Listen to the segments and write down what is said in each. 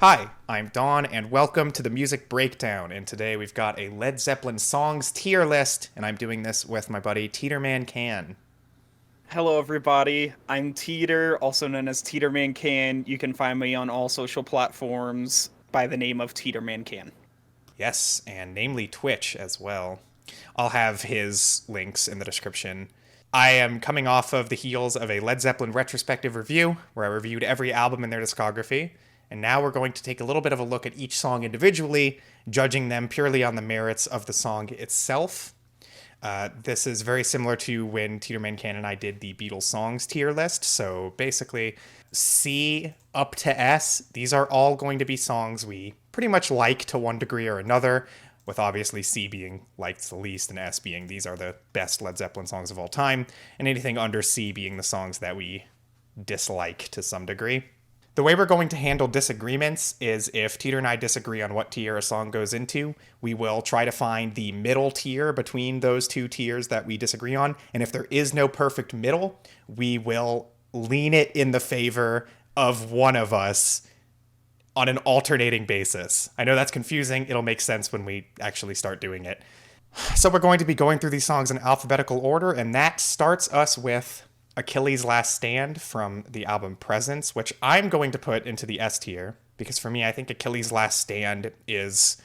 Hi, I'm Don, and welcome to the Music Breakdown. And today we've got a Led Zeppelin songs tier list, and I'm doing this with my buddy Teetermancan. Hello, everybody. I'm Teeter, also known as teetermancan. You can find me on all social platforms by the name of teetermancan. Yes, and namely Twitch as well. I'll have his links in the description. I am coming off of the heels of a Led Zeppelin retrospective review, where I reviewed every album in their discography, and now we're going to take a little bit of a look at each song individually, judging them purely on the merits of the song itself. This is very similar to when Teetermancan and I did the Beatles songs tier list. So basically, C up to S, these are all going to be songs we pretty much like to one degree or another, with obviously C being liked the least and S being these are the best Led Zeppelin songs of all time, and anything under C being the songs that we dislike to some degree. The way we're going to handle disagreements is if Teeter and I disagree on what tier a song goes into, we will try to find the middle tier between those two tiers that we disagree on. And if there is no perfect middle, we will lean it in the favor of one of us on an alternating basis. I know that's confusing. It'll make sense when we actually start doing it. So we're going to be going through these songs in alphabetical order, and that starts us with Achilles' Last Stand from the album Presence, which I'm going to put into the S tier, because for me, I think Achilles' Last Stand is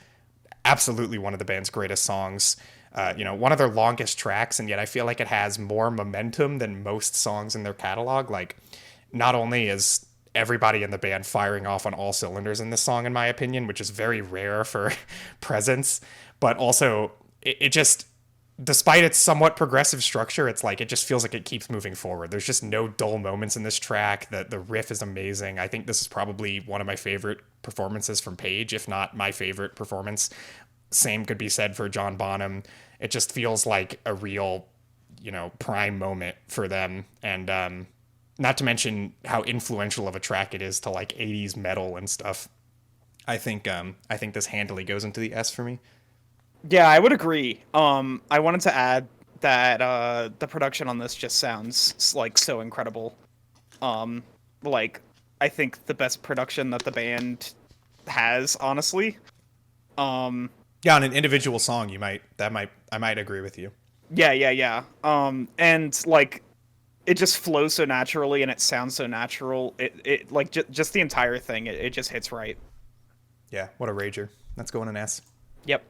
absolutely one of the band's greatest songs. One of their longest tracks, and yet I feel like it has more momentum than most songs in their catalog. Like, not only is everybody in the band firing off on all cylinders in this song, in my opinion, which is very rare for Presence, but also it just, despite its somewhat progressive structure, it's like it just feels like it keeps moving forward. There's just no dull moments in this track. The riff is amazing. I think this is probably one of my favorite performances from Page, if not my favorite performance. Same could be said for John Bonham. It just feels like a real, prime moment for them. And not to mention how influential of a track it is to like 80s metal and stuff. I think this handily goes into the S for me. Yeah, I would agree. I wanted to add that the production on this just sounds like so incredible. Um, like I think the best production that the band has, honestly. Um, Yeah, on an individual song, I might agree with you. yeah. And like it just flows so naturally and it sounds so natural. It like just the entire thing. It just hits right. Yeah, what a rager. Let's go in an S. Yep.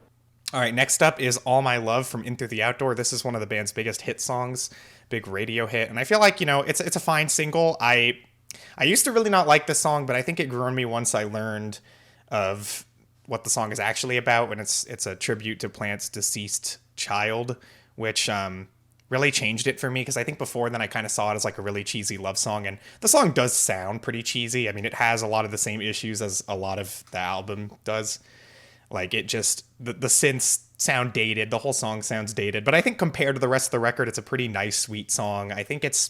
All right, next up is All My Love from In Through the Outdoor. This is one of the band's biggest hit songs, big radio hit, and I feel like, it's a fine single. I used to really not like this song, but I think it grew on me once I learned of what the song is actually about, when it's a tribute to Plant's deceased child, which really changed it for me, because I think before then I kind of saw it as like a really cheesy love song, and the song does sound pretty cheesy. I mean, it has a lot of the same issues as a lot of the album does. Like, it just, the synths sound dated, the whole song sounds dated, but I think compared to the rest of the record, it's a pretty nice, sweet song. I think it's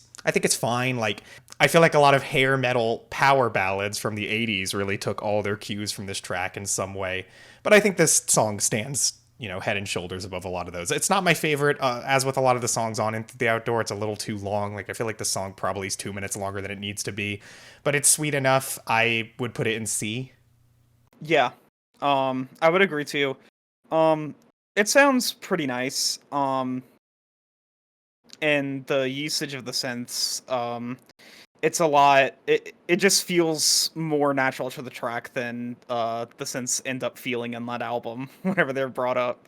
fine. Like, I feel like a lot of hair metal power ballads from the 80s really took all their cues from this track in some way, but I think this song stands, head and shoulders above a lot of those. It's not my favorite, as with a lot of the songs on Into the Outdoor. It's a little too long. Like, I feel like the song probably is 2 minutes longer than it needs to be, but it's sweet enough. I would put it in C. Yeah. I would agree too. It sounds pretty nice. And the usage of the synths, it's a lot. It just feels more natural to the track than the synths end up feeling in that album whenever they're brought up.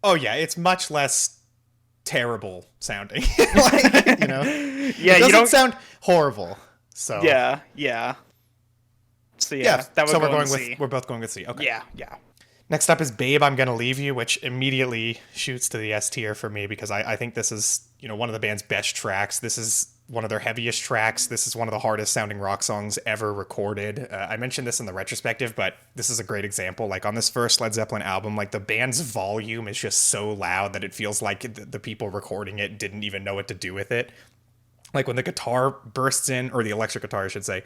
Oh yeah, it's much less terrible sounding. Like, Yeah, it you doesn't don't. sound horrible. So Yeah. So yeah, yeah, that would so go in the C. we're both going with C. Okay. Yeah. Next up is Babe, I'm Gonna Leave You, which immediately shoots to the S tier for me, because I think this is, one of the band's best tracks. This is one of their heaviest tracks. This is one of the hardest sounding rock songs ever recorded. I mentioned this in the retrospective, but this is a great example. Like, on this first Led Zeppelin album, like, the band's volume is just so loud that it feels like the people recording it didn't even know what to do with it. Like, when the guitar bursts in, or the electric guitar, I should say,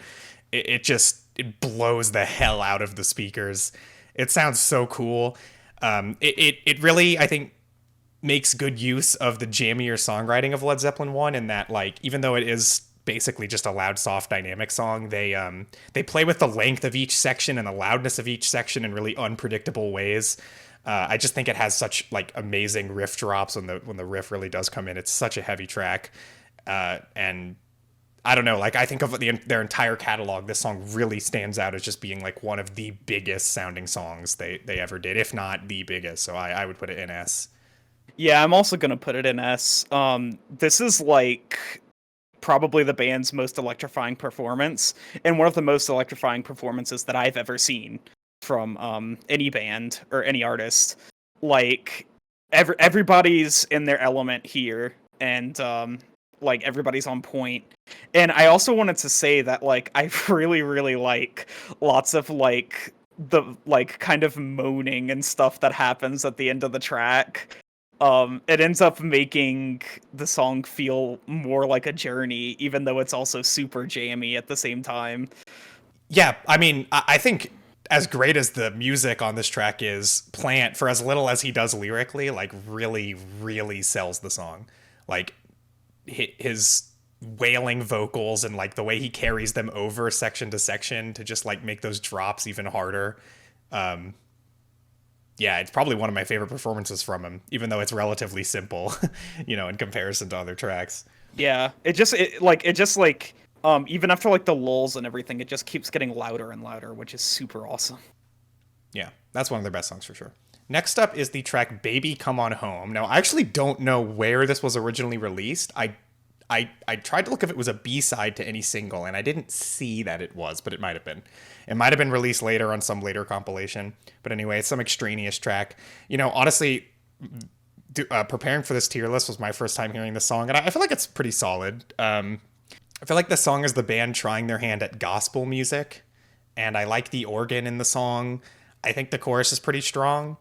it blows the hell out of the speakers. It sounds so cool. It really, I think, makes good use of the jammier songwriting of Led Zeppelin 1, in that, like, even though it is basically just a loud, soft, dynamic song. They play with the length of each section and the loudness of each section in really unpredictable ways. I just think it has such like amazing riff drops when the riff really does come in. It's such a heavy track, and I don't know, like I think of their entire catalog, this song really stands out as just being like one of the biggest sounding songs they ever did, if not the biggest. So I would put it in S. Yeah, I'm also gonna put it in S. This is like probably the band's most electrifying performance, and one of the most electrifying performances that I've ever seen from any band or any artist. Like everybody's in their element here, and like everybody's on point. And I also wanted to say that like I really really like lots of like the like kind of moaning and stuff that happens at the end of the track. It ends up making the song feel more like a journey, even though it's also super jammy at the same time. Yeah, I mean, I think as great as the music on this track is, Plant, for as little as he does lyrically, like really, really sells the song. Like his wailing vocals and like the way he carries them over section to section to just like make those drops even harder. Yeah, it's probably one of my favorite performances from him, even though it's relatively simple, in comparison to other tracks. Yeah, it just even after like the lulls and everything, it just keeps getting louder and louder, which is super awesome. Yeah, that's one of their best songs for sure. Next up is the track Baby Come On Home. Now, I actually don't know where this was originally released. I tried to look if it was a B-side to any single, and I didn't see that it was, but it might have been. It might have been released later on some later compilation. But anyway, it's some extraneous track. Honestly, preparing for this tier list was my first time hearing this song, and I feel like it's pretty solid. I feel like the song is the band trying their hand at gospel music, and I like the organ in the song. I think the chorus is pretty strong.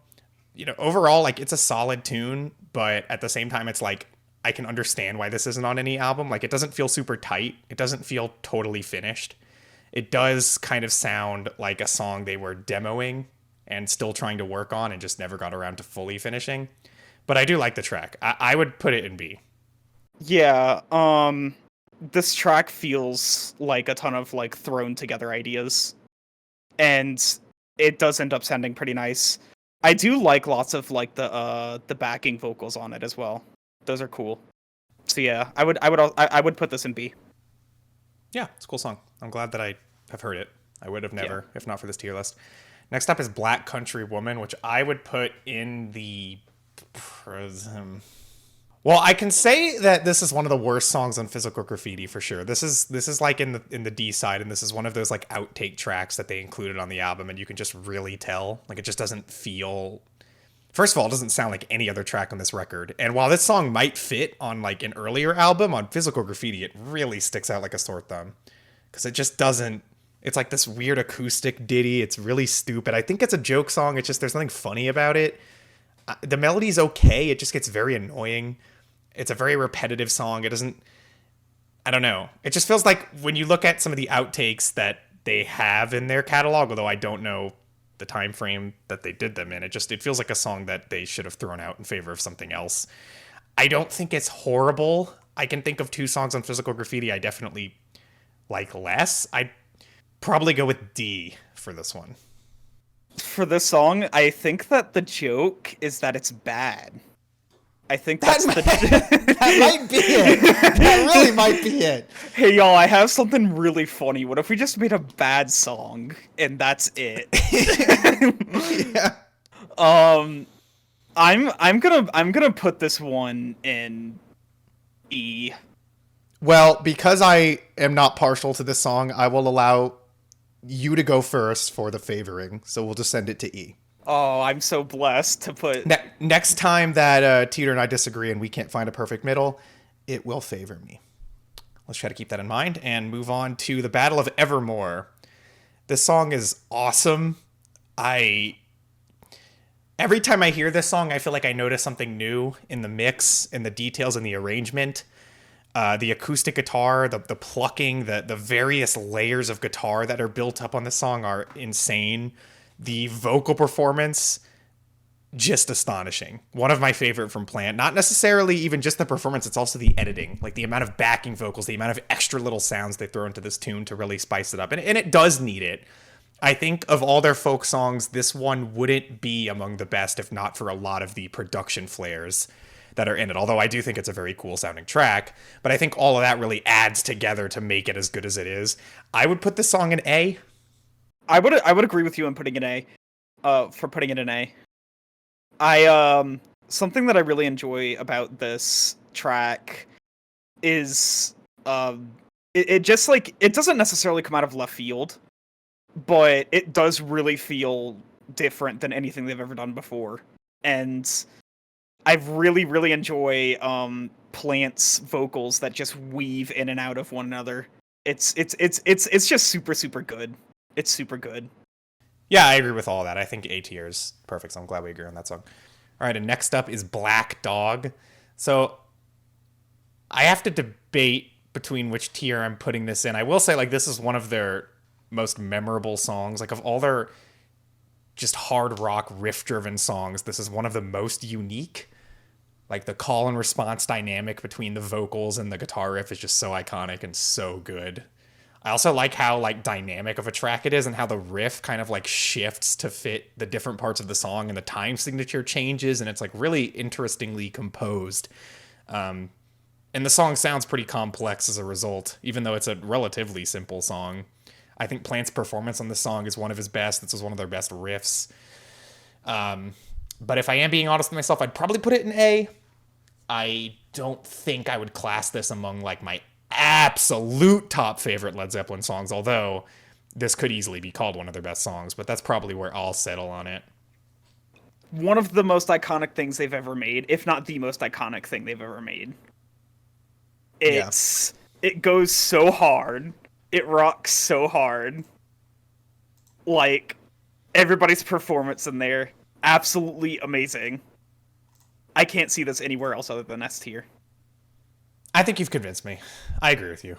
Overall, like, it's a solid tune, but at the same time, it's like, I can understand why this isn't on any album. Like, it doesn't feel super tight. It doesn't feel totally finished. It does kind of sound like a song they were demoing and still trying to work on and just never got around to fully finishing. But I do like the track. I would put it in B. Yeah, this track feels like a ton of like thrown together ideas, and it does end up sounding pretty nice. I do like lots of like the backing vocals on it as well. Those are cool. So yeah, I would put this in B. Yeah, it's a cool song. I'm glad that I have heard it. I would have never, if not for this tier list. Next up is Black Country Woman, which I would put in the prism. Well, I can say that this is one of the worst songs on Physical Graffiti for sure. This is like in the D side, and this is one of those like outtake tracks that they included on the album, and you can just really tell. Like, it just doesn't feel. First of all, it doesn't sound like any other track on this record. And while this song might fit on like an earlier album, on Physical Graffiti, it really sticks out like a sore thumb. Because it just doesn't. It's like this weird acoustic ditty. It's really stupid. I think it's a joke song. It's just there's nothing funny about it. The melody's okay. It just gets very annoying. It's a very repetitive song. It doesn't. I don't know. It just feels like when you look at some of the outtakes that they have in their catalog, although I don't know the time frame that they did them in, it feels like a song that they should have thrown out in favor of something else. I don't think it's horrible. I can think of two songs on Physical Graffiti I definitely like less. I'd probably go with D for this one. For this song, I think that the joke is that it's bad. I think that's that might be it. That really might be it. Hey y'all, I have something really funny. What if we just made a bad song and that's it? Yeah. I'm gonna put this one in E. Well, because I am not partial to this song, I will allow you to go first for the favoring. So we'll just send it to E. Oh, I'm so blessed to put... Next time that Teeter and I disagree and we can't find a perfect middle, it will favor me. Let's try to keep that in mind and move on to the Battle of Evermore. This song is awesome. Every time I hear this song, I feel like I notice something new in the mix, in the details, in the arrangement. The acoustic guitar, the plucking, the various layers of guitar that are built up on this song are insane. The vocal performance just astonishing. One of my favorite from Plant. Not necessarily even just the performance, it's also the editing. Like the amount of backing vocals, the amount of extra little sounds they throw into this tune to really spice it up. And it does need it. I think of all their folk songs, this one wouldn't be among the best if not for a lot of the production flares that are in it. Although I do think it's a very cool sounding track. But I think all of that really adds together to make it as good as it is. I would put this song in A. I would agree with you on putting it A. For putting it in A. Something that I really enjoy about this track is it just like it doesn't necessarily come out of left field, but it does really feel different than anything they've ever done before. And I really enjoy Plant's vocals that just weave in and out of one another. It's just super good. It's super good. Yeah, I agree with all that. I think A tier is perfect, so I'm glad we agree on that song. All right, and next up is Black Dog. So I have to debate between which tier I'm putting this in. I will say, like, this is one of their most memorable songs. Like, of all their just hard rock riff-driven songs, this is one of the most unique. Like, the call and response dynamic between the vocals and the guitar riff is just so iconic and so good. I also like how like dynamic of a track it is and how the riff kind of like shifts to fit the different parts of the song and the time signature changes and it's like really interestingly composed. And the song sounds pretty complex as a result, even though it's a relatively simple song. I think Plant's performance on this song is one of his best. This is one of their best riffs. But if I am being honest with myself, I'd probably put it in A. I don't think I would class this among like my absolute top favorite Led Zeppelin songs, although this could easily be called one of their best songs, but that's probably where I'll settle on it. One of the most iconic things they've ever made, if not the most iconic thing they've ever made. It goes so hard. It rocks so hard. Like, everybody's performance in there, absolutely amazing. I can't see this anywhere else other than S tier. I think you've convinced me. I agree with you.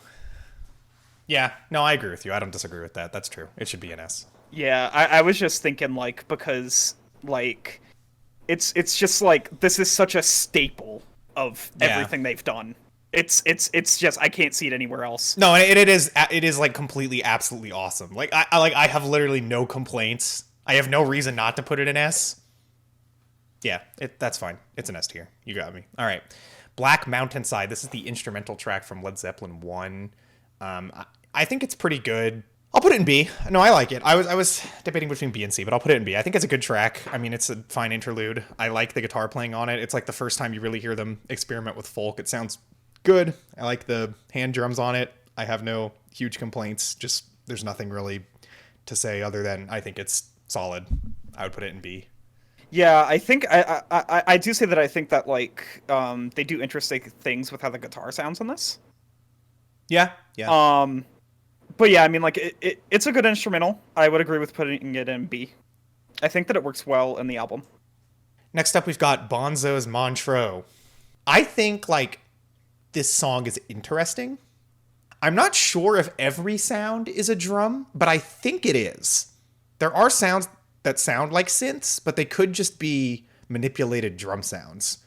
Yeah, no, I agree with you. I don't disagree with that. That's true. It should be an S. Yeah, I was just thinking, like, because, like, it's just, like, this is such a staple of everything they've done. It's just, I can't see it anywhere else. No, it is, like, completely, absolutely awesome. Like, I have literally no complaints. I have no reason not to put it in S. Yeah, that's fine. It's an S tier. You got me. All right. Black Mountainside. This is the instrumental track from Led Zeppelin 1. I think it's pretty good. I'll put it in B. No, I like it. I was debating between B and C, but I'll put it in B. I think it's a good track. I mean, it's a fine interlude. I like the guitar playing on it. It's like the first time you really hear them experiment with folk. It sounds good. I like the hand drums on it. I have no huge complaints. Just there's nothing really to say other than I think it's solid. I would put it in B. Yeah, I think I do say that I think that like they do interesting things with how the guitar sounds on this. Yeah. But yeah, I mean like it's a good instrumental. I would agree with putting it in B. I think that it works well in the album. Next up we've got Bonzo's Montreaux. I think like this song is interesting. I'm not sure if every sound is a drum, but I think it is. There are sounds that sound like synths, but they could just be manipulated drum sounds.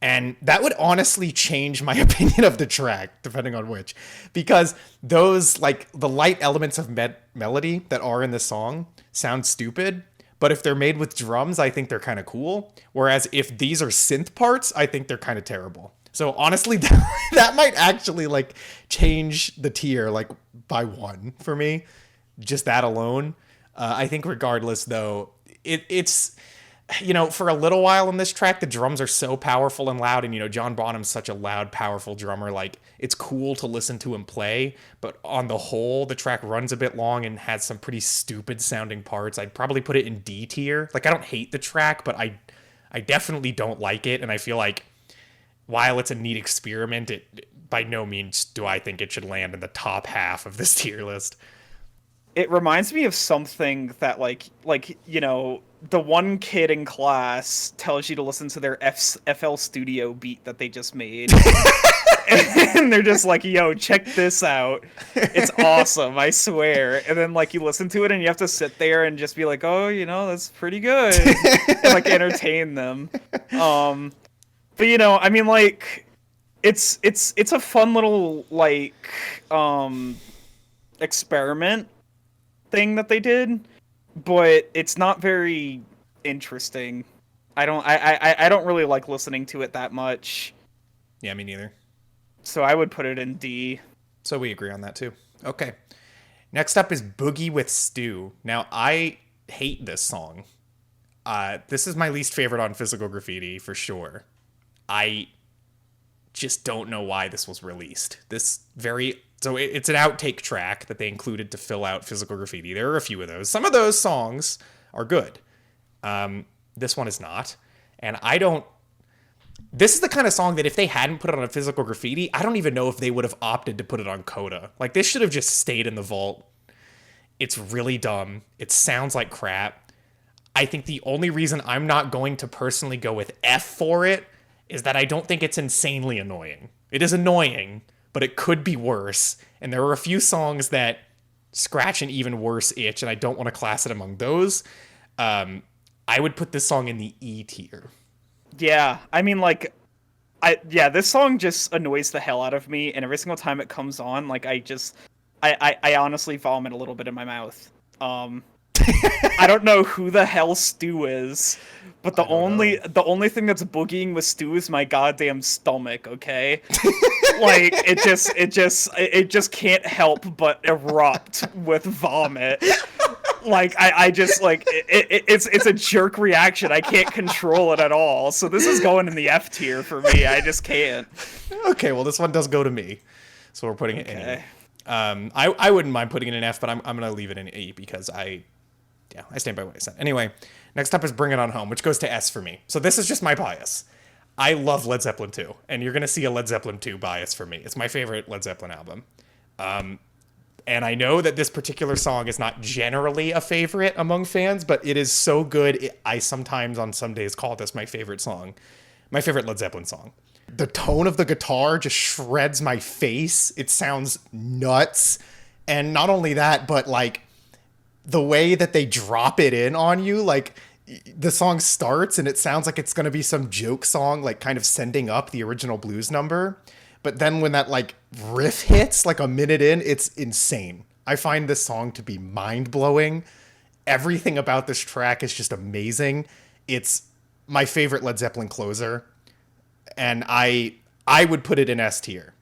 And that would honestly change my opinion of the track, depending on which. Because those, like, the light elements of melody that are in the song sound stupid, but if they're made with drums, I think they're kind of cool. Whereas if these are synth parts, I think they're kind of terrible. So honestly, that might actually, like, change the tier, like, by 1 for me. Just that alone. I think regardless, though, it's, you know, for a little while in this track, the drums are so powerful and loud. And, you know, John Bonham's such a loud, powerful drummer. Like, it's cool to listen to him play. But on the whole, the track runs a bit long and has some pretty stupid sounding parts. I'd probably put it in D tier. Like, I don't hate the track, but I definitely don't like it. And I feel like while it's a neat experiment, it by no means do I think it should land in the top half of this tier list. it reminds me of something that the one kid in class tells you to listen to their FL Studio beat that they just made. And they're just like, yo, check this out. It's awesome, I swear. And then you listen to it and you have to sit there and just be like, oh, that's pretty good. And entertain them. But I mean it's a fun little experiment thing that they did, but it's not very interesting. I don't really like listening to it that much. Yeah, me neither. So I would put it in D. So we agree on that too. Okay. Next up is Boogie with Stu. Now, I hate this song. This is my least favorite on Physical Graffiti, for sure. I just don't know why this was released. So it's an outtake track that they included to fill out Physical Graffiti. There are a few of those. Some of those songs are good. This one is not. And this is the kind of song that if they hadn't put it on a Physical Graffiti, I don't even know if they would have opted to put it on Coda. This should have just stayed in the vault. It's really dumb. It sounds like crap. I think the only reason I'm not going to personally go with F for it is that I don't think it's insanely annoying. It is annoying, but it could be worse. And there are a few songs that scratch an even worse itch, and I don't want to class it among those. I would put this song in the E tier. Yeah, I mean, this song just annoys the hell out of me, and every single time it comes on, I honestly vomit a little bit in my mouth. I don't know who the hell Stu is, but the only thing that's boogieing with Stu is my goddamn stomach, okay? It just can't help but erupt with vomit. It's a jerk reaction. I can't control it at all. So this is going in the F tier for me. I just can't. Okay, well this one does go to me, so we're putting it in E. I wouldn't mind putting it in F, but I'm gonna leave it in E because I stand by what I said. Anyway, next up is Bring It On Home, which goes to S for me. So this is just my bias. I love Led Zeppelin 2, and you're gonna see a Led Zeppelin 2 bias for me. It's my favorite Led Zeppelin album. And I know that this particular song is not generally a favorite among fans, but it is so good. I sometimes on some days call this my favorite song, my favorite Led Zeppelin song. The tone of the guitar just shreds my face. It sounds nuts. And not only that, but the way that they drop it in on you, the song starts and it sounds like it's going to be some joke song, kind of sending up the original blues number. But then when that riff hits a minute in, it's insane. I find this song to be mind-blowing. Everything about this track is just amazing. It's my favorite Led Zeppelin closer. And I would put it in S tier.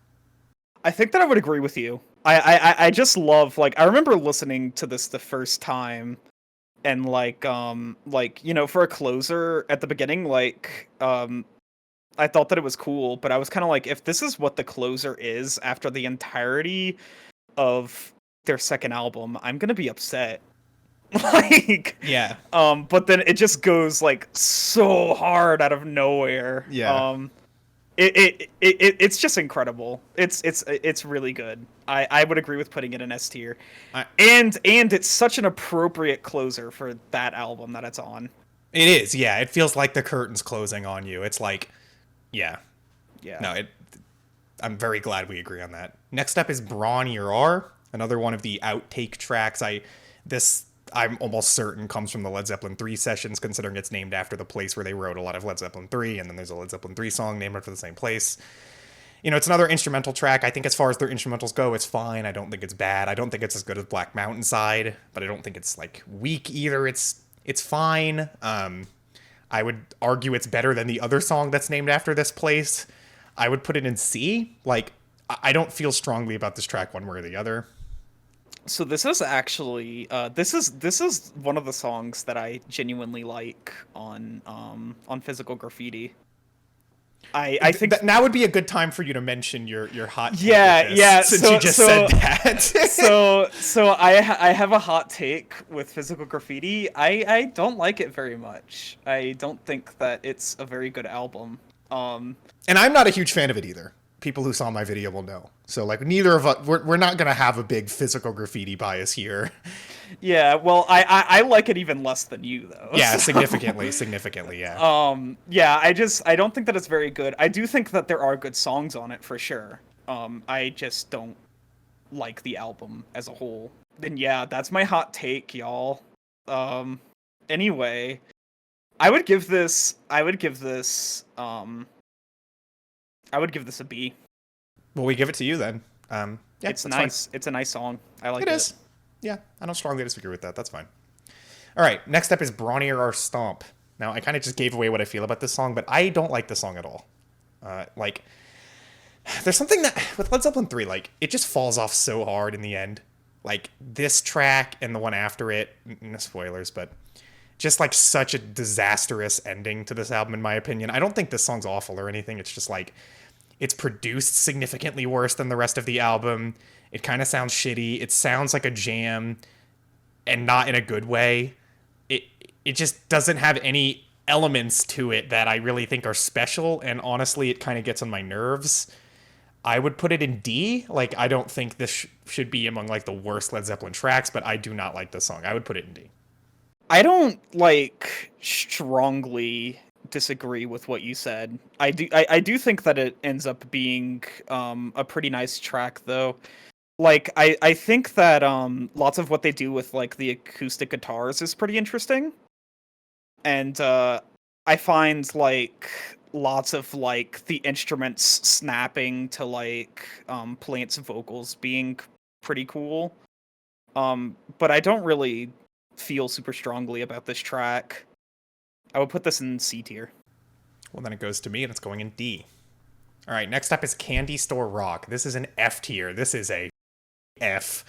I think that I would agree with you. I just love I remember listening to this the first time and for a closer at the beginning, I thought that it was cool, but I was kind of if this is what the closer is after the entirety of their second album, I'm gonna be upset. Yeah. But then it just goes so hard out of nowhere. Yeah. It's just incredible. It's really good. I would agree with putting it in S tier. And it's such an appropriate closer for that album that it's on. It is, yeah. It feels like the curtain's closing on you. It's yeah. No, I'm very glad we agree on that. Next up is Bron-Y-Aur, another one of the outtake tracks. I'm almost certain comes from the Led Zeppelin 3 sessions, considering it's named after the place where they wrote a lot of Led Zeppelin 3, and then there's a Led Zeppelin 3 song named after the same place. It's another instrumental track. I think as far as their instrumentals go, it's fine. I don't think it's bad. I don't think it's as good as Black Mountain Side, but I don't think it's weak either. It's fine. I would argue it's better than the other song that's named after this place. I would put it in C. I don't feel strongly about this track one way or the other. So this is actually this is one of the songs that I genuinely like on Physical Graffiti. I think that now would be a good time for you to mention your hot take. Yeah. Since you just said that. so I have a hot take with Physical Graffiti. I don't like it very much. I don't think that it's a very good album. And I'm not a huge fan of it either. People who saw my video will know. So like neither of us, we're not gonna have a big physical graffiti bias here. Yeah, well, I like it even less than you though. Yeah, so. significantly, yeah. Yeah, I don't think that it's very good. I do think that there are good songs on it for sure. I just don't like the album as a whole. And yeah, that's my hot take, y'all. Anyway, I would give this a B. Well, we give it to you then. Yeah, It's nice. Fine. It's a nice song. I like it. It is. Yeah, I don't strongly disagree with that. That's fine. All right, next up is Bron-Y-Aur Stomp. Now, I kind of just gave away what I feel about this song, but I don't like the song at all. Like, there's something that, with Led Zeppelin 3, like, it just falls off so hard in the end. Like, this track and the one after it, no spoilers, but just, like, such a disastrous ending to this album, in my opinion. I don't think this song's awful or anything. It's just, like, it's produced significantly worse than the rest of the album. It kind of sounds shitty. It sounds like a jam, and not in a good way. It just doesn't have any elements to it that I really think are special, and honestly, it kind of gets on my nerves. I would put it in D. Like, I don't think this should be among, like, the worst Led Zeppelin tracks, but I do not like this song. I would put it in D. I don't, like, strongly disagree with what you said. I do think that it ends up being a pretty nice track, though. Like, I think that lots of what they do with, like, the acoustic guitars is pretty interesting. And I find, like, lots of, like, the instruments snapping to, like, Plant's vocals being pretty cool. But I don't really feel super strongly about this track. I would put this in C tier. Well, then it goes to me, and it's going in D. All right, next up is Candy Store Rock. This is an F tier. This is a F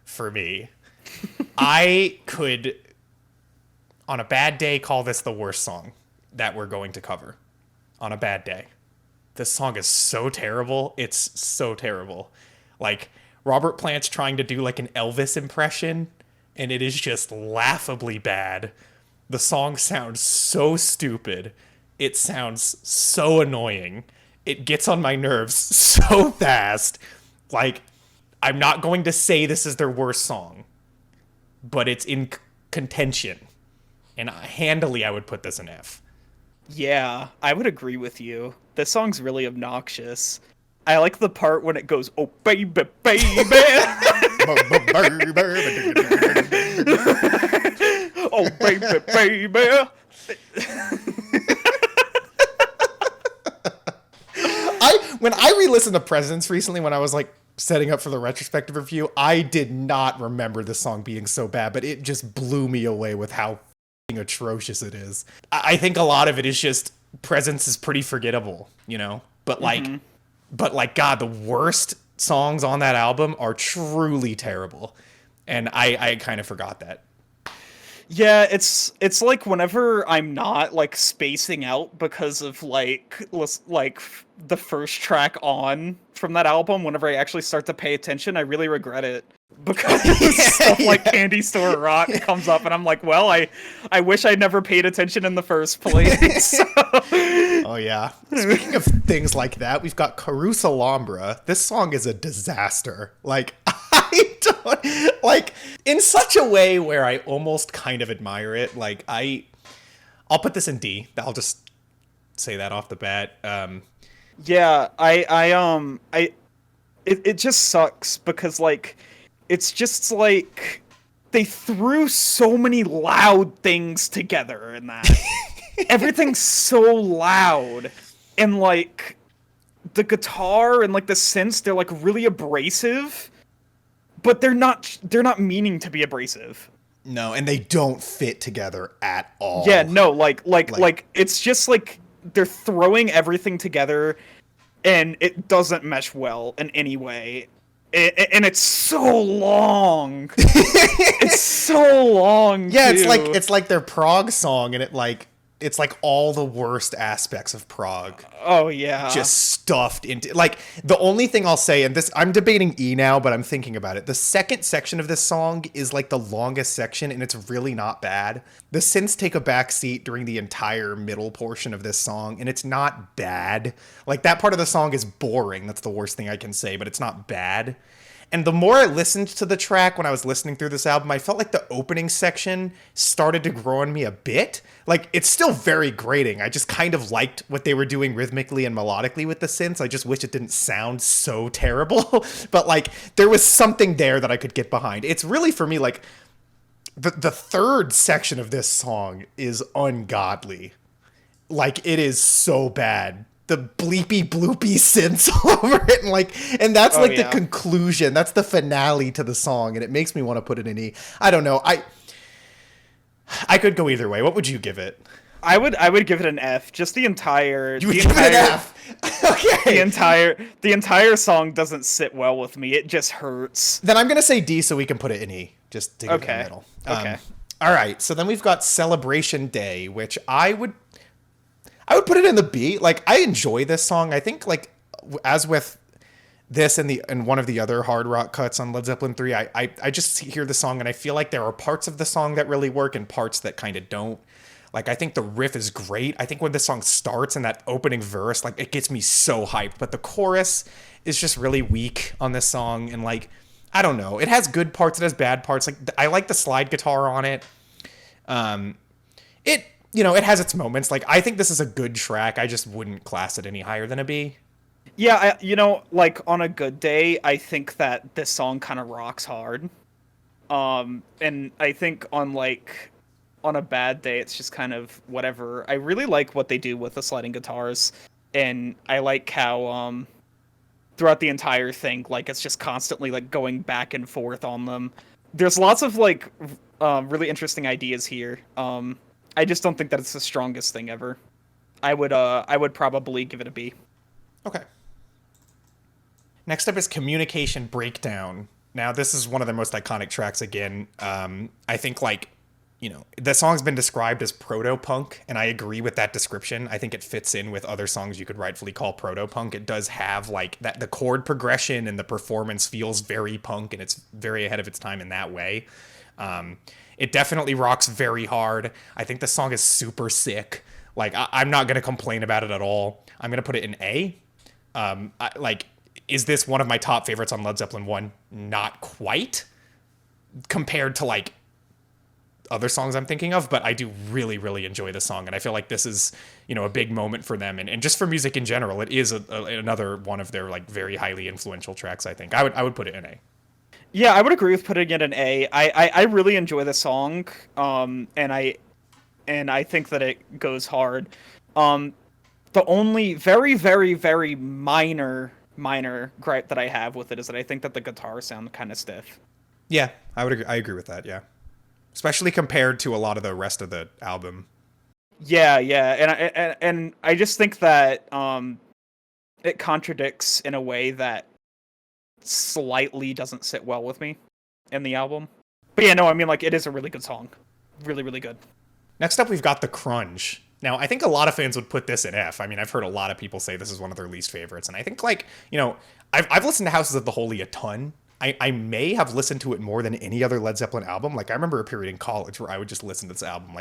for me. I could, on a bad day, call this the worst song that we're going to cover. On a bad day. This song is so terrible. It's so terrible. Like, Robert Plant's trying to do, like, an Elvis impression, and it is just laughably bad. The song sounds so stupid. It sounds so annoying. It gets on my nerves so fast. Like, I'm not going to say this is their worst song, but it's in contention. And handily, I would put this in F. Yeah, I would agree with you. This song's really obnoxious. I like the part when it goes, "Oh baby, baby." Oh baby, baby. When I re-listened to Presence recently, when I was like setting up for the retrospective review, I did not remember the song being so bad, but it just blew me away with how atrocious it is. I think a lot of it is just Presence is pretty forgettable, you know? But like, God, the worst songs on that album are truly terrible. And I kind of forgot that. Yeah, it's like whenever I'm not, like, spacing out because of, like the first track on from that album, whenever I actually start to pay attention, I really regret it. Because stuff like Candy Store Rock comes up, and I'm like, well, I wish I'd never paid attention in the first place. Oh, yeah. Speaking of things like that, we've got Carouselambra. This song is a disaster. Like, I don't... Like, in such a way where I almost kind of admire it. Like, I'll put this in D. I'll just say that off the bat. Yeah, it just sucks because, like, it's just like they threw so many loud things together in that. Everything's so loud, and, like, the guitar and, like, the synths, they're, like, really abrasive, but they're not meaning to be abrasive. No, and they don't fit together at all. Yeah, no, like it's just like they're throwing everything together, and it doesn't mesh well in any way. And it's so long. It's so long. Yeah, too. it's like their prog song, and it, like, It's like all the worst aspects of prog Oh yeah. just stuffed into, like, the only thing I'll say, and this, I'm debating E now, but I'm thinking about it. The second section of this song is like the longest section, and it's really not bad. The synths take a back seat during the entire middle portion of this song, and it's not bad. Like, that part of the song is boring. That's the worst thing I can say, but it's not bad. And the more I listened to the track when I was listening through this album, I felt like the opening section started to grow on me a bit. Like, it's still very grating. I just kind of liked what they were doing rhythmically and melodically with the synths. I just wish it didn't sound so terrible. But, like, there was something there that I could get behind. It's really, for me, like, the third section of this song is ungodly. Like, it is so bad. The bleepy bloopy synths all over it, and that's the conclusion. That's the finale to the song, and it makes me want to put it in E. I don't know. I could go either way. What would you give it? I would give it an F. Just the entire. You would give it an F. Okay. The entire song doesn't sit well with me. It just hurts. Then I'm gonna say D so we can put it in E. Just to get in the middle. Okay. All right. So then we've got Celebration Day, which I would put it in the B. Like, I enjoy this song. I think, like, as with this and one of the other hard rock cuts on Led Zeppelin 3, I just hear the song and I feel like there are parts of the song that really work and parts that kind of don't. Like, I think the riff is great. I think when this song starts and that opening verse, like, it gets me so hyped. But the chorus is just really weak on this song. And, like, I don't know. It has good parts. It has bad parts. Like, I like the slide guitar on it. It has its moments. Like, I think this is a good track. I just wouldn't class it any higher than a B. Yeah, like, on a good day, I think that this song kind of rocks hard. And I think on a bad day, it's just kind of whatever. I really like what they do with the sliding guitars, and I like how throughout the entire thing, like, it's just constantly, like, going back and forth on them. There's lots of, like, really interesting ideas here. I just don't think that it's the strongest thing ever. I would probably give it a B. Okay. Next up is Communication Breakdown. Now, this is one of the most iconic tracks again. I think, like, the song's been described as proto-punk, and I agree with that description. I think it fits in with other songs you could rightfully call proto-punk. It does have, like, that the chord progression and the performance feels very punk, and it's very ahead of its time in that way. It definitely rocks very hard. I think the song is super sick. Like, I'm not going to complain about it at all. I'm going to put it in A. Is this one of my top favorites on Led Zeppelin 1? Not quite, compared to, like, other songs I'm thinking of, but I do really, really enjoy the song, and I feel like this is, a big moment for them, and just for music in general, it is another one of their, like, very highly influential tracks, I think. I would put it in A. Yeah, I would agree with putting it in A. I really enjoy the song, and I think that it goes hard. The only very, very, very minor gripe that I have with it is that I think that the guitars sound kind of stiff. Yeah, I agree with that, yeah. Especially compared to a lot of the rest of the album. Yeah, and I just think that it contradicts in a way that slightly doesn't sit well with me in the album. But yeah, no, I mean, like, it is a really good song. Really, really good. Next up, we've got the Crunge. Now, I think a lot of fans would put this in F. I mean, I've heard a lot of people say this is one of their least favorites, and I think, like, I've listened to Houses of the Holy a ton. I may have listened to it more than any other Led Zeppelin album. Like, I remember a period in college where I would just listen to this album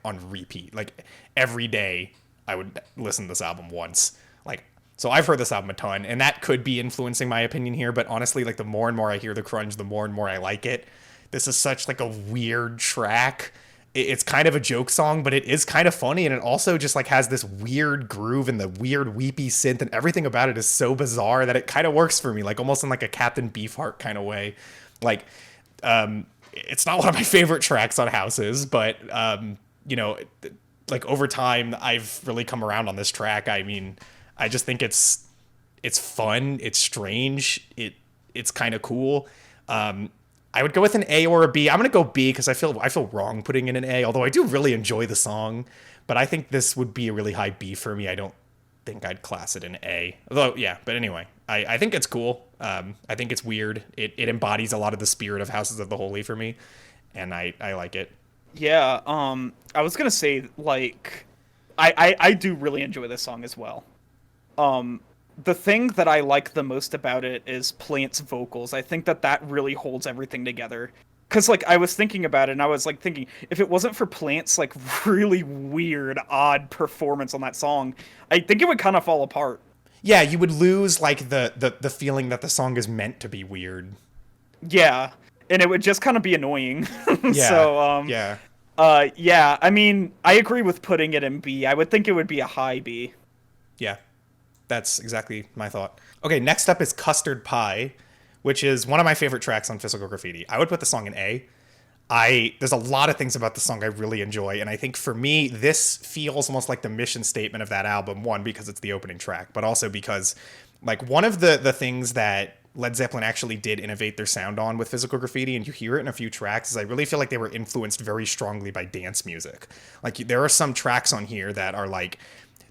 on repeat. Like, every day I would listen to this album once. Like, so I've heard this album a ton, and that could be influencing my opinion here, but honestly, like, the more and more I hear the Crunge, the more and more I like it. This is such, like, a weird track. It's kind of a joke song, but it is kind of funny, and it also just, like, has this weird groove and the weird weepy synth, and everything about it is so bizarre that it kind of works for me, like, almost in, like, a Captain Beefheart kind of way. Like, it's not one of my favorite tracks on Houses, but, like, over time, I've really come around on this track. I mean, I just think it's fun, it's strange, it's kind of cool. I would go with an A or a B. I'm going to go B because I feel wrong putting in an A, although I do really enjoy the song. But I think this would be a really high B for me. I don't think I'd class it in A. Although, yeah, but anyway, I think it's cool. I think it's weird. It embodies a lot of the spirit of Houses of the Holy for me, and I like it. Yeah, I was gonna say, like, I do really enjoy this song as well. The thing that I like the most about it is Plant's vocals. I think that that really holds everything together. Cause like I was thinking about it, and I was like thinking, if it wasn't for Plant's like really weird, odd performance on that song, I think it would kind of fall apart. Yeah, you would lose like the feeling that the song is meant to be weird. Yeah, and it would just kind of be annoying. Yeah. So, Yeah. yeah, I mean, I agree with putting it in B. I would think it would be a high B. Yeah. That's exactly my thought. Okay, next up is Custard Pie, which is one of my favorite tracks on Physical Graffiti. I would put the song in A. There's a lot of things about the song I really enjoy, and I think for me this feels almost like the mission statement of that album. One, because it's the opening track, but also because like one of the things that Led Zeppelin actually did innovate their sound on with Physical Graffiti, and you hear it in a few tracks, is I really feel like they were influenced very strongly by dance music. Like there are some tracks on here that are like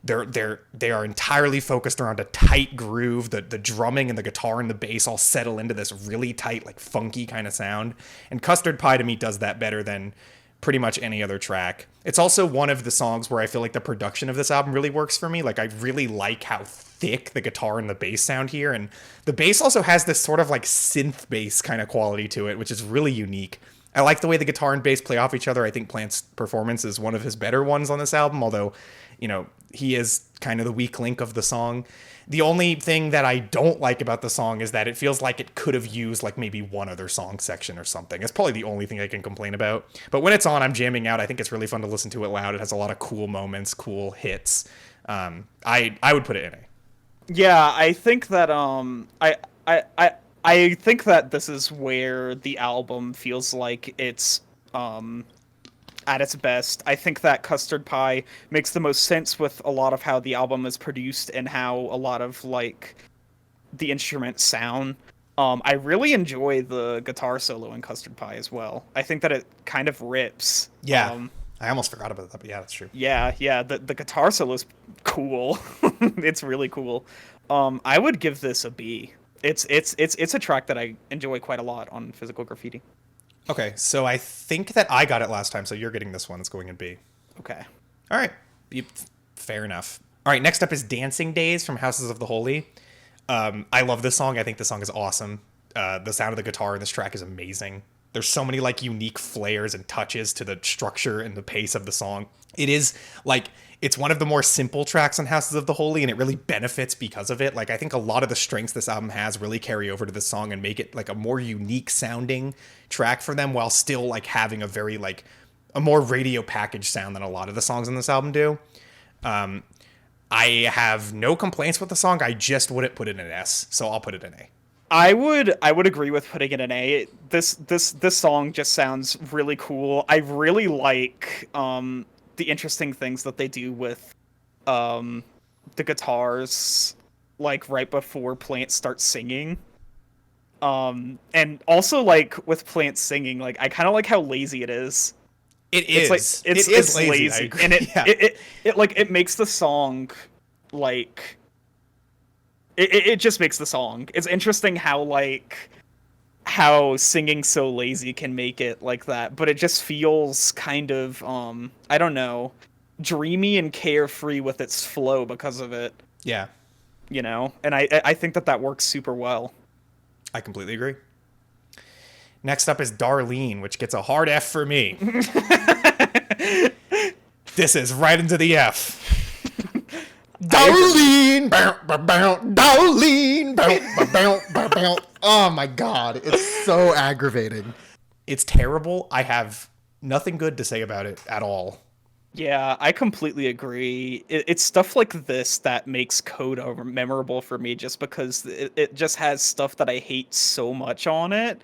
they are entirely focused around a tight groove. The drumming and the guitar and the bass all settle into this really tight, like funky kind of sound. And Custard Pie to me does that better than pretty much any other track. It's also one of the songs where I feel like the production of this album really works for me. Like I really like how thick the guitar and the bass sound here, and the bass also has this sort of like synth bass kind of quality to it, which is really unique. I like the way the guitar and bass play off each other. I think Plant's performance is one of his better ones on this album, although, you know, he is kind of the weak link of the song. The only thing that I don't like about the song is that it feels like it could have used like maybe one other song section or something. It's probably the only thing I can complain about. But when it's on, I'm jamming out. I think it's really fun to listen to it loud. It has a lot of cool moments, cool hits. I would put it in A. Yeah, I think that I think that this is where the album feels like it's at its best. I think that Custard Pie makes the most sense with a lot of how the album is produced and how a lot of like the instruments sound. I really enjoy the guitar solo in Custard Pie as well. I think that it kind of rips. Yeah. I almost forgot about that, but yeah, that's true. Yeah, the guitar solo is cool. It's really cool. I would give this a B. It's a track that I enjoy quite a lot on Physical Graffiti. Okay, so I think that I got it last time, so you're getting this one. It's going in B. Okay. All right. Fair enough. All right, next up is Dancing Days from Houses of the Holy. I love this song. I think this song is awesome. The sound of the guitar in this track is amazing. There's so many like unique flares and touches to the structure and the pace of the song. It is like it's one of the more simple tracks on Houses of the Holy, and it really benefits because of it. Like I think a lot of the strengths this album has really carry over to this song and make it like a more unique sounding track for them, while still like having a very like a more radio package sound than a lot of the songs on this album do. I have no complaints with the song. I just wouldn't put it in an S, so I'll put it in A. I would agree with putting it in A. This song just sounds really cool. I really like the interesting things that they do with the guitars, like right before Plant starts singing. And also like with Plant singing, like I kind of like how lazy it is. It is. It's lazy. And it like it makes the song like it just makes the song. It's interesting how singing so lazy can make it like that, but it just feels kind of I don't know, dreamy and carefree with its flow because of it. Yeah. You know, and I think that works super well. I completely agree. Next up is Darlene, which gets a hard F for me. This is right into the F. Darlene, Darlene, oh my god, it's so aggravating. It's terrible. I have nothing good to say about it at all. Yeah, I completely agree. It's stuff like this that makes Coda memorable for me, just because it just has stuff that I hate so much on it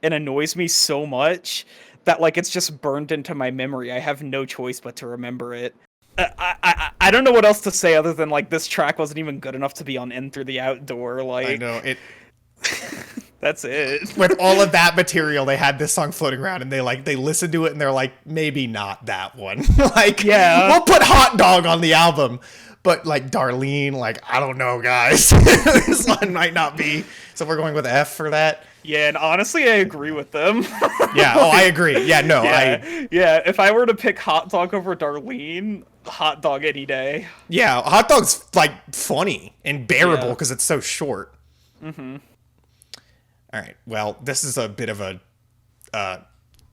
and annoys me so much that like it's just burned into my memory. I have no choice but to remember it. I don't know what else to say other than like this track wasn't even good enough to be on In Through the Outdoor. Like I know it. That's it. With all of that material, they had this song floating around, and they listened to it, and they're like, maybe not that one. Like, yeah, we'll put Hot Dog on the album, But like Darlene, like I don't know, guys. This one might not be. So we're going with F for that. Yeah, and honestly, I agree with them. Yeah. Oh, I agree. Yeah. No. Yeah. If I were to pick Hot Dog over Darlene, Hot Dog any day. Yeah. Hot Dog's like funny and bearable because it's so short. Mm-hmm. All right. Well, this is a bit of a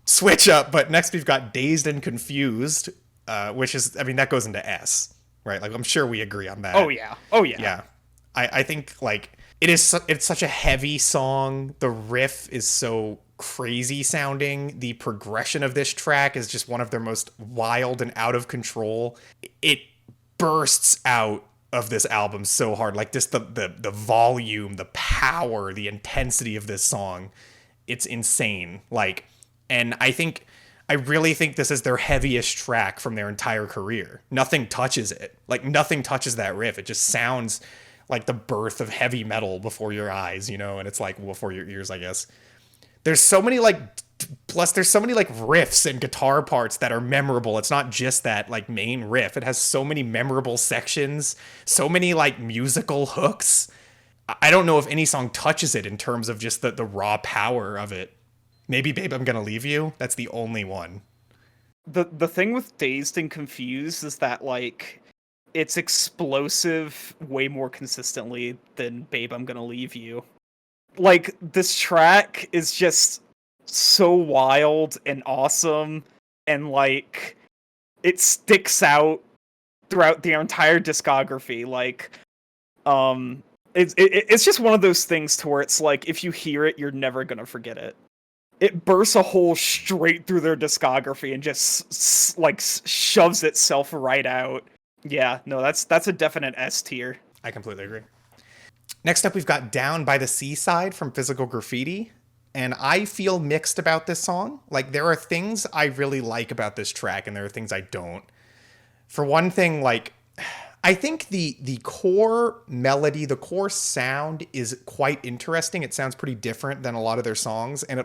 switch up, but next we've got Dazed and Confused, which is, I mean, that goes into S, right? Like I'm sure we agree on that. Oh yeah. Yeah. I think like it's such a heavy song. The riff is so crazy sounding. The progression of this track is just one of their most wild and out of control. It bursts out of this album so hard. Like just the volume, the power, the intensity of this song. It's insane. Like, and I really think this is their heaviest track from their entire career. Nothing touches it. Like nothing touches that riff. It just sounds like the birth of heavy metal before your eyes, and it's like before your ears, I guess. There's so many there's so many riffs and guitar parts that are memorable. It's not just that like main riff. It has so many memorable sections, so many musical hooks. I don't know if any song touches it in terms of just the raw power of it. Maybe Babe, I'm Gonna Leave You. That's the only one. The thing with Dazed and Confused is that it's explosive way more consistently than Babe, I'm Gonna Leave You. This track is just so wild and awesome, and it sticks out throughout the entire discography. It's just one of those things to where it's if you hear it, you're never gonna forget it. It bursts a hole straight through their discography and just shoves itself right out. Yeah, no, that's a definite S tier. I completely agree. Next up, we've got Down by the Seaside from Physical Graffiti. And I feel mixed about this song. There are things I really like about this track, and there are things I don't. For one thing, I think the core melody, the core sound is quite interesting. It sounds pretty different than a lot of their songs. And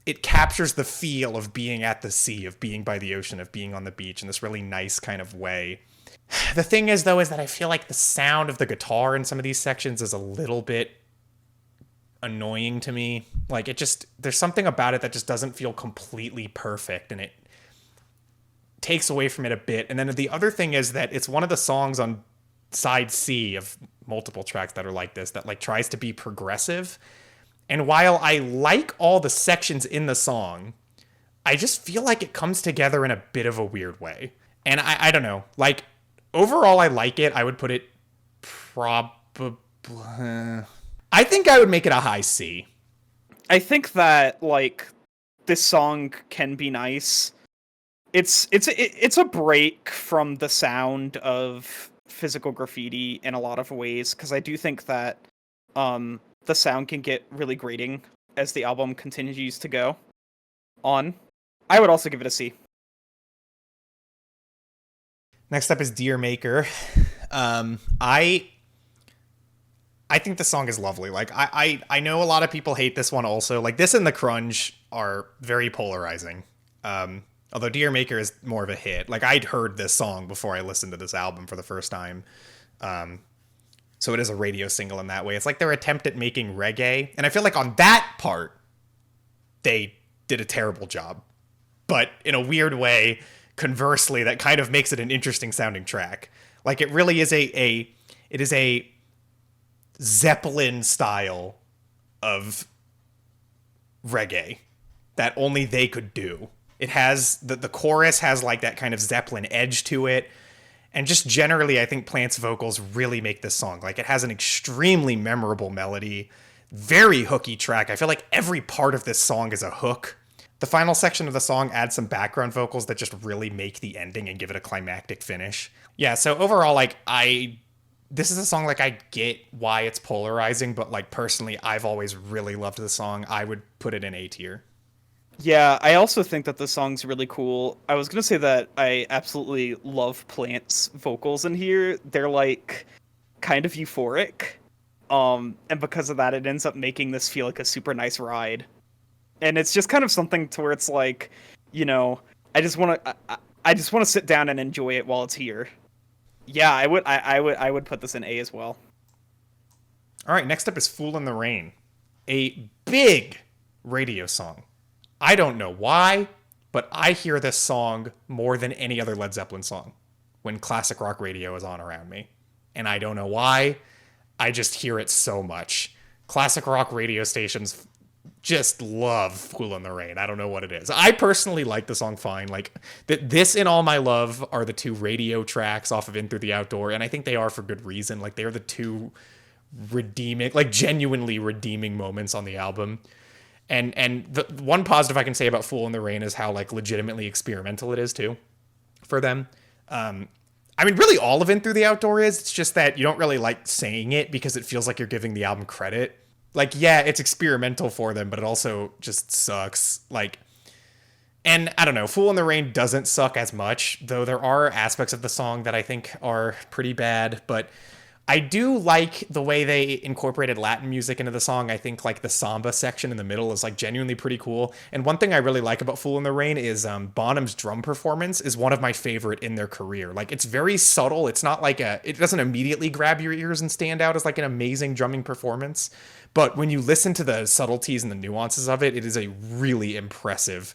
it captures the feel of being at the sea, of being by the ocean, of being on the beach in this really nice kind of way. The thing is, though, is that I feel like the sound of the guitar in some of these sections is a little bit annoying to me. There's something about it that just doesn't feel completely perfect, and it takes away from it a bit. And then the other thing is that it's one of the songs on side C of multiple tracks that are like this that tries to be progressive. And while I like all the sections in the song, I just feel like it comes together in a bit of a weird way. And I don't know. Overall, I like it. I would put it probably... I think I would make it a high C. I think that, this song can be nice. It's a break from the sound of Physical Graffiti in a lot of ways, because I do think that the sound can get really grating as the album continues to go on. I would also give it a C. Next up is Dear Maker. I think the song is lovely. I know a lot of people hate this one also. This and the Crunge are very polarizing. Although Dear Maker is more of a hit. I'd heard this song before I listened to this album for the first time. So it is a radio single in that way. It's their attempt at making reggae. And I feel on that part, they did a terrible job. But in a weird way, conversely, that kind of makes it an interesting sounding track. It really is it is a Zeppelin style of reggae that only they could do. It has the chorus has that kind of Zeppelin edge to it. And just generally, I think Plant's vocals really make this song. It has an extremely memorable melody, very hooky track. I feel every part of this song is a hook. The final section of the song adds some background vocals that just really make the ending and give it a climactic finish. Yeah, so overall, this is a song I get why it's polarizing, but personally, I've always really loved the song. I would put it in A tier. Yeah, I also think that the song's really cool. I was gonna say that I absolutely love Plant's vocals in here. They're kind of euphoric. And because of that, it ends up making this feel like a super nice ride. And it's just kind of something to where it's I just want to sit down and enjoy it while it's here. Yeah, I would put this in A as well. All right, next up is Fool in the Rain, a big radio song. I don't know why, but I hear this song more than any other Led Zeppelin song when classic rock radio is on around me. And I don't know why, I just hear it so much. Classic rock radio stations just love Fool in the Rain. I don't know what it is. I personally like the song fine. Like, this and All My Love are the two radio tracks off of In Through the Outdoor, and I think they are for good reason. Like, they are the two redeeming, like genuinely redeeming moments on the album. And the one positive I can say about Fool in the Rain is how like legitimately experimental it is too for them. I mean, really all of In Through the Outdoor is. It's just that you don't really like saying it because it feels like you're giving the album credit. Like, yeah, it's experimental for them, but it also just sucks. Like, and I don't know, Fool in the Rain doesn't suck as much, though there are aspects of the song that I think are pretty bad, but I do like the way they incorporated Latin music into the song. I think like the samba section in the middle is like genuinely pretty cool. And one thing I really like about Fool in the Rain is Bonham's drum performance is one of my favorite in their career. Like, it's very subtle. It's not like it doesn't immediately grab your ears and stand out as like an amazing drumming performance. But when you listen to the subtleties and the nuances of it, it is a really impressive,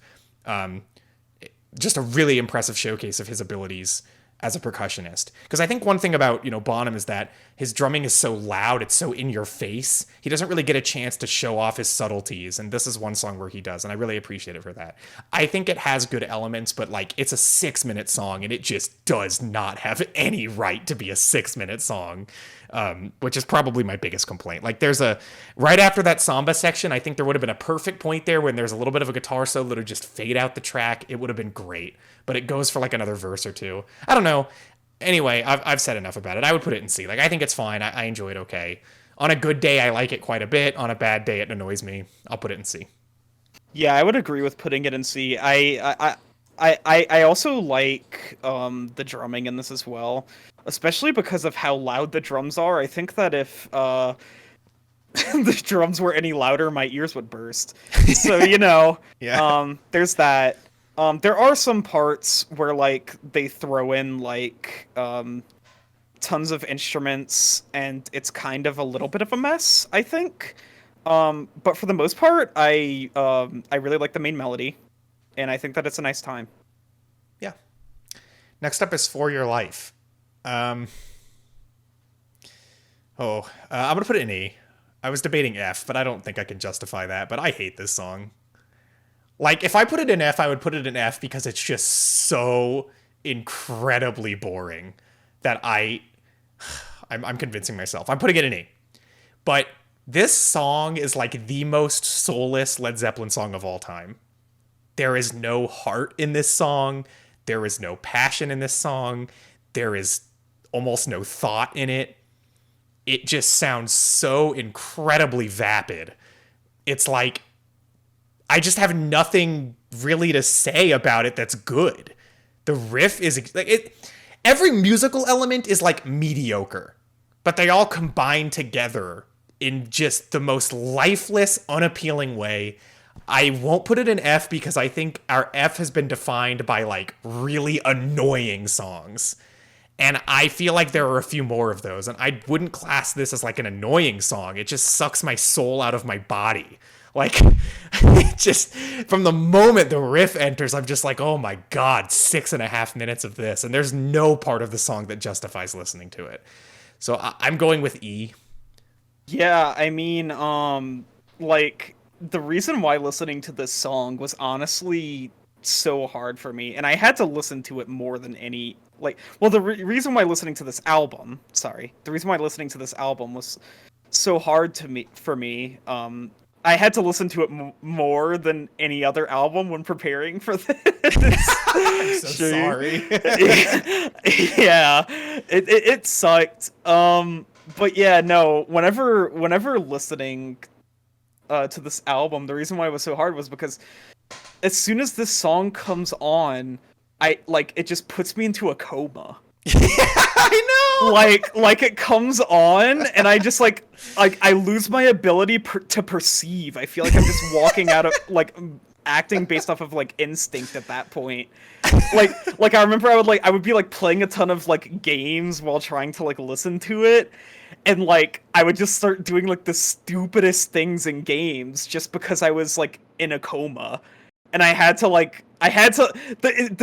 just a really impressive showcase of his abilities as a percussionist. Because I think one thing about, Bonham is that his drumming is so loud, it's so in your face. He doesn't really get a chance to show off his subtleties, and this is one song where he does, and I really appreciate it for that. I think it has good elements, but like, it's a 6-minute song, and it just does not have any right to be a 6-minute song. Which is probably my biggest complaint. Like, right after that samba section, I think there would have been a perfect point there when there's a little bit of a guitar solo that would just fade out the track. It would have been great, but it goes for like another verse or two. I don't know. Anyway, I've said enough about it. I would put it in C. Like, I think it's fine. I enjoy it okay. On a good day, I like it quite a bit. On a bad day, it annoys me. I'll put it in C. Yeah, I would agree with putting it in C. I also like the drumming in this as well, especially because of how loud the drums are. I think that if the drums were any louder, my ears would burst. So, Yeah. there's that. There are some parts where like they throw in like tons of instruments and it's kind of a little bit of a mess, I think. But for the most part, I really like the main melody, and I think that it's a nice time. Yeah. Next up is For Your Life. I'm gonna put it in E. I was debating F, but I don't think I can justify that. But I hate this song. Like, if I put it in F, I would put it in F because it's just so incredibly boring that I'm convincing myself. I'm putting it in E. But this song is like the most soulless Led Zeppelin song of all time. There is no heart in this song. There is no passion in this song. There is almost no thought in it. It just sounds so incredibly vapid. It's like, I just have nothing really to say about it that's good. The riff is like it. Every musical element is like mediocre, but they all combine together in just the most lifeless, unappealing way. I won't put it in F because I think our F has been defined by like really annoying songs. And I feel like there are a few more of those. And I wouldn't class this as like an annoying song. It just sucks my soul out of my body. Like, it just, from the moment the riff enters, I'm just like, oh my God, 6.5 minutes of this. And there's no part of the song that justifies listening to it. So I'm going with E. Yeah, I mean, like, the reason why listening to this song was honestly so hard for me, and I had to listen to it more than any, like, well, the reason why listening to this album, the reason why listening to this album was so hard for me, I had to listen to it more than any other album when preparing for this. I'm so sorry. Yeah, it sucked. But yeah, no. Whenever listening to this album, the reason why it was so hard was because as soon as this song comes on, it just puts me into a coma. I know. Like it comes on, and I just like I lose my ability to perceive. I feel like I'm just walking out acting based off of like instinct at that point. Like I remember I would be like playing a ton of like games while trying to like listen to it, and like I would just start doing like the stupidest things in games just because I was like in a coma, and the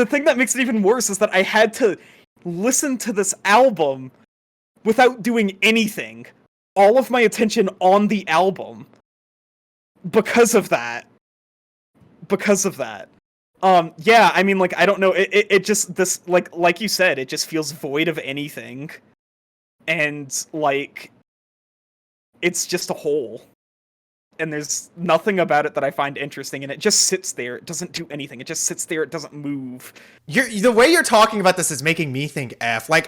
thing that makes it even worse is that I had to listen to this album without doing anything, all of my attention on the album because of that. Yeah, I mean, like, I don't know, it just, this, like you said, it just feels void of anything, and, like, it's just a hole, and there's nothing about it that I find interesting, and it just sits there, it doesn't do anything, it just sits there, it doesn't move. The way you're talking about this is making me think F, like,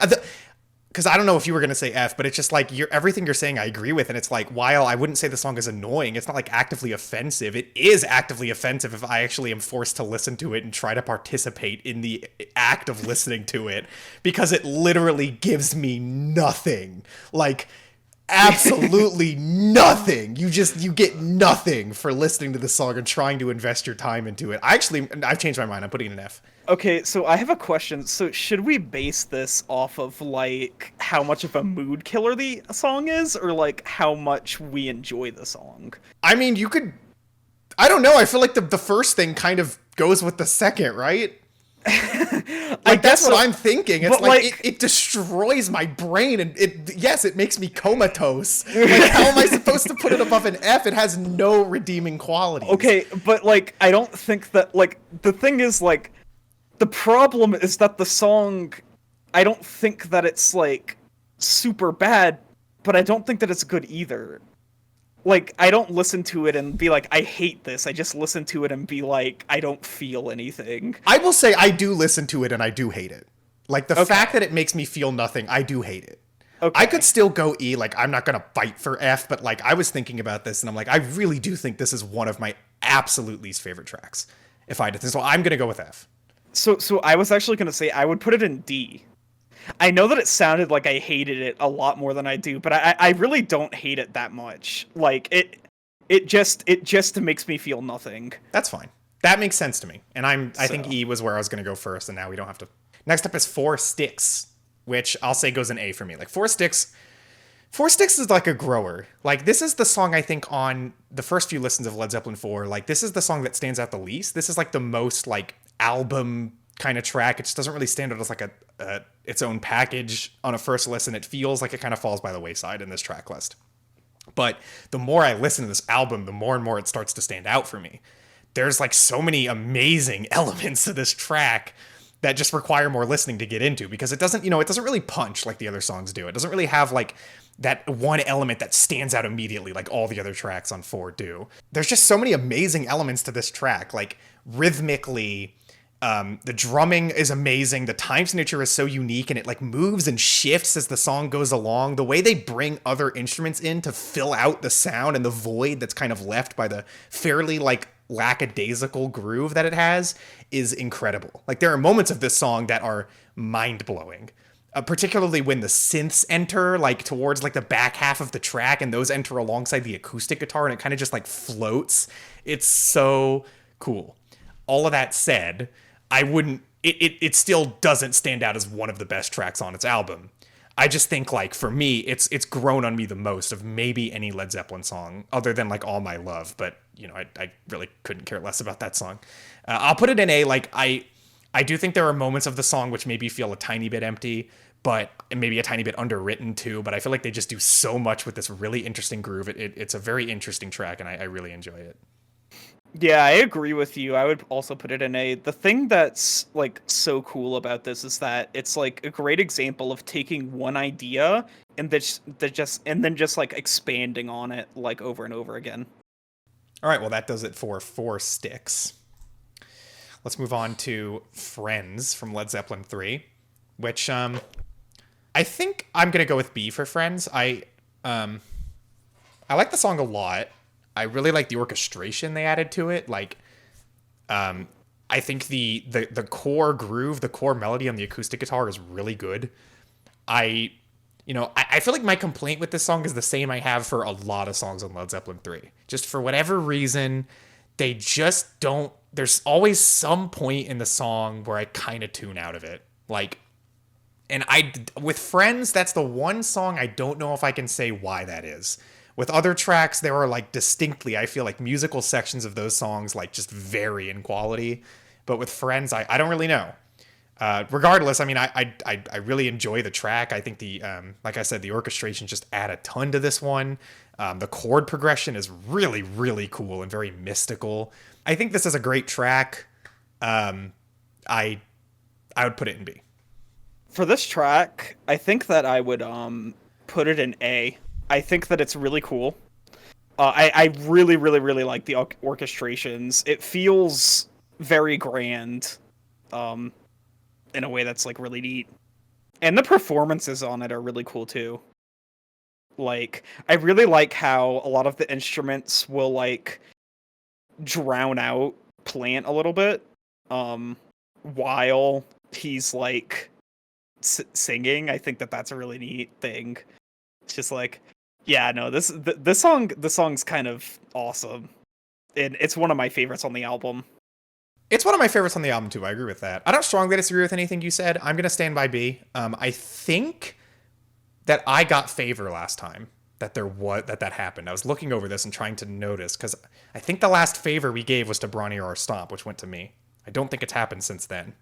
because I don't know if you were going to say F, but it's just like everything you're saying I agree with, and it's like, while I wouldn't say the song is annoying, it's not like actively offensive. It is actively offensive if I actually am forced to listen to it and try to participate in the act of listening to it, because it literally gives me nothing. Like, absolutely nothing. You get nothing for listening to the song and trying to invest your time into it. I've changed my mind. I'm putting it in F. Okay, so I have a question. So should we base this off of, like, how much of a mood killer the song is, or, like, how much we enjoy the song? I mean, you could... I don't know. I feel like the first thing kind of goes with the second, right? Like, that's what I'm thinking. It's like it destroys my brain, and it makes me comatose. Like, how am I supposed to put it above an F? It has no redeeming qualities. Okay, but, like, I don't think that, like, the thing is, like, the problem is that the song, I don't think that it's, like, super bad, but I don't think that it's good either. Like, I don't listen to it and be like, I hate this. I just listen to it and be like, I don't feel anything. I will say I do listen to it and I do hate it. Like, the fact that it makes me feel nothing, I do hate it. Okay. I could still go E, like, I'm not gonna fight for F, but, like, I was thinking about this and I'm like, I really do think this is one of my absolute least favorite tracks, if I did this. So I'm gonna go with F. So I was actually gonna say I would put it in D. I know that it sounded like I hated it a lot more than I do, but I really don't hate it that much. Like, it just makes me feel nothing. That's fine. That makes sense to me. And I think E was where I was gonna go first, and now we don't have to. Next up is Four Sticks, which I'll say goes an A for me. Like, Four Sticks is like a grower. Like, this is the song, I think, on the first few listens of Led Zeppelin 4, like, this is the song that stands out the least. This is, like, the most, like, album kind of track. It just doesn't really stand out as, like, its own package on a first listen. It feels like it kind of falls by the wayside in this track list. But the more I listen to this album, the more and more it starts to stand out for me. There's, like, so many amazing elements to this track that just require more listening to get into, because it doesn't really punch like the other songs do. It doesn't really have, like, that one element that stands out immediately like all the other tracks on 4 do. There's just so many amazing elements to this track. Like, rhythmically, the drumming is amazing. The time signature is so unique, and it, like, moves and shifts as the song goes along. The way they bring other instruments in to fill out the sound and the void that's kind of left by the fairly, like, lackadaisical groove that it has is incredible. Like, there are moments of this song that are mind-blowing. Particularly when the synths enter, like, towards, like, the back half of the track, and those enter alongside the acoustic guitar, and it kind of just, like, floats. It's so cool. All of that said, it still doesn't stand out as one of the best tracks on its album. I just think, like, for me, it's grown on me the most of maybe any Led Zeppelin song, other than, like, All My Love, but, you know, I really couldn't care less about that song. I'll put it in A. Like, I do think there are moments of the song which maybe feel a tiny bit empty, but maybe a tiny bit underwritten too, but I feel like they just do so much with this really interesting groove. It's a very interesting track, and I really enjoy it. Yeah, I agree with you. I would also put it in A. The thing that's, like, so cool about this is that it's, like, a great example of taking one idea and then just like expanding on it, like, over and over again. All right, well, that does it for 4 Sticks. Let's move on to Friends from Led Zeppelin 3, which I think I'm going to go with B for Friends. I like the song a lot. I really like the orchestration they added to it. Like, I think the core groove, the core melody on the acoustic guitar is really good. I feel like my complaint with this song is the same I have for a lot of songs on Led Zeppelin 3. Just for whatever reason, they just don't there's always some point in the song where I kind of tune out of it. Like, and with Friends, that's the one song I don't know if I can say why that is. With other tracks, there are like distinctly, I feel like musical sections of those songs like just vary in quality. But with Friends, I don't really know. Regardless, I mean, I really enjoy the track. I think like I said, the orchestration just add a ton to this one. The chord progression is really, really cool and very mystical. I think this is a great track. I would put it in B. For this track, I think that I would put it in A. I think that it's really cool. I really, really, really like the orchestrations. It feels very grand, in a way that's like really neat. And the performances on it are really cool too. Like, I really like how a lot of the instruments will like drown out Plant a little bit, while he's like singing. I think that that's a really neat thing. It's just like, yeah, no, this song's kind of awesome, and it's one of my favorites on the album. It's one of my favorites on the album too. I agree with that. I don't strongly disagree with anything you said. I'm gonna stand by B. I think that I got favor last time that that happened. I was looking over this and trying to notice, because I think the last favor we gave was to Bron-Y-Aur Stomp, which went to me. I don't think it's happened since then.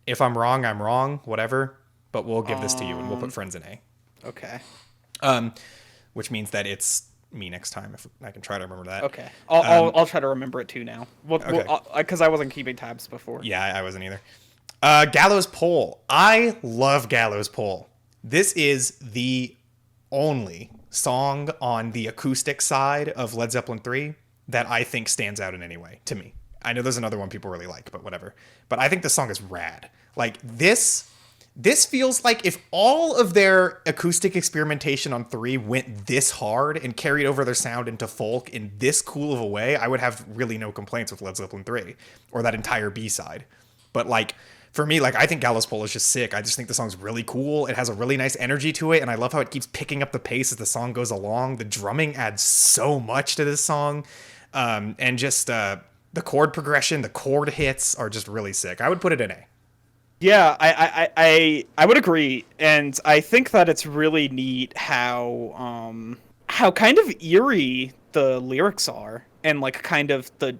If I'm wrong, I'm wrong. Whatever. But we'll give this to you, and we'll put Friends in A. Okay. Which means that it's me next time, if I can try to remember that. Okay. I'll try to remember it too now. Okay. Because I wasn't keeping tabs before. Yeah, I wasn't either. Gallows Pole. I love Gallows Pole. This is the only song on the acoustic side of Led Zeppelin 3 that I think stands out in any way, to me. I know there's another one people really like, but whatever. But I think the song is rad. Like, this feels like if all of their acoustic experimentation on 3 went this hard and carried over their sound into folk in this cool of a way, I would have really no complaints with Led Zeppelin 3 or that entire B-side. But like, for me, like, I think Gallows Pole is just sick. I just think the song's really cool. It has a really nice energy to it, and I love how it keeps picking up the pace as the song goes along. The drumming adds so much to this song. And just the chord progression, the chord hits are just really sick. I would put it in A. Yeah, I would agree, and I think that it's really neat how kind of eerie the lyrics are, and like kind of the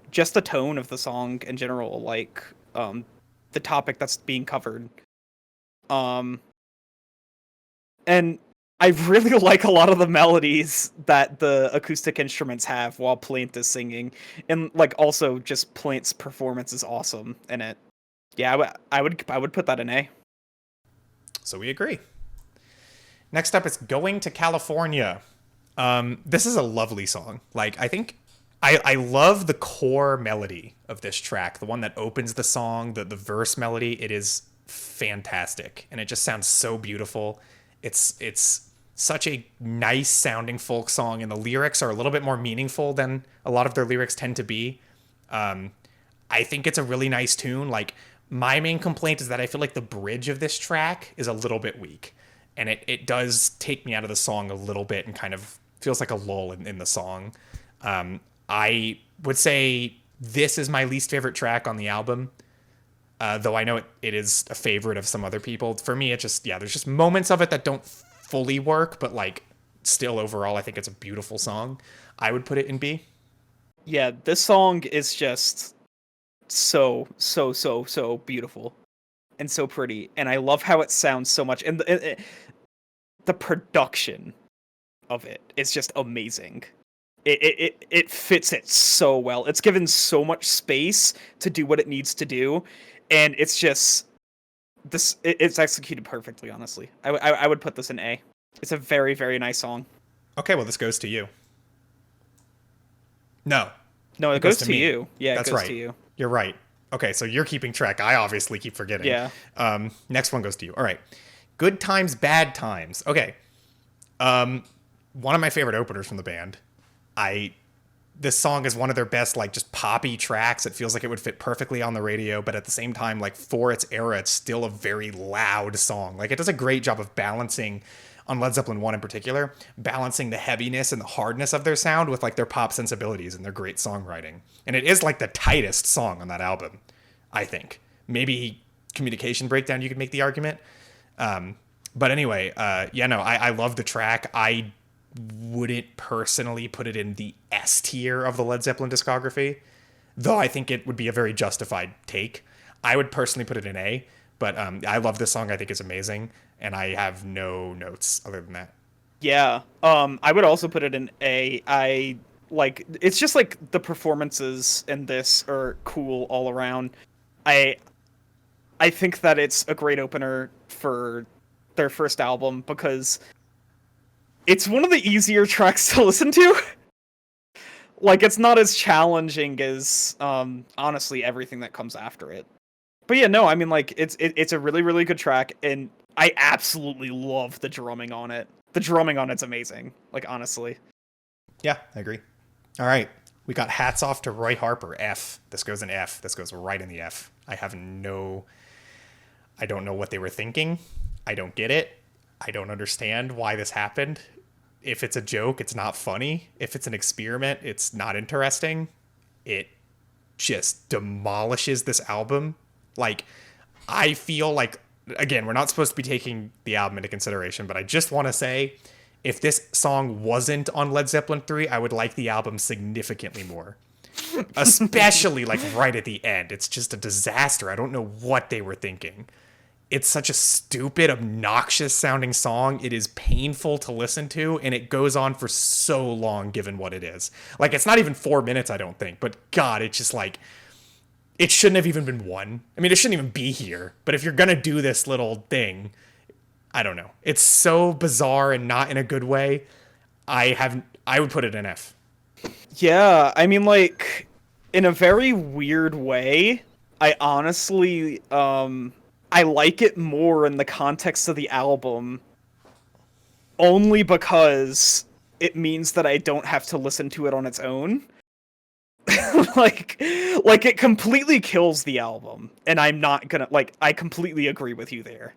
tone of the song in general, like the topic that's being covered. And I really like a lot of the melodies that the acoustic instruments have while Plant is singing, and like also just Plant's performance is awesome in it. Yeah, I would put that in A. So we agree. Next up is Going to California. This is a lovely song. Like, I think I love the core melody of this track, the one that opens the song, the verse melody. It is fantastic, and it just sounds so beautiful. It's such a nice sounding folk song, and the lyrics are a little bit more meaningful than a lot of their lyrics tend to be. I think it's a really nice tune. Like, my main complaint is that I feel like the bridge of this track is a little bit weak, and it does take me out of the song a little bit and kind of feels like a lull in the song. I would say this is my least favorite track on the album, though I know it is a favorite of some other people. For me, it just, there's just moments of it that don't fully work, but like, still overall, I think it's a beautiful song. I would put it in B. Yeah, this song is just so beautiful and so pretty, and I love how it sounds so much, and the production of it is just amazing. It fits it so well. It's given so much space to do what it needs to do, and it's just it's executed perfectly. Honestly, I would put this in A. It's a very, very nice song. Okay, well, this goes to you. No, it goes to me. You. Yeah, that's it goes right. To you. You're right. Okay, so you're keeping track. I obviously keep forgetting. Yeah. Next one goes to you. All right. Good Times, Bad Times. Okay. One of my favorite openers from the band. I this song is one of their best, like, just poppy tracks. It feels like it would fit perfectly on the radio, but at the same time, like, for its era, it's still a very loud song. Like, it does a great job of balancing, on Led Zeppelin 1 in particular, balancing the heaviness and the hardness of their sound with, like, their pop sensibilities and their great songwriting. And it is, like, the tightest song on that album, I think. Maybe Communication Breakdown, you could make the argument. But anyway, I love the track. I wouldn't personally put it in the S tier of the Led Zeppelin discography, though I think it would be a very justified take. I would personally put it in A, but I love this song. I think it's amazing, and I have no notes other than that. Yeah, I would also put it in A. It's just like the performances in this are cool all around. I think that it's a great opener for their first album because it's one of the easier tracks to listen to. Like, it's not as challenging as, honestly, everything that comes after it. But yeah, no, I mean, like, it's a really, really good track, and I absolutely love the drumming on it. The drumming on it's amazing, like, honestly. Yeah, I agree. All right, we got Hats Off to Roy Harper, F. This goes in F. This goes right in the F. I don't know what they were thinking. I don't get it. I don't understand why this happened. If it's a joke, it's not funny. If it's an experiment, it's not interesting. It just demolishes this album. Like, I feel like, again, we're not supposed to be taking the album into consideration, but I just want to say, if this song wasn't on Led Zeppelin 3, I would like the album significantly more. Especially, like, right at the end. It's just a disaster. I don't know what they were thinking. It's such a stupid, obnoxious sounding song. It is painful to listen to, and it goes on for so long given what it is. Like, it's not even 4 minutes, I don't think, but God, it's just like, it shouldn't have even been one. I mean, it shouldn't even be here, but if you're gonna do this little thing, I don't know. It's so bizarre and not in a good way. I would put it in F. Yeah, I mean, like, in a very weird way, I honestly, I like it more in the context of the album, only because it means that I don't have to listen to it on its own. like it completely kills the album, and I'm not gonna, like, I completely agree with you there.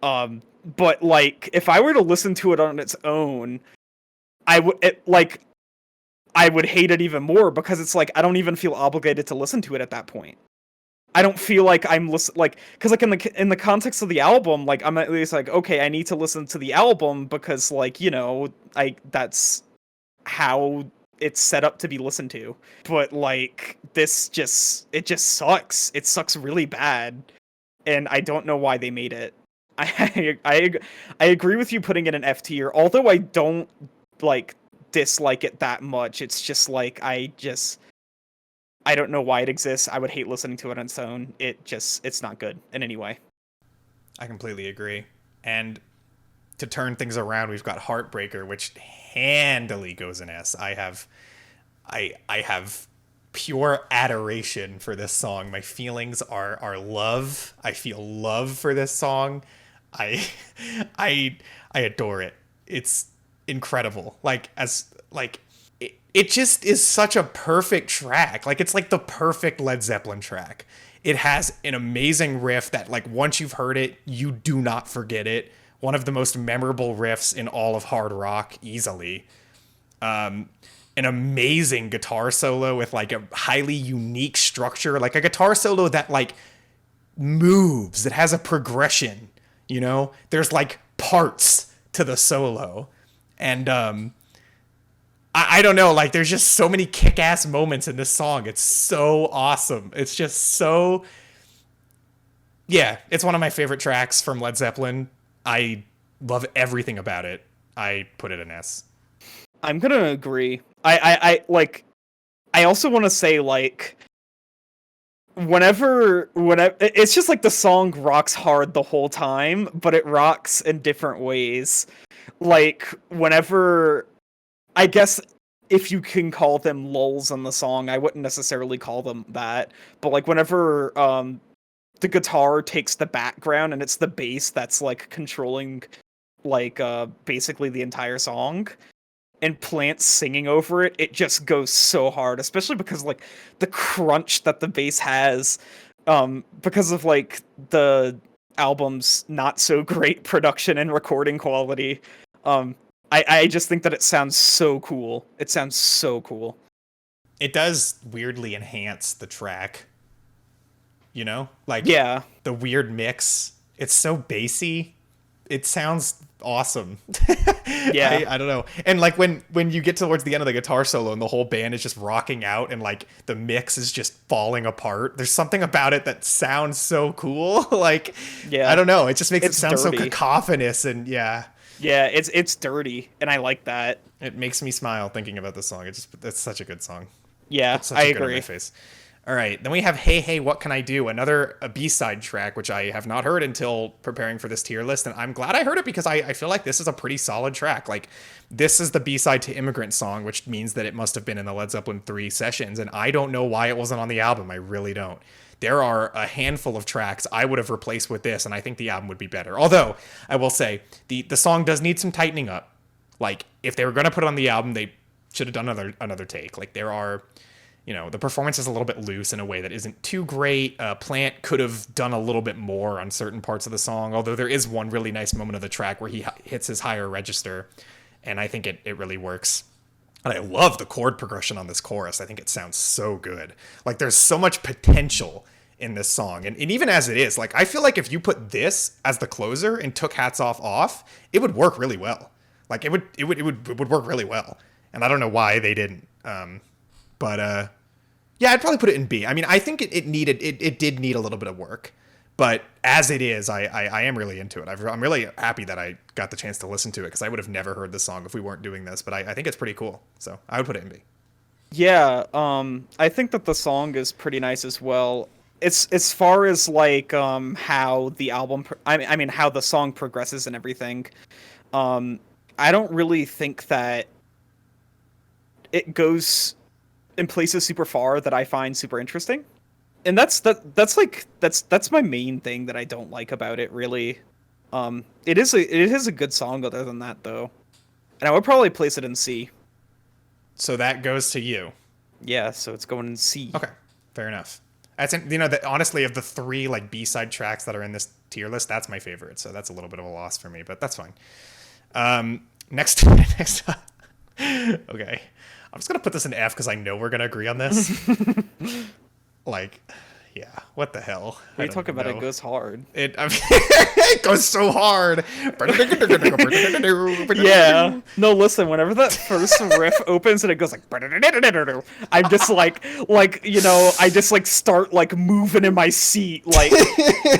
But, like, if I were to listen to it on its own, I would hate it even more, because it's like I don't even feel obligated to listen to it at that point. I don't feel like I'm because, like, in the context of the album, like, I'm at least like, okay, I need to listen to the album because, like, you know, that's how it's set up to be listened to. But, like, it just sucks. It sucks really bad, and I don't know why they made it. I agree with you putting it in F tier, although I don't, like, dislike it that much. It's just like I don't know why it exists. I would hate listening to it on its own. It's not good in any way. I completely agree. And to turn things around, we've got Heartbreaker, which handily goes in S. I have pure adoration for this song. My feelings are love. I feel love for this song. I adore it. It's incredible. It just is such a perfect track. Like, it's like the perfect Led Zeppelin track. It has an amazing riff that, like, once you've heard it, you do not forget it. One of the most memorable riffs in all of hard rock, easily. An amazing guitar solo with, like, a highly unique structure. Like, a guitar solo that, like, moves. It has a progression, you know? There's, like, parts to the solo. And, I don't know, like, there's just so many kick-ass moments in this song. It's so awesome. It's just so... Yeah, it's one of my favorite tracks from Led Zeppelin. I love everything about it. I put it in S. I'm gonna agree. I also want to say, like, whenever it's just like the song rocks hard the whole time, but it rocks in different ways. Like, whenever, I guess, if you can call them lulls in the song, I wouldn't necessarily call them that, but, like, whenever the guitar takes the background and it's the bass that's, like, controlling, like, basically the entire song, and Plant singing over it, it just goes so hard, especially because like the crunch that the bass has, because of like the album's not so great production and recording quality. I just think that it sounds so cool. It sounds so cool. It does weirdly enhance the track. You know? Like, Yeah. the weird mix. It's so bassy. It sounds awesome. Yeah. I don't know. And like when you get towards the end of the guitar solo and the whole band is just rocking out and like the mix is just falling apart, there's something about it that sounds so cool. Like, Yeah. I don't know. It just makes it sound dirty. so cacophonous and yeah. Yeah, it's dirty, and I like that. It makes me smile thinking about this song. It's such a good song. Yeah, It's such I a good on agree. my face. All right, then we have Hey Hey What Can I Do? Another B-side track, which I have not heard until preparing for this tier list, and I'm glad I heard it because I feel like this is a pretty solid track. Like, this is the B-side to Immigrant Song, which means that it must have been in the Led Zeppelin 3 sessions, and I don't know why it wasn't on the album. I really don't. There are a handful of tracks I would have replaced with this, and I think the album would be better. Although, I will say, the song does need some tightening up. Like, if they were going to put it on the album, they should have done another take. Like, there are... the performance is a little bit loose in a way that isn't too great. Plant could have done a little bit more on certain parts of the song, although there is one really nice moment of the track where he hits his higher register, and I think it really works. And I love the chord progression on this chorus. I think it sounds so good. Like, there's so much potential in this song. And even as it is, like, I feel like if you put this as the closer and took Hats Off, it would work really well. Like, it would work really well. And I don't know why they didn't. But yeah, I'd probably put it in B. I mean, I think it did need a little bit of work, but as it is, I am really into it. I'm really happy that I got the chance to listen to it because I would have never heard this song if we weren't doing this. But I think it's pretty cool, so I would put it in B. Yeah, I think that the song is pretty nice as well. It's as far as like how the album, I mean how the song progresses and everything. I don't really think that it goes in places super far that I find super interesting. And that's my main thing that I don't like about it, really. It is a good song other than that, though. And I would probably place it in C. So that goes to you. Yeah, so it's going in C. Okay, fair enough. That honestly, of the 3 like B-side tracks that are in this tier list, that's my favorite. So that's a little bit of a loss for me, but that's fine. Next. Okay. I'm just going to put this in F because I know we're going to agree on this. Like, yeah, what the hell? What are you talking about? It goes hard. It goes so hard. Yeah. No, listen, whenever that first riff opens and it goes like, I'm just like, I just like start like moving in my seat. Like,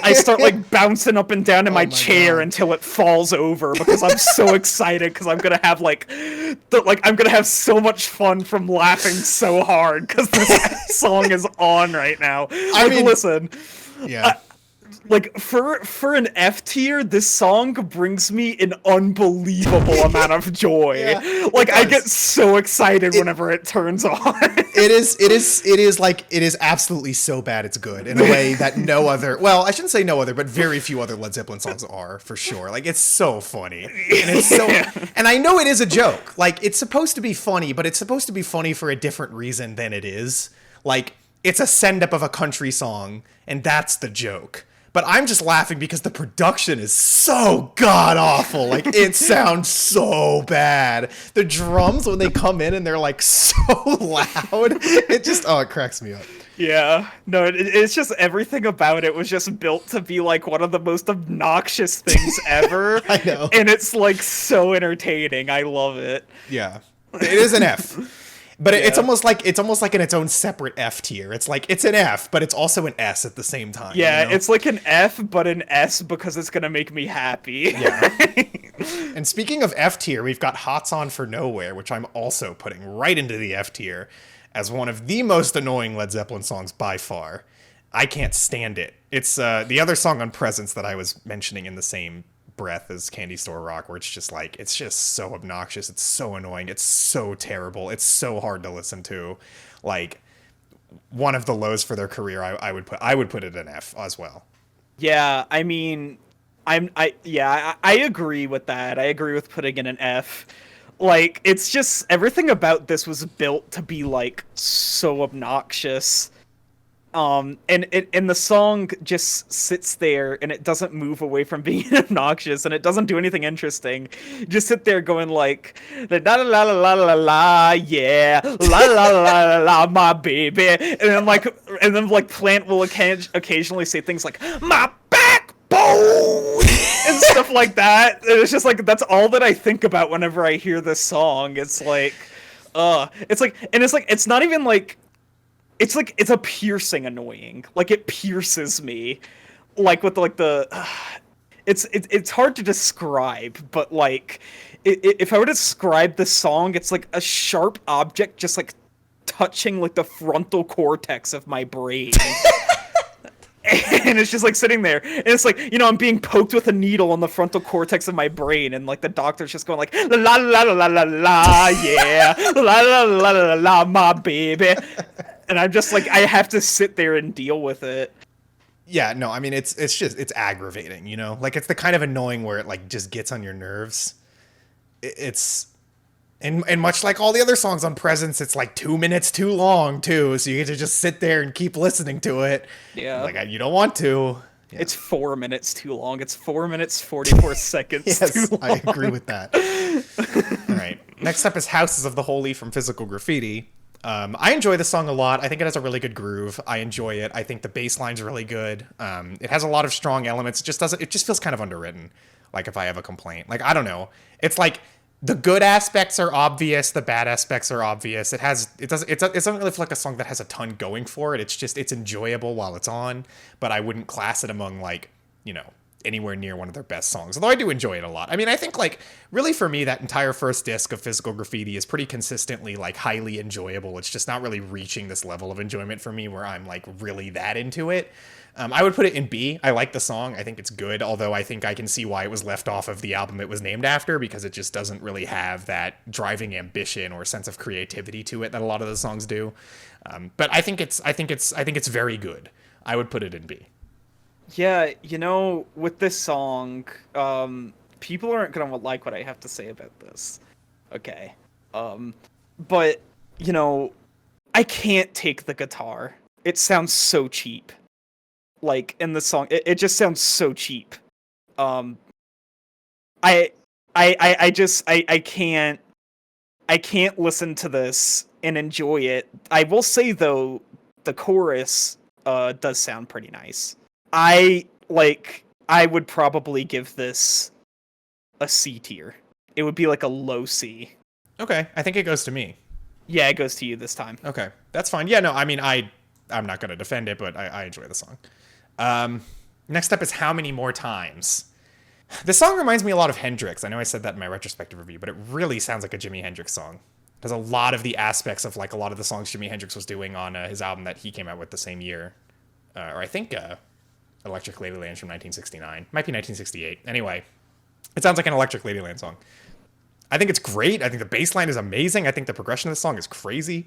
I start like bouncing up and down in my chair until it falls over because I'm so excited because I'm going to have I'm going to have so much fun from laughing so hard because this song is on right now. I mean, listen. Yeah. Like for an F tier, this song brings me an unbelievable amount of joy. Yeah, like I get so excited whenever it turns on. It is absolutely so bad it's good in a way that no other, well, I shouldn't say no other, but very few other Led Zeppelin songs are, for sure. Like, it's so funny. And it's so and I know it is a joke. Like, it's supposed to be funny, but it's supposed to be funny for a different reason than it is. Like, it's a send-up of a country song, and that's the joke. But I'm just laughing because the production is so god-awful. Like, it sounds so bad. The drums, when they come in and they're, like, so loud, it cracks me up. Yeah. No, it's just everything about it was just built to be, like, one of the most obnoxious things ever. I know. And it's, like, so entertaining. I love it. Yeah. It is an F. But it's almost like in its own separate F tier. It's like it's an F, but it's also an S at the same time. Yeah, you know? It's like an F, but an S because it's gonna make me happy. Yeah. And speaking of F tier, we've got Hots On for Nowhere, which I'm also putting right into the F tier as one of the most annoying Led Zeppelin songs by far. I can't stand it. It's the other song on Presence that I was mentioning in the same breath as Candy Store Rock, where it's just so obnoxious, it's so annoying, it's so terrible, it's so hard to listen to. Like, one of the lows for their career. I would put it in F as well. Yeah, I mean, I agree with that. I agree with putting in an F. Like, it's just everything about this was built to be like so obnoxious. And the song just sits there and it doesn't move away from being obnoxious and it doesn't do anything interesting. Just sit there going like la la la la la la la, yeah, la la la la la, my baby, and then Plant will occasionally say things like my backbone and stuff like that. And it's just like that's all that I think about whenever I hear this song. It's like, it's not even like. It's a piercing annoying. Like, it pierces me. Like, with, like, the... It's hard to describe, but, like, if I were to describe this song, it's like a sharp object just, like, touching, like, the frontal cortex of my brain. And it's just, like, sitting there. And it's like, I'm being poked with a needle on the frontal cortex of my brain, and, like, the doctor's just going, like, la la la la la la, yeah, la la la la la, my baby. And I'm just like, I have to sit there and deal with it. Yeah, no, I mean, it's aggravating, Like, it's the kind of annoying where it, like, just gets on your nerves. And much like all the other songs on Presence, it's, like, 2 minutes too long, too. So you get to just sit there and keep listening to it. Yeah. Like, you don't want to. Yeah. It's 4 minutes too long. It's 4 minutes, 44 seconds yes, too long. I agree with that. All right. Next up is Houses of the Holy from Physical Graffiti. I enjoy the song a lot. I think it has a really good groove. I enjoy it. I think the bass line's really good. It has a lot of strong elements. It just feels kind of underwritten. Like, if I have a complaint, like, I don't know. It's like the good aspects are obvious. The bad aspects are obvious. It doesn't really feel like a song that has a ton going for it. It's enjoyable while it's on, but I wouldn't class it among, like, anywhere near one of their best songs, although I do enjoy it a lot. I mean, I think, like, really for me, that entire first disc of Physical Graffiti is pretty consistently, like, highly enjoyable. It's just not really reaching this level of enjoyment for me where I'm, like, really that into it. I would put it in B. I like the song. I think it's good, although I think I can see why it was left off of the album it was named after, because it just doesn't really have that driving ambition or sense of creativity to it that a lot of the songs do. But I think it's very good. I would put it in B. Yeah, with this song, people aren't gonna like what I have to say about this. Okay. But, I can't take the guitar. It sounds so cheap. Like, in the song, it just sounds so cheap. I can't listen to this and enjoy it. I will say, though, the chorus, does sound pretty nice. I would probably give this a C tier. It would be like a low C. Okay, I think it goes to me. Yeah, it goes to you this time. Okay, that's fine. Yeah, no, I mean, I'm not going to defend it, but I enjoy the song. Next up is How Many More Times. This song reminds me a lot of Hendrix. I know I said that in my retrospective review, but it really sounds like a Jimi Hendrix song. It has a lot of the aspects of, like, a lot of the songs Jimi Hendrix was doing on his album that he came out with the same year. Or I think... Electric Ladyland from 1969. Might be 1968. Anyway, it sounds like an Electric Ladyland song. I think it's great. I think the bass line is amazing. I think the progression of the song is crazy.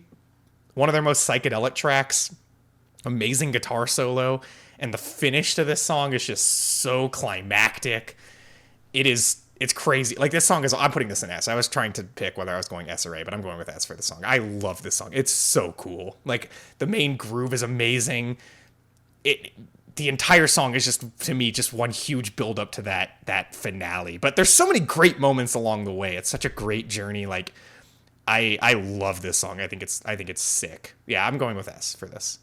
One of their most psychedelic tracks. Amazing guitar solo. And the finish to this song is just so climactic. It's crazy. Like, this song is... I'm putting this in S. I was trying to pick whether I was going S or A, but I'm going with S for the song. I love this song. It's so cool. Like, the main groove is amazing. The entire song is just, to me, just one huge build up to that finale. But there's so many great moments along the way. It's such a great journey. Like, I love this song. I think it's sick. Yeah, I'm going with S for this.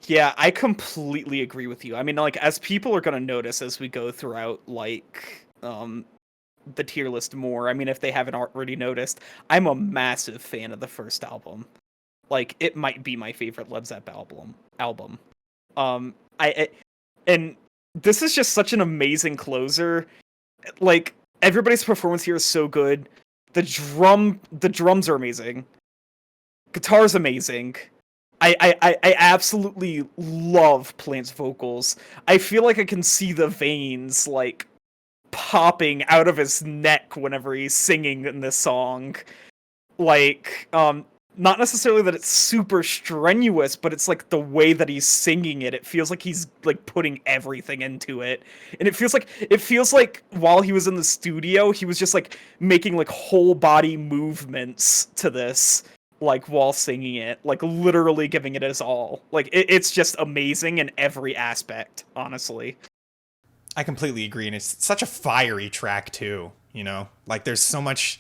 Yeah, I completely agree with you. I mean, like, as people are gonna notice as we go throughout, like, the tier list more. I mean, if they haven't already noticed, I'm a massive fan of the first album. Like, it might be my favorite Led Zeppelin album. And this is just such an amazing closer. Like, everybody's performance here is so good. The drums are amazing. Guitar's amazing. I absolutely love Plant's vocals. I feel like I can see the veins, like, popping out of his neck whenever he's singing in this song. Like, not necessarily that it's super strenuous, but it's like the way that he's singing it. It feels like he's like putting everything into it. And it feels like while he was in the studio, he was just like making like whole body movements to this, like while singing it, like literally giving it his all. Like it's just amazing in every aspect, honestly. I completely agree, and it's such a fiery track too, you know? Like there's so much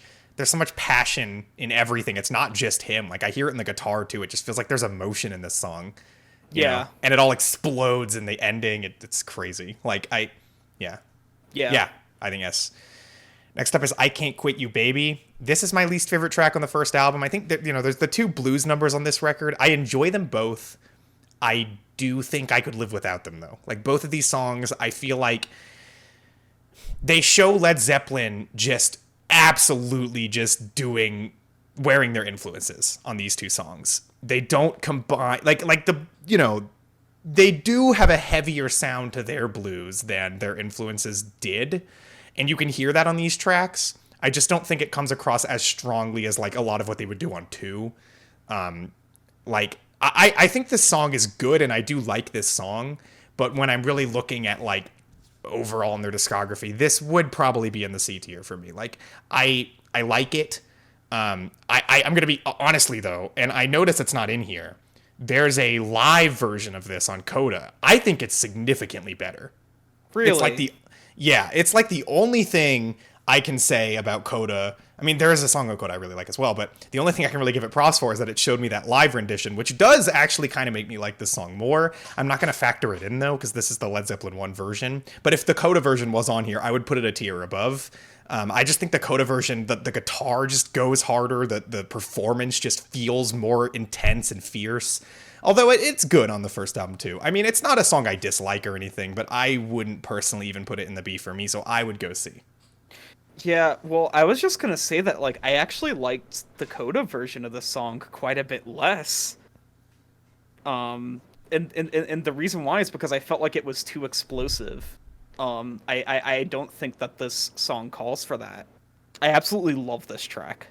passion in everything. It's not just him. Like I hear it in the guitar too. It just feels like there's emotion in this song. You know? And it all explodes in the ending. It's crazy. Like yeah. I think yes. Next up is I Can't Quit You Baby. This is my least favorite track on the first album. I think that, you know, there's the two blues numbers on this record. I enjoy them both. I do think I could live without them though. Like both of these songs, I feel like they show Led Zeppelin just absolutely just wearing their influences on these two songs. They don't combine like the, you know, they do have a heavier sound to their blues than their influences did, and you can hear that on these tracks. I just don't think it comes across as strongly as like a lot of what they would do on 2. Like I think this song is good, and I do like this song, but when I'm really looking at like overall in their discography, this would probably be in the C tier for me. Like I like it. I'm gonna be honestly though, and I notice it's not in here. There's a live version of this on Coda. I think it's significantly better. Really? It's like the only thing I can say about Coda. I mean, there is a song on Coda I really like as well, but the only thing I can really give it props for is that it showed me that live rendition, which does actually kind of make me like this song more. I'm not going to factor it in, though, because this is the Led Zeppelin 1 version. But if the Coda version was on here, I would put it a tier above. I just think the Coda version, the guitar just goes harder. The performance just feels more intense and fierce. Although it's good on the first album, too. I mean, it's not a song I dislike or anything, but I wouldn't personally even put it in the B for me, so I would go C. Yeah, well, I was just gonna say that, like, I actually liked the Coda version of the song quite a bit less. And the reason why is because I felt like it was too explosive. I don't think that this song calls for that. I absolutely love this track.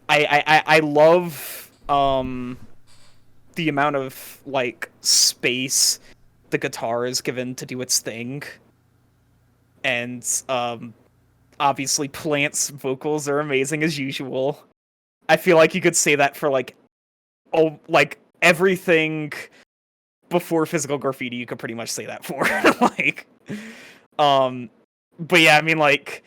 I love, the amount of, like, space the guitar is given to do its thing. And, obviously, Plant's vocals are amazing as usual. I feel like you could say that for like everything before Physical Graffiti. You could pretty much say that for like, but yeah, I mean, like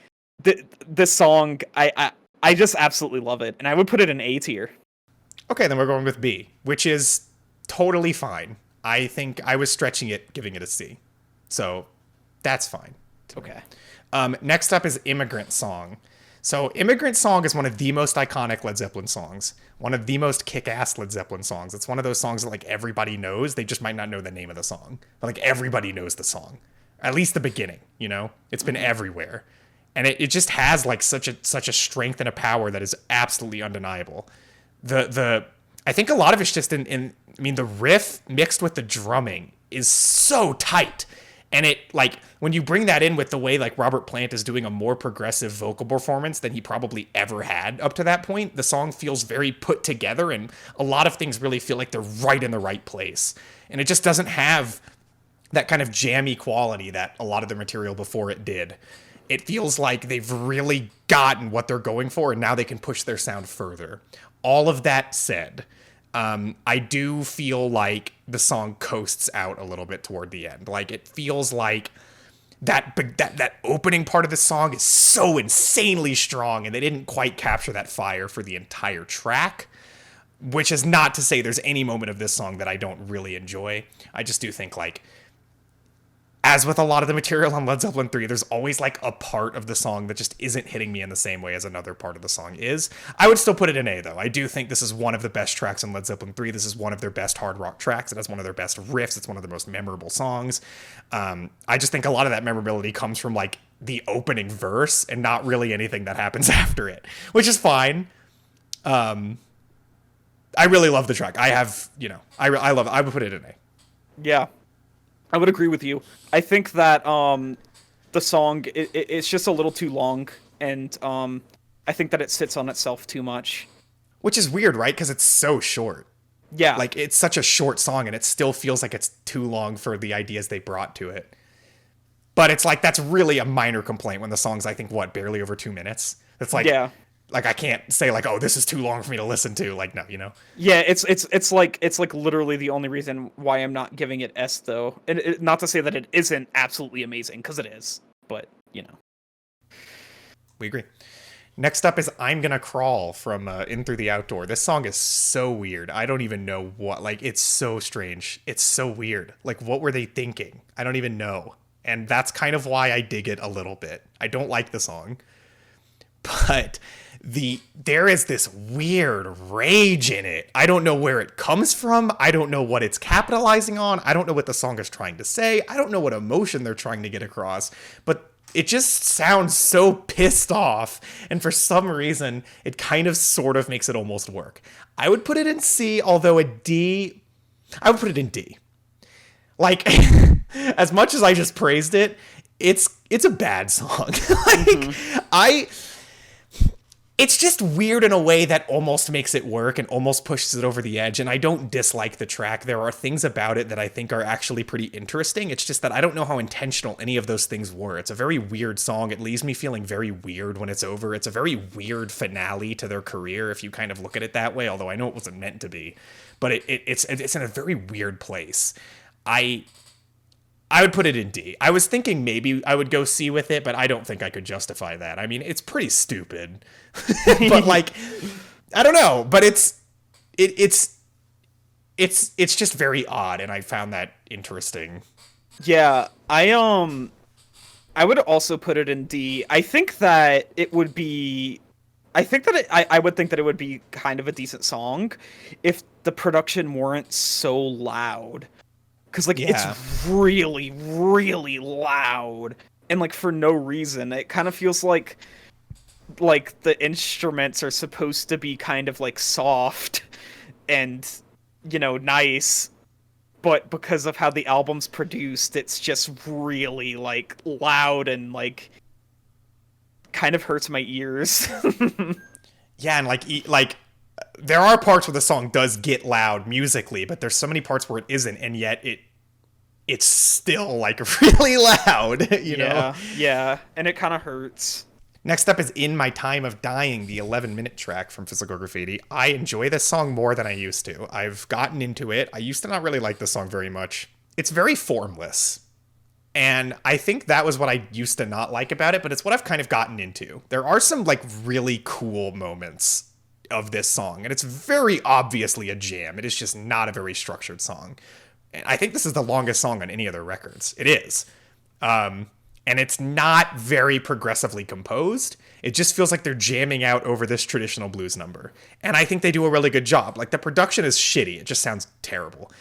this song, I just absolutely love it, and I would put it in A tier. Okay, then we're going with B, which is totally fine. I think I was stretching it, giving it a C, so that's fine. Okay. Next up is Immigrant Song. So Immigrant Song is one of the most iconic Led Zeppelin songs. One of the most kick-ass Led Zeppelin songs. It's one of those songs that like everybody knows. They just might not know the name of the song. But like everybody knows the song. At least the beginning, you know? It's been everywhere. And it just has like such a strength and a power that is absolutely undeniable. I think a lot of it's just I mean, the riff mixed with the drumming is so tight. And it, like, when you bring that in with the way, like, Robert Plant is doing a more progressive vocal performance than he probably ever had up to that point, the song feels very put together, and a lot of things really feel like they're right in the right place. And it just doesn't have that kind of jammy quality that a lot of the material before it did. It feels like they've really gotten what they're going for, and now they can push their sound further. All of that said, I do feel like the song coasts out a little bit toward the end. Like, it feels like that opening part of the song is so insanely strong, and they didn't quite capture that fire for the entire track, which is not to say there's any moment of this song that I don't really enjoy. I just do think, like, as with a lot of the material on Led Zeppelin 3, there's always like a part of the song that just isn't hitting me in the same way as another part of the song is. I would still put it in A, though. I do think this is one of the best tracks on Led Zeppelin 3. This is one of their best hard rock tracks. It has one of their best riffs. It's one of the most memorable songs. I just think a lot of that memorability comes from like the opening verse and not really anything that happens after it, which is fine. I really love the track. I have, you know, I love it. I would put it in A. Yeah. I would agree with you. I think that the song it's just a little too long, and I think that it sits on itself too much. Which is weird, right? Because it's so short. Yeah. Like, it's such a short song, and it still feels like it's too long for the ideas they brought to it. But it's like, that's really a minor complaint when the song's, I think, what, barely over 2 minutes? It's like, yeah. like, I can't say, like, oh, this is too long for me to listen to. Like, no, you know? Yeah, it's like literally the only reason why I'm not giving it S though. And not to say that it isn't absolutely amazing, because it is. But, you know. We agree. Next up is I'm Gonna Crawl from In Through the Outdoor. This song is so weird. I don't even know what, like, it's so strange. It's so weird. Like, what were they thinking? I don't even know. And that's kind of why I dig it a little bit. I don't like the song, but there is this weird rage in it. I don't know where it comes from. I don't know what it's capitalizing on. I don't know what the song is trying to say. I don't know what emotion they're trying to get across, but it just sounds so pissed off, and for some reason, it kind of sort of makes it almost work. I would put it in C, although a D... I would put it in D. Like, as much as I just praised it, it's a bad song. It's just weird in a way that almost makes it work and almost pushes it over the edge, and I don't dislike the track. There are things about it that I think are actually pretty interesting. It's just that I don't know how intentional any of those things were. It's a very weird song. It leaves me feeling very weird when it's over. It's a very weird finale to their career if you kind of look at it that way, although I know it wasn't meant to be. But it's in a very weird place. I would put it in D. I was thinking maybe I would go C with it, but I don't think I could justify that. I mean, it's pretty stupid. But like, I don't know, but it's just very odd, and I found that interesting. Yeah, I would also put it in D. I think that it would be I think that I would think that it would be kind of a decent song if the production weren't so loud. Because, like, it's really, really loud. And, like, for no reason. It kind of feels like the instruments are supposed to be kind of, like, soft and, you know, nice. But because of how the album's produced, it's just really, like, loud and, like, kind of hurts my ears. Yeah, and, like, there are parts where the song does get loud musically, but there's so many parts where it isn't, and yet it's still, like, really loud, you know? Yeah, and it kind of hurts. Next up is In My Time of Dying, the 11-minute track from Physical Graffiti. I enjoy this song more than I used to. I've gotten into it. I used to not really like this song very much. It's very formless. And I think that was what I used to not like about it, but it's what I've kind of gotten into. There are some, like, really cool moments of this song, and it's very obviously a jam. It is just not a very structured song. And I think this is the longest song on any of their records. It is. And it's not very progressively composed. It just feels like they're jamming out over this traditional blues number. And I think they do a really good job. Like, the production is shitty. It just sounds terrible.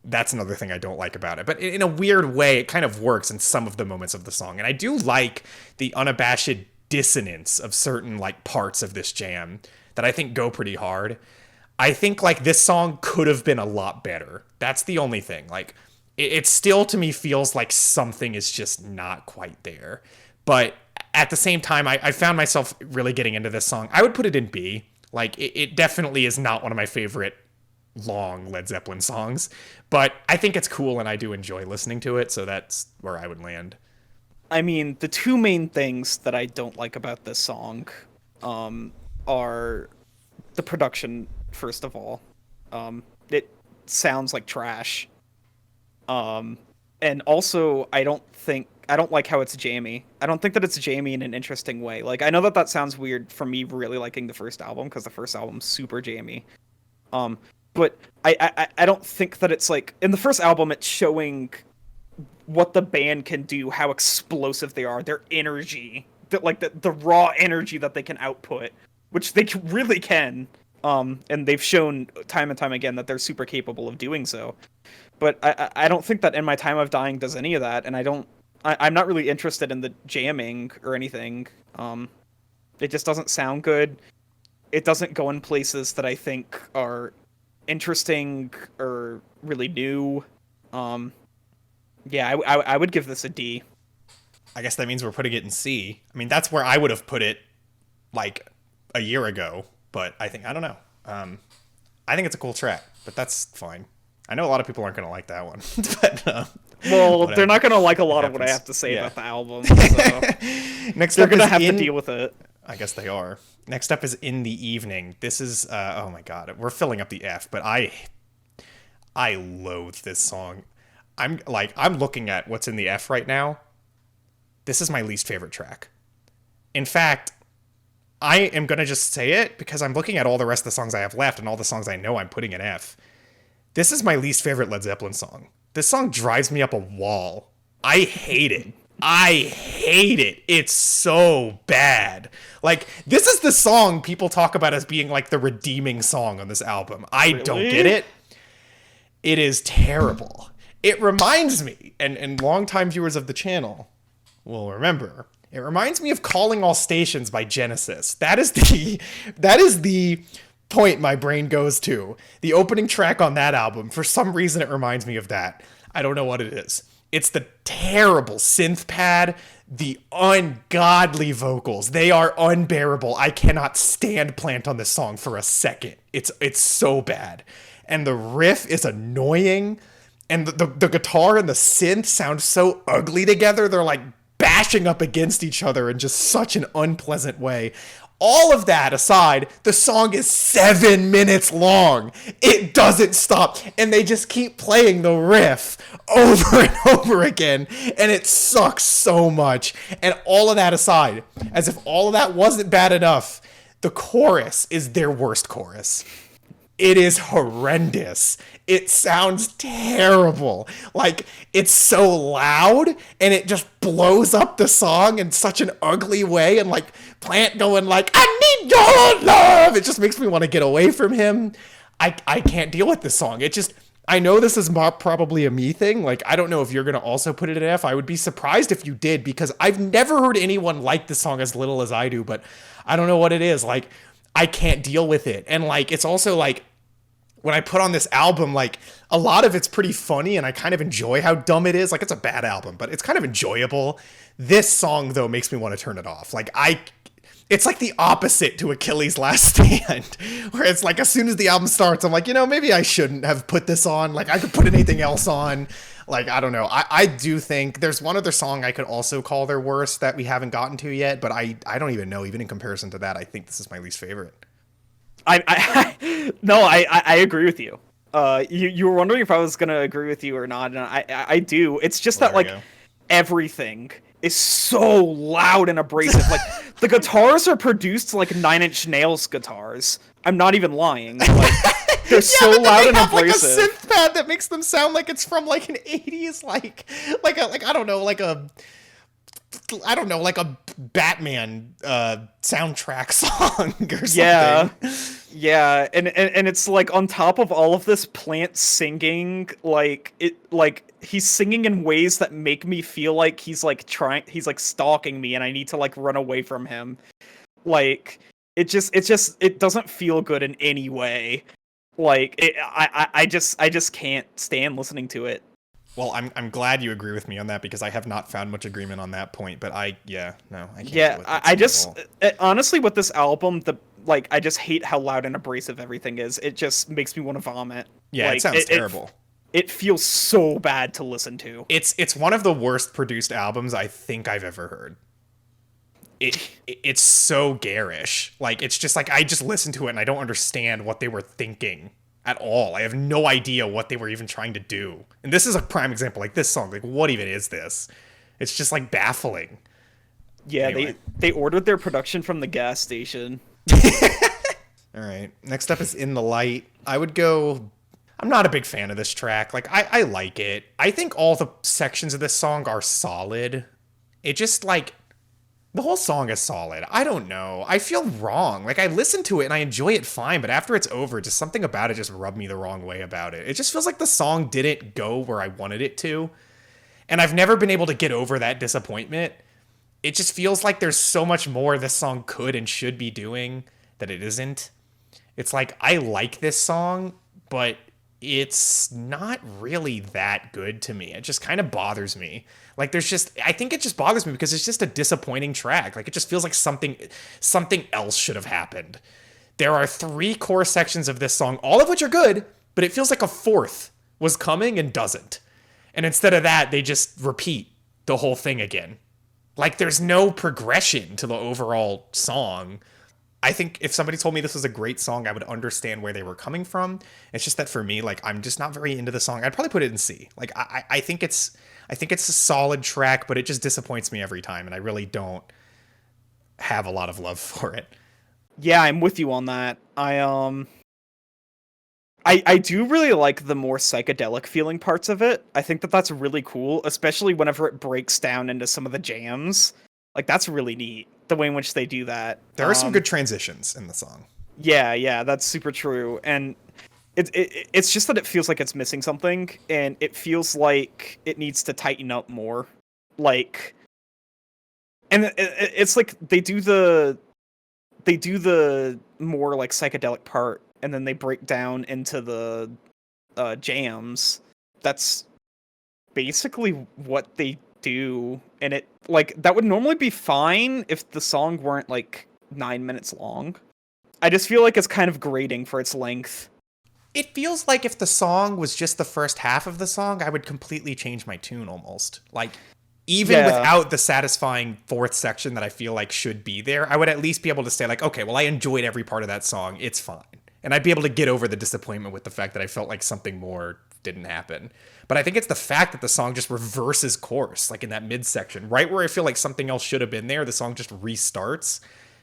That's another thing I don't like about it. But in a weird way, it kind of works in some of the moments of the song. And I do like the unabashed dissonance of certain, like, parts of this jam that I think go pretty hard. I think, like, this song could have been a lot better. That's the only thing. Like, it still, to me, feels like something is just not quite there. But at the same time, I found myself really getting into this song. I would put it in B. Like, it definitely is not one of my favorite long Led Zeppelin songs, but I think it's cool and I do enjoy listening to it, so that's where I would land. I mean, the two main things that I don't like about this song are the production, first of all. It sounds like trash. And also, I don't like how it's jammy. I don't think that it's jammy in an interesting way. Like, I know that sounds weird for me really liking the first album, because the first album's super jammy. But I don't think that it's, like, in the first album, it's showing what the band can do, how explosive they are, their energy, the raw energy that they can output, which they really can. And they've shown time and time again that they're super capable of doing so. But I don't think that In My Time of Dying does any of that, and I'm not really interested in the jamming or anything. It just doesn't sound good. It doesn't go in places that I think are interesting or really new. Yeah, I would give this a D. I guess that means we're putting it in C. I mean, that's where I would have put it, like, a year ago. But I don't know. I think it's a cool track, but that's fine. I know a lot of people aren't going to like that one. But, well, whatever. They're not going to like a lot of what I have to say about the album. So Next they're up going to is have to deal with it. I guess they are. Next up is In the Evening. This is, oh my god, we're filling up the F, but I loathe this song. I'm looking at what's in the F right now. This is my least favorite track. In fact, I am going to just say it because I'm looking at all the rest of the songs I have left and all the songs I know I'm putting in F. This is my least favorite Led Zeppelin song. This song drives me up a wall. I hate it. I hate it. It's so bad. Like, this is the song people talk about as being like the redeeming song on this album. I don't get it. It is terrible. It reminds me, and longtime viewers of the channel will remember, it reminds me of Calling All Stations by Genesis. That is the point my brain goes to. The opening track on that album, for some reason it reminds me of that. I don't know what it is. It's the terrible synth pad, the ungodly vocals. They are unbearable. I cannot stand Plant on this song for a second. It's so bad. And the riff is annoying. And the guitar and the synth sound so ugly together. They're like bashing up against each other in just such an unpleasant way. All of that aside, the song is 7 minutes long. It doesn't stop. And they just keep playing the riff over and over again. And it sucks so much. And all of that aside, as if all of that wasn't bad enough, the chorus is their worst chorus. It is horrendous. It sounds terrible. Like, it's so loud and it just blows up the song in such an ugly way. And like Plant going like, I need your love. It just makes me want to get away from him. I can't deal with this song. It just, I know this is probably a me thing. Like, I don't know if you're going to also put it in F. I would be surprised if you did, because I've never heard anyone like this song as little as I do, but I don't know what it is. Like, I can't deal with it. And like, it's also like, when I put on this album, like, a lot of it's pretty funny and I kind of enjoy how dumb it is. Like, it's a bad album, but it's kind of enjoyable. This song, though, makes me want to turn it off. Like, it's like the opposite to Achilles' Last Stand, where it's like, as soon as the album starts, I'm like, maybe I shouldn't have put this on. Like, I could put anything else on. Like, I don't know. I do think there's one other song I could also call their worst that we haven't gotten to yet, but I don't even know. Even in comparison to that, I think this is my least favorite. I agree with you. You were wondering if I was gonna agree with you or not, and I do. It's just that, like, everything is so loud and abrasive. Like, the guitars are produced like 9 Inch Nails guitars. I'm not even lying. Like, they're so loud and abrasive. Like a synth pad that makes them sound like it's from like an 80s, like a Batman soundtrack song or something. Yeah, and it's like, on top of all of this, Plant singing, like he's singing in ways that make me feel like he's like stalking me and I need to like run away from him. Like, it doesn't feel good in any way. Like, I just can't stand listening to it. Well, I'm glad you agree with me on that, because I have not found much agreement on that point. But I can't. Honestly, with this album, I just hate how loud and abrasive everything is. It just makes me want to vomit. Yeah, like, it sounds terrible. It feels so bad to listen to. It's one of the worst produced albums I think I've ever heard. It's so garish. Like, it's just like, I just listen to it and I don't understand what they were thinking at all. I have no idea what they were even trying to do. And this is a prime example. Like, this song, like, what even is this? It's just like baffling. Yeah, anyway. They ordered their production from the gas station. All right. Next up is In the Light. I'm not a big fan of this track. Like, I like it. I think all the sections of this song are solid. It just, like, the whole song is solid. I don't know. I feel wrong. Like, I listen to it and I enjoy it fine, but after it's over, just something about it just rubbed me the wrong way about it. It just feels like the song didn't go where I wanted it to. And I've never been able to get over that disappointment. It just feels like there's so much more this song could and should be doing that it isn't. It's like, I like this song, but it's not really that good to me. It just kind of bothers me. Like, I think it just bothers me because it's just a disappointing track. Like, it just feels like something else should have happened there are 3 core sections of this song, all of which are good, but it feels like a 4th was coming and doesn't. And instead of that, they just repeat the whole thing again. Like, there's no progression to the overall song. I think if somebody told me this was a great song, I would understand where they were coming from. It's just that for me, like, I'm just not very into the song. I'd probably put it in C. Like, I think it's a solid track, but it just disappoints me every time, and I really don't have a lot of love for it. Yeah, I'm with you on that. I do really like the more psychedelic feeling parts of it. I think that that's really cool, especially whenever it breaks down into some of the jams. Like, that's really neat, the way in which they do that. There are some good transitions in the song. Yeah, that's super true. And it's just that it feels like it's missing something, and it feels like it needs to tighten up more. Like, and it's like they do the more like psychedelic part, and then they break down into the jams. That's basically what they do, and it, like, that would normally be fine if the song weren't like 9 minutes long. I just feel like it's kind of grating for its length. It feels like if the song was just the first half of the song, I would completely change my tune almost. Like, even without the satisfying 4th section that I feel like should be there, I would at least be able to say, like, okay, well, I enjoyed every part of that song. It's fine. And I'd be able to get over the disappointment with the fact that I felt like something more didn't happen. But I think it's the fact that the song just reverses course, like in that midsection, right where I feel like something else should have been there, the song just restarts.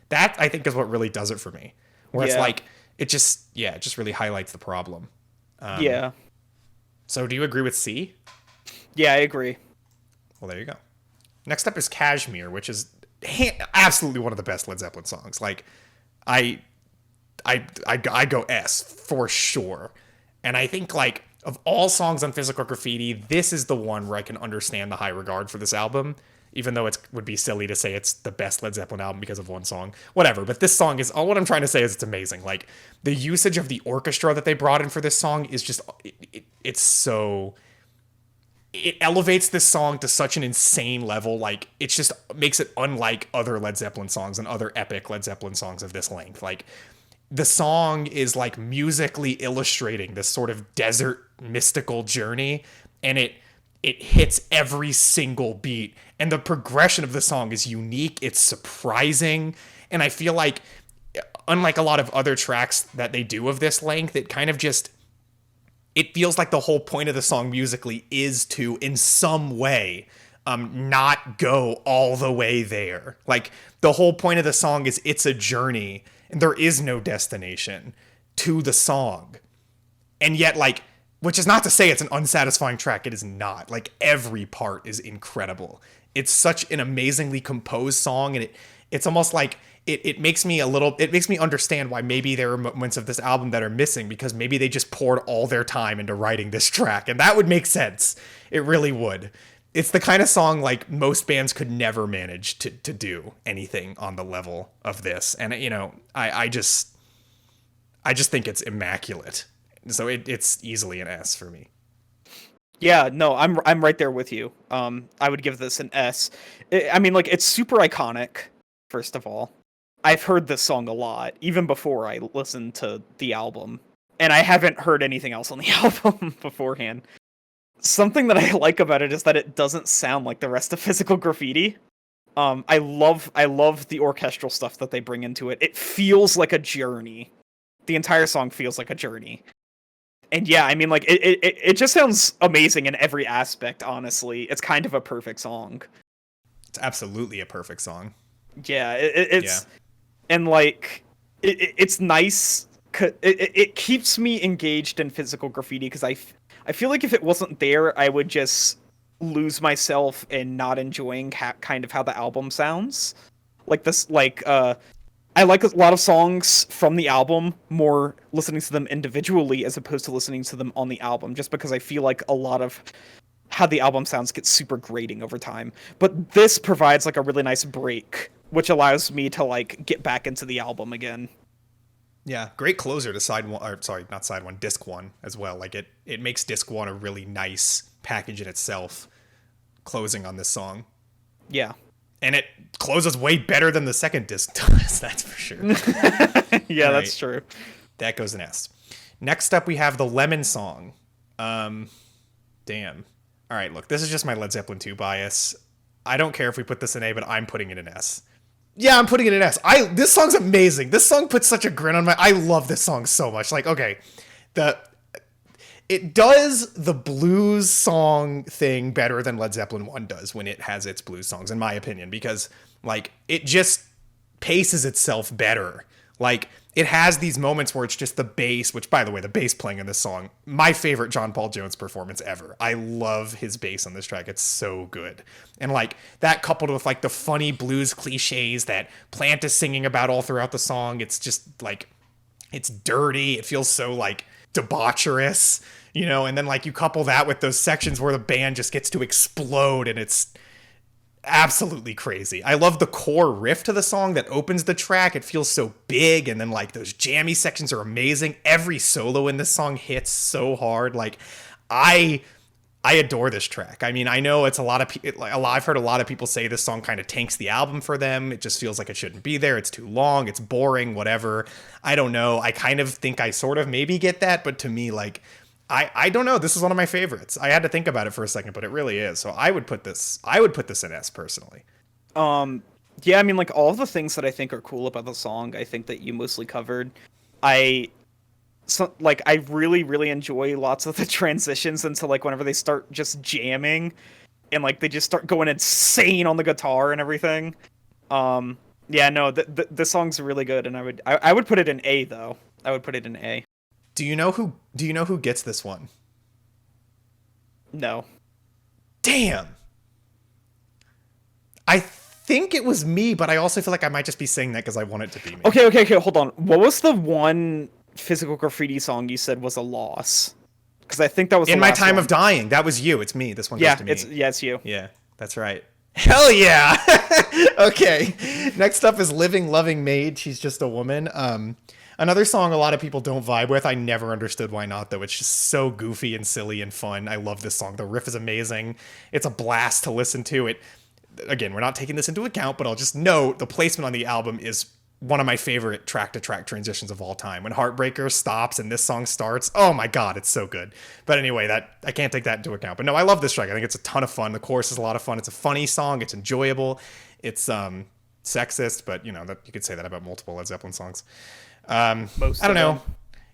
That, I think, is what really does it for me. Where it's like, it just really highlights the problem. Yeah. So do you agree with C? Yeah, I agree. Well, there you go. Next up is Kashmir, which is absolutely one of the best Led Zeppelin songs. Like, I go S for sure. And I think, like, of all songs on Physical Graffiti, this is the one where I can understand the high regard for this album, even though it would be silly to say it's the best Led Zeppelin album because of one song. Whatever, but this song is, all what I'm trying to say is it's amazing. Like, the usage of the orchestra that they brought in for this song is just, it's so... It elevates this song to such an insane level. Like, it just makes it unlike other Led Zeppelin songs and other epic Led Zeppelin songs of this length. Like, the song is like musically illustrating this sort of desert mystical journey, and it hits every single beat, and the progression of the song is unique. It's surprising, and I feel like, unlike a lot of other tracks that they do of this length, it kind of just, it feels like the whole point of the song musically is to, in some way, not go all the way there. Like, the whole point of the song is it's a journey, and there is no destination to the song. And yet, like, which is not to say it's an unsatisfying track. It is not. Like, every part is incredible. It's such an amazingly composed song, and it's almost like it makes me understand why maybe there are moments of this album that are missing, because maybe they just poured all their time into writing this track, and that would make sense. It really would. It's the kind of song, like, most bands could never manage to do anything on the level of this. And, you know, I just think it's immaculate. So it's easily an S for me. Yeah, no, I'm right there with you. I would give this an S. I mean, like, it's super iconic, first of all. I've heard this song a lot, even before I listened to the album. And I haven't heard anything else on the album beforehand. Something that I like about it is that it doesn't sound like the rest of Physical Graffiti. I love the orchestral stuff that they bring into it. It feels like a journey. The entire song feels like a journey. And yeah, I mean, like, it just sounds amazing in every aspect, honestly. It's kind of a perfect song. It's absolutely a perfect song. Yeah, it's... Yeah. And, like, it's nice. It keeps me engaged in Physical Graffiti, because I feel like if it wasn't there, I would just lose myself in not enjoying kind of how the album sounds. Like, this, like, I like a lot of songs from the album more listening to them individually as opposed to listening to them on the album, just because I feel like a lot of how the album sounds gets super grating over time. But this provides, like, a really nice break, which allows me to, like, get back into the album again. Yeah, great closer to side one, or sorry, not side one, disc one as well. Like, it makes disc one a really nice package in itself, closing on this song. Yeah. And it closes way better than the second disc does, that's for sure. Yeah, that's true. That goes an S. Next up, we have the Lemon Song. Damn. All right, look, this is just my Led Zeppelin 2 bias. I don't care if we put this in A, but I'm putting it in S. Yeah, I'm putting it in S. This song's amazing. This song puts such a grin on my... I love this song so much. Like, okay, it does the blues song thing better than Led Zeppelin 1 does when it has its blues songs, in my opinion, because, like, it just paces itself better. Like, it has these moments where it's just the bass, which, by the way, the bass playing in this song, my favorite John Paul Jones performance ever. I love his bass on this track. It's so good. And, like, that coupled with, like, the funny blues cliches that Plant is singing about all throughout the song, it's just, like, it's dirty. It feels so, like, debaucherous, you know? And then, like, you couple that with those sections where the band just gets to explode, and it's absolutely crazy. I love the core riff to the song that opens the track. It feels so big, and then like those jammy sections are amazing. Every solo in this song hits so hard. Like I adore this track. I mean, I know it's I've heard a lot of people say this song kind of tanks the album for them. It just feels like it shouldn't be there. It's too long, it's boring, whatever. I don't know. I kind of think I sort of maybe get that, but to me, like, I don't know. This is one of my favorites. I had to think about it for a second, but it really is. So I would put this in S personally. Yeah, I mean, like, all of the things that I think are cool about the song, I think that you mostly covered. I really, really enjoy lots of the transitions into, like, whenever they start just jamming and, like, they just start going insane on the guitar and everything. Yeah, no, this song's really good, and I would put it in A, though. I would put it in A. Do you know who gets this one? No. Damn. I think it was me, but I also feel like I might just be saying that because I want it to be me. Okay, hold on. What was the one Physical Graffiti song you said was a loss? Because I think that was In My Time one. of Dying. That was you. It's me. This one goes to me. It's you. Yeah, that's right. Hell yeah. Okay. Next up is Living Loving Maid. She's just a woman. Another song a lot of people don't vibe with. I never understood why not, though. It's just so goofy and silly and fun. I love this song. The riff is amazing. It's a blast to listen to. It. Again, we're not taking this into account, but I'll just note the placement on the album is one of my favorite track-to-track transitions of all time. When Heartbreaker stops and this song starts, oh my god, it's so good. But anyway, I can't take that into account. But no, I love this track. I think it's a ton of fun. The chorus is a lot of fun. It's a funny song. It's enjoyable. It's sexist, but you know that you could say that about multiple Led Zeppelin songs. I don't know.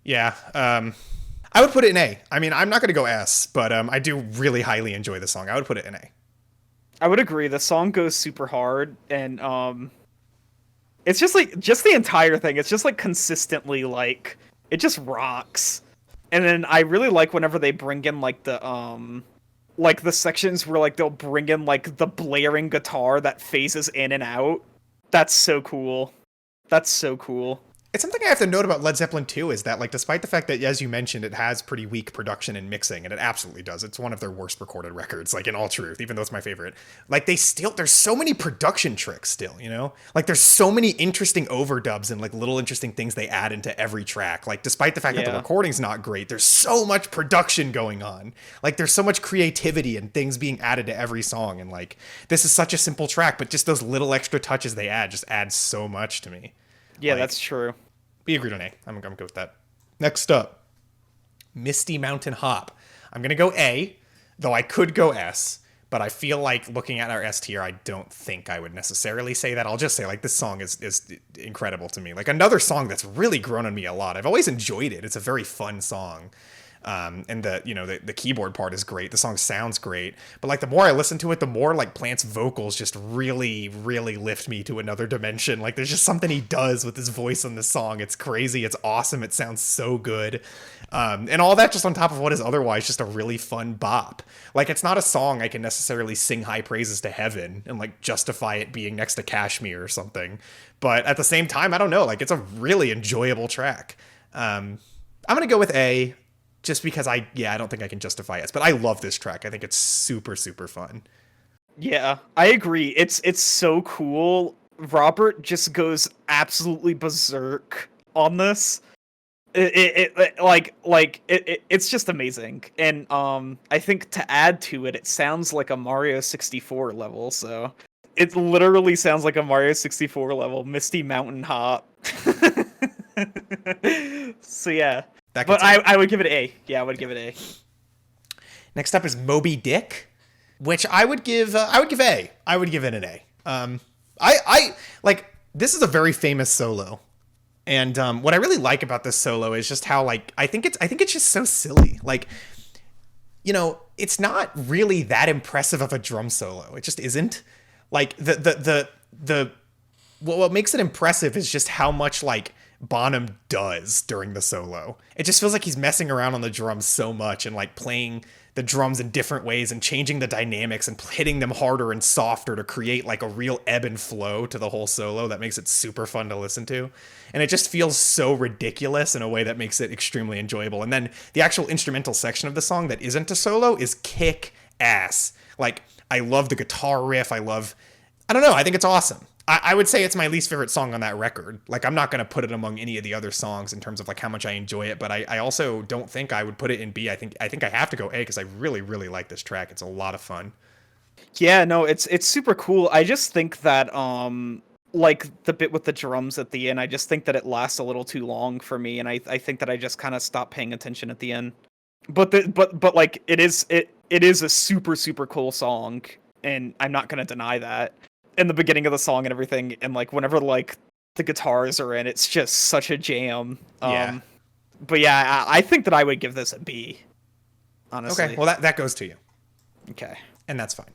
Yeah. I would put it in A. I mean, I'm not going to go S, but I do really highly enjoy the song. I would put it in A. I would agree. The song goes super hard, and it's just the entire thing. It's just like consistently like it just rocks. And then I really like whenever they bring in like the sections where like they'll bring in like the blaring guitar that phases in and out. That's so cool. That's so cool. It's something I have to note about Led Zeppelin 2 is that, like, despite the fact that, as you mentioned, it has pretty weak production and mixing, and it absolutely does. It's one of their worst recorded records, like, in all truth, even though it's my favorite. Like, there's so many production tricks still, you know? Like, there's so many interesting overdubs and, like, little interesting things they add into every track. Like, despite the fact that the recording's not great, there's so much production going on. Like, there's so much creativity and things being added to every song, and, like, this is such a simple track, but just those little extra touches they add just add so much to me. Yeah, that's true. We agreed on A. I'm going to go with that. Next up, Misty Mountain Hop. I'm going to go A, though I could go S, but I feel like looking at our S tier, I don't think I would necessarily say that. I'll just say, like, this song is incredible to me. Like, another song that's really grown on me a lot. I've always enjoyed it. It's a very fun song. And the keyboard part is great. The song sounds great, but like the more I listen to it, the more like Plant's vocals just really, really lift me to another dimension. Like there's just something he does with his voice on this song. It's crazy. It's awesome. It sounds so good. And all that just on top of what is otherwise just a really fun bop. Like it's not a song I can necessarily sing high praises to heaven and like justify it being next to Kashmir or something. But at the same time, I don't know, like it's a really enjoyable track. I'm going to go with A. Just because I don't think I can justify it. But I love this track. I think it's super, super fun. Yeah, I agree. It's so cool. Robert just goes absolutely berserk on this. It's just amazing. And I think to add to it, it sounds like a Mario 64 level. So It literally sounds like a Mario 64 level, Misty Mountain Hop. So yeah. But I would give it A. Yeah, I would give it A. Next up is Moby Dick, which I would give A. I would give it an A. I like, this is a very famous solo. And what I really like about this solo is just how, like, I think it's just so silly. Like, you know, it's not really that impressive of a drum solo. It just isn't. Like, what makes it impressive is just how much, like, Bonham does during the solo. It just feels like he's messing around on the drums so much and, like, playing the drums in different ways and changing the dynamics and hitting them harder and softer to create, like, a real ebb and flow to the whole solo that makes it super fun to listen to. And it just feels so ridiculous in a way that makes it extremely enjoyable. And then the actual instrumental section of the song that isn't a solo is kick ass. Like, I love the guitar riff. I don't know. I think it's awesome. I would say it's my least favorite song on that record. Like, I'm not going to put it among any of the other songs in terms of, like, how much I enjoy it, but I also don't think I would put it in B. I think I have to go A because I really, really like this track. It's a lot of fun. Yeah, no, it's super cool. I just think that like the bit with the drums at the end, I just think that it lasts a little too long for me, and I think that I just kind of stopped paying attention at the end. But like it is a super, super cool song, and I'm not gonna deny that. In the beginning of the song and everything, and like whenever like the guitars are in, it's just such a jam. Yeah. But yeah, I think that I would give this a B. Honestly. Okay, well that goes to you. Okay. And that's fine.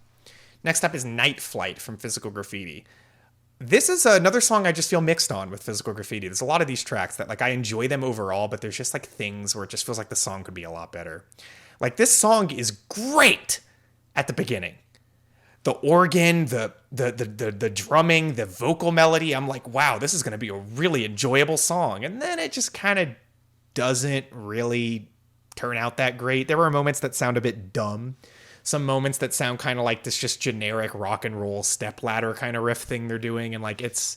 Next up is Night Flight from Physical Graffiti. This is another song I just feel mixed on with Physical Graffiti. There's a lot of these tracks that, like, I enjoy them overall, but there's just, like, things where it just feels like the song could be a lot better. Like, this song is great at the beginning. The organ, the drumming, the vocal melody, I'm like, wow, this is going to be a really enjoyable song. And then it just kind of doesn't really turn out that great. There were moments that sound a bit dumb. Some moments that sound kind of like this just generic rock and roll stepladder kind of riff thing they're doing. And, like, it's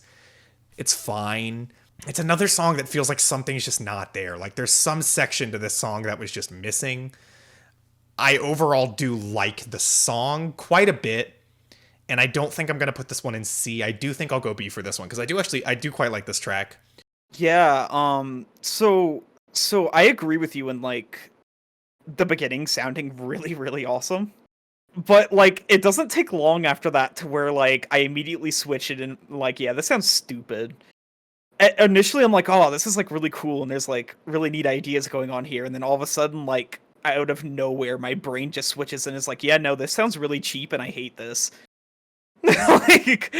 fine. It's another song that feels like something's just not there. Like, there's some section to this song that was just missing. I overall do like the song quite a bit, and I don't think I'm going to put this one in C. I do think I'll go B for this one, because I do quite like this track. Yeah, so I agree with you in, like, the beginning sounding really, really awesome. But, like, it doesn't take long after that to where, like, I immediately switch it and, like, yeah, this sounds stupid. Initially, I'm like, oh, this is, like, really cool, and there's, like, really neat ideas going on here, and then all of a sudden, like, out of nowhere, my brain just switches and is like, yeah, no, this sounds really cheap, and I hate this. Like,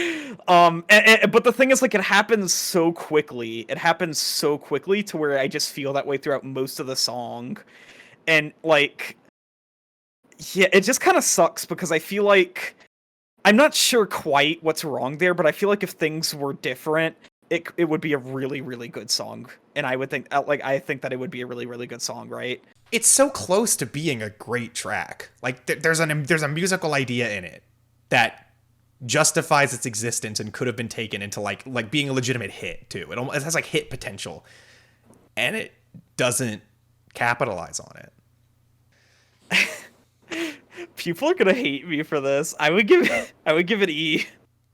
but the thing is, like, it happens so quickly. It happens so quickly to where I just feel that way throughout most of the song. And, like, yeah, it just kind of sucks because I feel like I'm not sure quite what's wrong there, but I feel like if things were different, it would be a really, really good song. And I would think, like, I think that it would be a really, really good song, right? It's so close to being a great track. Like, there's a musical idea in it that justifies its existence and could have been taken into like being a legitimate hit too. It has, like, hit potential, and it doesn't capitalize on it. People are gonna hate me for this. I would give it E.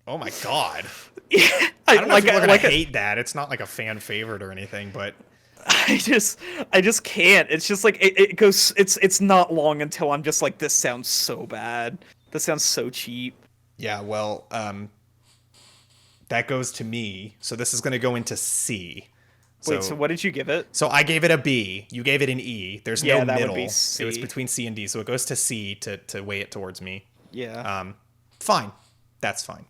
Oh my god. Yeah, I don't know if people are gonna hate that. It's not like a fan favorite or anything, but I just can't. It's just like it goes. It's not long until I'm just like, this sounds so bad. This sounds so cheap. Yeah, well, that goes to me. So this is gonna go into C. Wait, so what did you give it? So I gave it a B. You gave it an E. There's no middle. Would be C. It was between C and D, so it goes to C to weigh it towards me. Yeah. Fine. That's fine.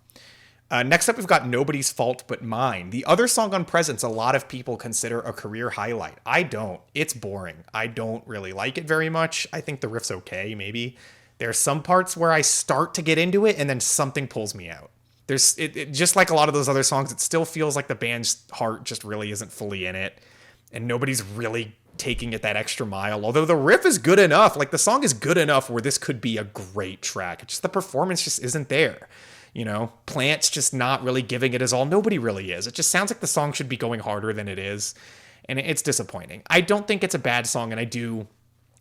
Next up, we've got Nobody's Fault But Mine. The other song on Presence, a lot of people consider a career highlight. I don't. It's boring. I don't really like it very much. I think the riff's okay, maybe. There are some parts where I start to get into it, and then something pulls me out. It just like a lot of those other songs, it still feels like the band's heart just really isn't fully in it, and nobody's really taking it that extra mile. Although the riff is good enough, like, the song is good enough where this could be a great track. It's just the performance just isn't there. You know, Plant's just not really giving it his all. Nobody really is. It just sounds like the song should be going harder than it is, and it's disappointing. I don't think it's a bad song, and I do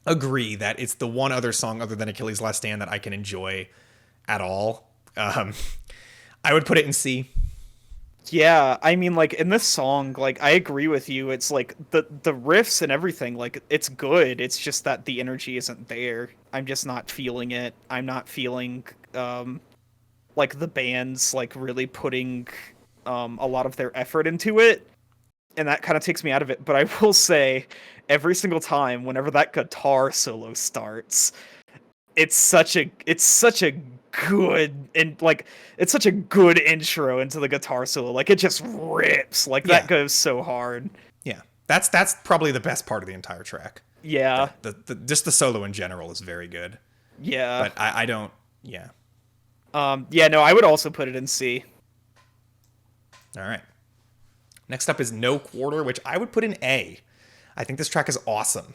agree that it's the one other song other than Achilles' Last Stand that I can enjoy at all. I would put it in C. Yeah, I mean, like, in this song, like, I agree with you. It's like the riffs and everything, like, it's good. It's just that the energy isn't there. I'm just not feeling it. I'm not feeling like the band's like really putting a lot of their effort into it, and that kind of takes me out of it. But I will say, every single time, whenever that guitar solo starts, it's such a good and like it's such a good intro into the guitar solo. Like it just rips. Like that goes so hard. Yeah, that's probably the best part of the entire track. Yeah, the just the solo in general is very good. Yeah, but I don't. Yeah. Yeah, no, I would also put it in C. All right. Next up is No Quarter, which I would put in A. I think this track is awesome.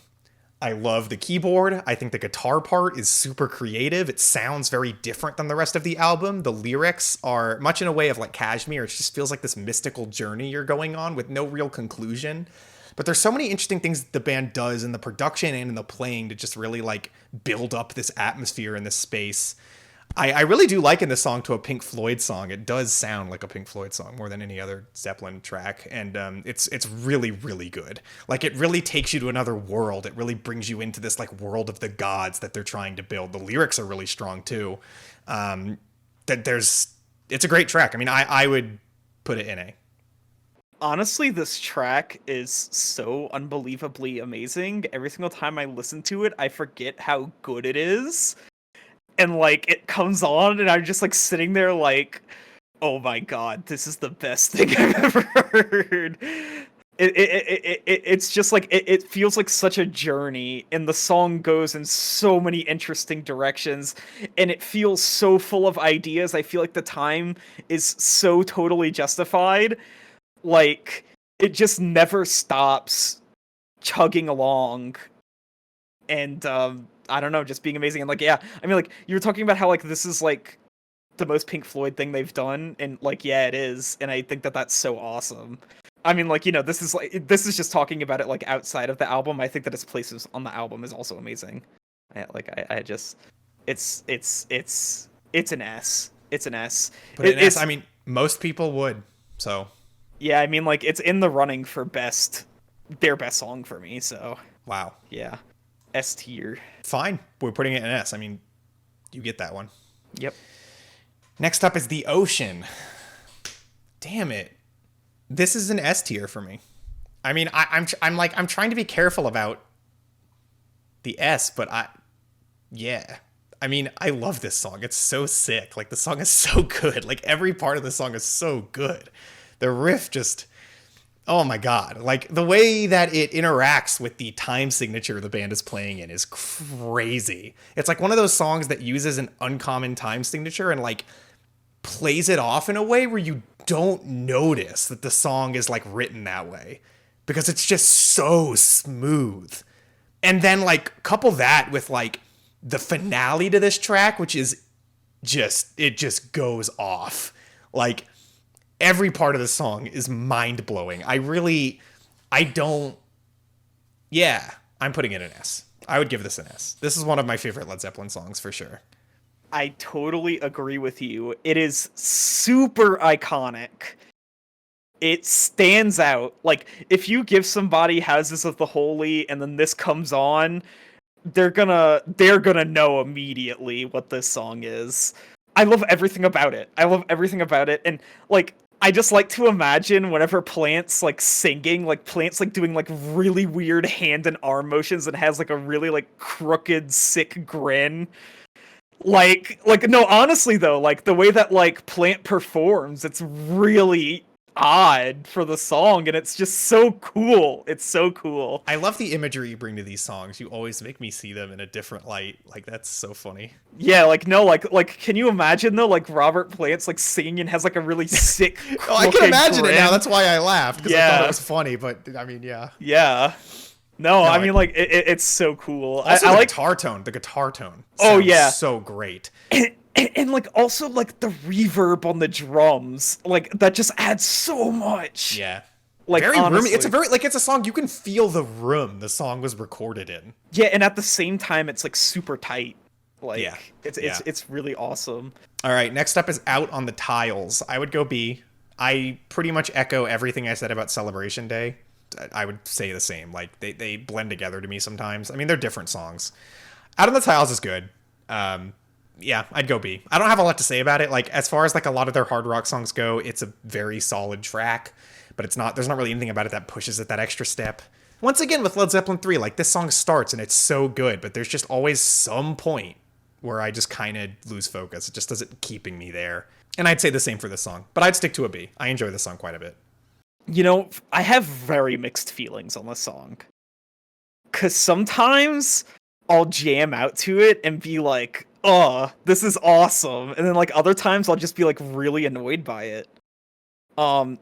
I love the keyboard. I think the guitar part is super creative. It sounds very different than the rest of the album. The lyrics are much in a way of like Kashmir. It just feels like this mystical journey you're going on with no real conclusion. But there's so many interesting things the band does in the production and in the playing to just really like build up this atmosphere in this space. I really do liken this song to a Pink Floyd song. It does sound like a Pink Floyd song more than any other Zeppelin track, and it's really, really good. Like, it really takes you to another world. It really brings you into this, like, world of the gods that they're trying to build. The lyrics are really strong, too. It's a great track. I mean, I would put it in A. Honestly, this track is so unbelievably amazing. Every single time I listen to it, I forget how good it is. And, like, it comes on, and I'm just, like, sitting there, like, oh my god, this is the best thing I've ever heard. It's just, like, it feels like such a journey, and the song goes in so many interesting directions, and it feels so full of ideas. I feel like the time is so totally justified. Like, it just never stops chugging along, and, I don't know, just being amazing. And like, yeah, I mean, like, you were talking about how like this is like the most Pink Floyd thing they've done, and like, yeah, it is, and I think that that's so awesome. I mean, like, you know, this is just talking about it like outside of the album. I think that its places on the album is also amazing. I just, it's an S. It's an S. But an S, I mean, most people would. So yeah, I mean, like, it's in the running for their best song for me. So wow, yeah. S tier. Fine. We're putting it in S. I mean, you get that one. Yep. Next up is The Ocean. Damn it. This is an S tier for me. I mean, I'm trying to be careful about the S, but yeah. I mean, I love this song. It's so sick. Like, the song is so good. Like, every part of the song is so good. The riff just, oh my god. Like, the way that it interacts with the time signature the band is playing in is crazy. It's like one of those songs that uses an uncommon time signature and like plays it off in a way where you don't notice that the song is like written that way because it's just so smooth. And then like couple that with like the finale to this track, which is it just goes off. Like, every part of the song is mind-blowing. I'm putting it an S. I would give this an S. This is one of my favorite Led Zeppelin songs for sure. I totally agree with you. It is super iconic. It stands out. Like, if you give somebody Houses of the Holy and then this comes on, they're gonna know immediately what this song is. I love everything about it. And like, I just like to imagine whenever Plant's like singing, like Plant's like doing like really weird hand and arm motions and has like a really like crooked, sick grin. Like no, honestly though, like the way that like Plant performs, it's really odd for the song, and it's just so cool. It's so cool. I love the imagery you bring to these songs. You always make me see them in a different light. Like, that's so funny. Yeah, like, no, like can you imagine though, like Robert Plant's like singing and has like a really sick oh, I can imagine it now. That's why I laughed, because I thought it was funny. But I mean, yeah. No, I mean, like, it's so cool. Also, I like guitar tone. The guitar tone. Oh yeah, so great. And like also like the reverb on the drums, like that just adds so much. Yeah. Like, very honestly, roomy. It's a song you can feel the room the song was recorded in. Yeah, and at the same time it's like super tight. Like, Yeah. it's really awesome. All right, next up is Out on the Tiles. I would go B. I pretty much echo everything I said about Celebration Day. I would say the same. Like, they blend together to me sometimes. I mean, they're different songs. Out on the Tiles is good. Yeah, I'd go B. I don't have a lot to say about it. Like, as far as like a lot of their hard rock songs go, it's a very solid track, but there's not really anything about it that pushes it that extra step. Once again, with Led Zeppelin 3, like, this song starts and it's so good, but there's just always some point where I just kind of lose focus. It just doesn't keeping me there. And I'd say the same for this song, but I'd stick to a B. I enjoy this song quite a bit. You know, I have very mixed feelings on this song. Because sometimes I'll jam out to it and be like, oh, this is awesome. And then, like, other times I'll just be, like, really annoyed by it. But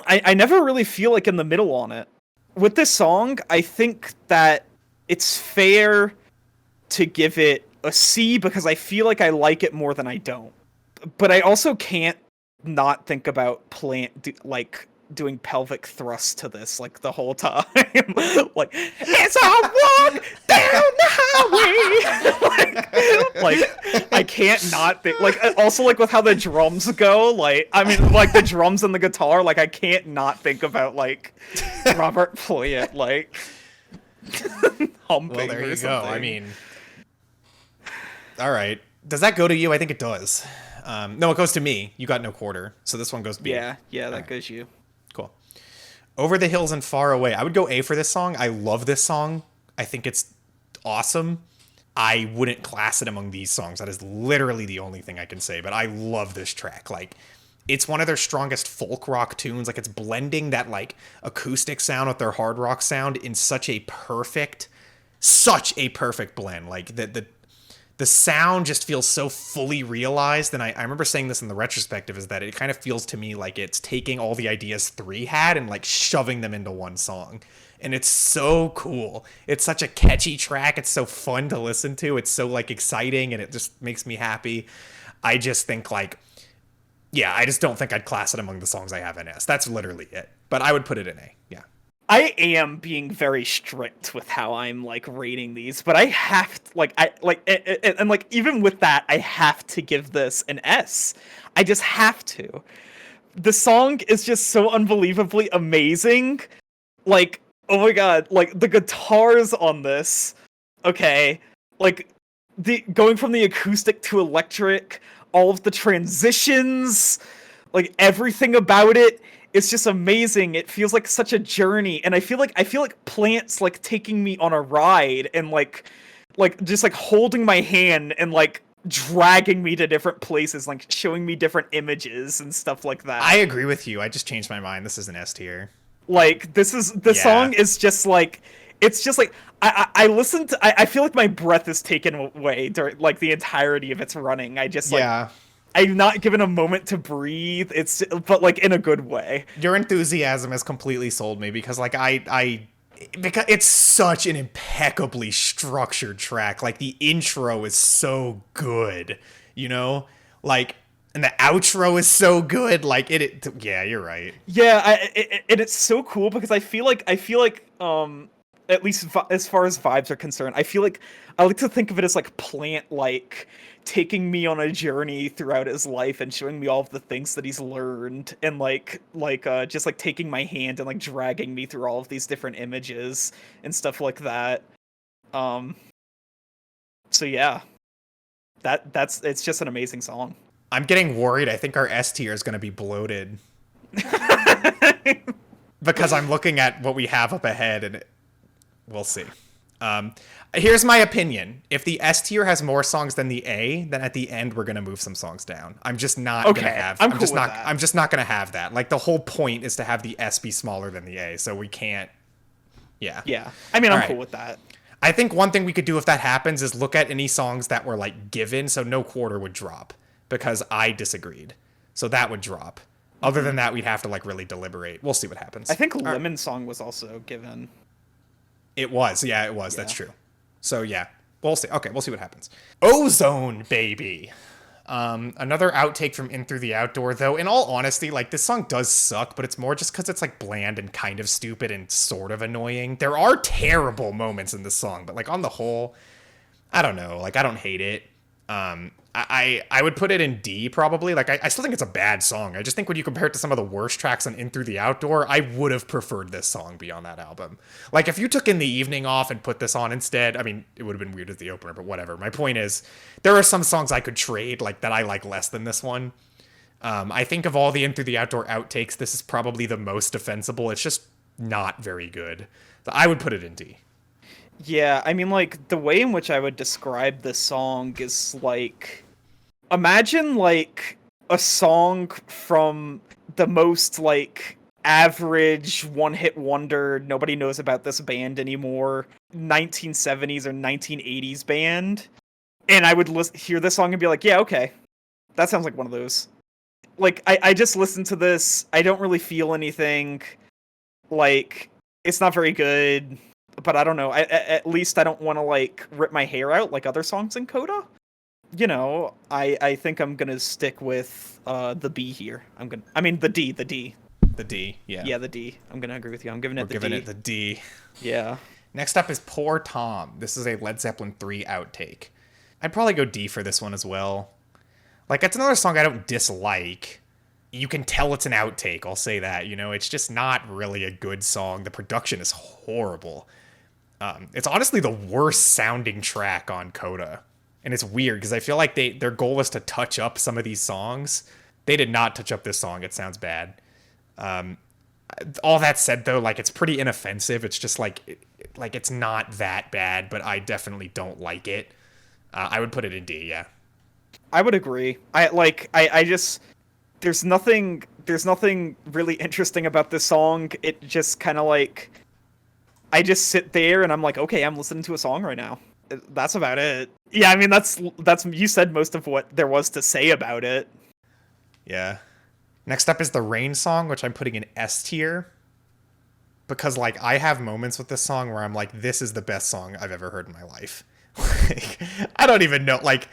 I never really feel like in the middle on it. With this song, I think that it's fair to give it a C because I feel like I like it more than I don't. But I also can't not think about doing pelvic thrusts to this like the whole time. Like, it's a walk down the highway. like I can't not think, like, also like with how the drums go, like, I mean, like the drums and the guitar, like I can't not think about like Robert Plant like humping. Well, there or you something. go. I mean, all right. Does that go to you? I think it does. No, it goes to me. You got no quarter, so this one goes B. Yeah, that goes you. Cool. Over the Hills and Far Away. I would go A for this song. I love this song. I think it's awesome. I wouldn't class it among these songs. That is literally the only thing I can say, but I love this track. Like, it's one of their strongest folk rock tunes. Like, it's blending that, like, acoustic sound with their hard rock sound in such a perfect blend. Like, the sound just feels so fully realized. And I remember saying this in the retrospective, is that it kind of feels to me like it's taking all the ideas 3 had and like shoving them into one song. And it's so cool. It's such a catchy track. It's so fun to listen to. It's so like exciting and it just makes me happy. I just think like, yeah, I just don't think I'd class it among the songs I have in S. That's literally it. But I would put it in A. Yeah. I am being very strict with how I'm like rating these, but I have to, and like even with that, I have to give this an S. I just have to. The song is just so unbelievably amazing. Like, oh my god, like the guitars on this, okay, like the going from the acoustic to electric, all of the transitions, like everything about it. It's just amazing. It feels like such a journey, and I feel like Plant's like taking me on a ride and like just like holding my hand and like dragging me to different places, like showing me different images and stuff like that. I agree with you. I just changed my mind. This is an S tier. Like song is just like, it's just like I listened to, I feel like my breath is taken away during like the entirety of its running. I just like I'm not given a moment to breathe. But like in a good way. Your enthusiasm has completely sold me because like because it's such an impeccably structured track. Like the intro is so good, you know, like, and the outro is so good. Like yeah, you're right. Yeah. And it's so cool because I feel like at least as far as vibes are concerned, I feel like I like to think of it as like Plant, like taking me on a journey throughout his life and showing me all of the things that he's learned and just like taking my hand and like dragging me through all of these different images and stuff like that. So yeah, it's just an amazing song. I'm getting worried. I think our S tier is going to be bloated because I'm looking at what we have up ahead and we'll see. Here's my opinion. If the S tier has more songs than the A, then at the end we're gonna move some songs down. I'm just not gonna have. I'm just not gonna have that. Like the whole point is to have the S be smaller than the A, so we can't. Yeah. Yeah. I mean, I'm cool with that. I think one thing we could do if that happens is look at any songs that were like given, so no quarter would drop because I disagreed. So that would drop. Other than that, we'd have to like really deliberate. We'll see what happens. I think Lemon Song was also given. It was. Yeah, it was. Yeah. That's true. So, yeah. We'll see. Okay, we'll see what happens. Ozone Baby. Another outtake from In Through the Outdoor, though. In all honesty, like, this song does suck, but it's more just because it's, like, bland and kind of stupid and sort of annoying. There are terrible moments in this song, but, like, on the whole, I don't know. Like, I don't hate it. I would put it in D probably. Like, I still think it's a bad song. I just think when you compare it to some of the worst tracks on In Through the Outdoor, I would have preferred this song be on that album. Like, if you took In the Evening off and put this on instead, I mean, it would have been weird as the opener, but whatever. My point is, there are some songs I could trade, like, that I like less than this one. I think of all the In Through the Outdoor outtakes, this is probably the most defensible. It's just not very good. So I would put it in D. Yeah, I mean, like, the way in which I would describe this song is, like, imagine, like, a song from the most, like, average one-hit wonder, nobody knows about this band anymore, 1970s or 1980s band, and I would hear this song and be like, yeah, okay, that sounds like one of those. Like, I just listened to this, I don't really feel anything, like, it's not very good, but I don't know. At least I don't want to like rip my hair out like other songs in Coda. You know, I think I'm gonna stick with the B here. The D. The D, yeah. Yeah, the D. I'm gonna agree with you. I'm giving it the D. Giving it the D. Yeah. Next up is Poor Tom. This is a Led Zeppelin 3 outtake. I'd probably go D for this one as well. Like, it's another song I don't dislike. You can tell it's an outtake, I'll say that. You know, it's just not really a good song. The production is horrible. It's honestly the worst sounding track on Coda. And it's weird because I feel like their goal was to touch up some of these songs. They did not touch up this song. It sounds bad. All that said, though, like, it's pretty inoffensive. It's just like it's not that bad, but I definitely don't like it. I would put it in D, yeah. I would agree. I just there's nothing really interesting about this song. It just kind of like I just sit there and I'm like, okay, I'm listening to a song right now. That's about it. Yeah, I mean that's you said most of what there was to say about it. Yeah. Next up is the Rain song, which I'm putting in S tier. Because, like, I have moments with this song where I'm like, this is the best song I've ever heard in my life. Like, I don't even know. Like,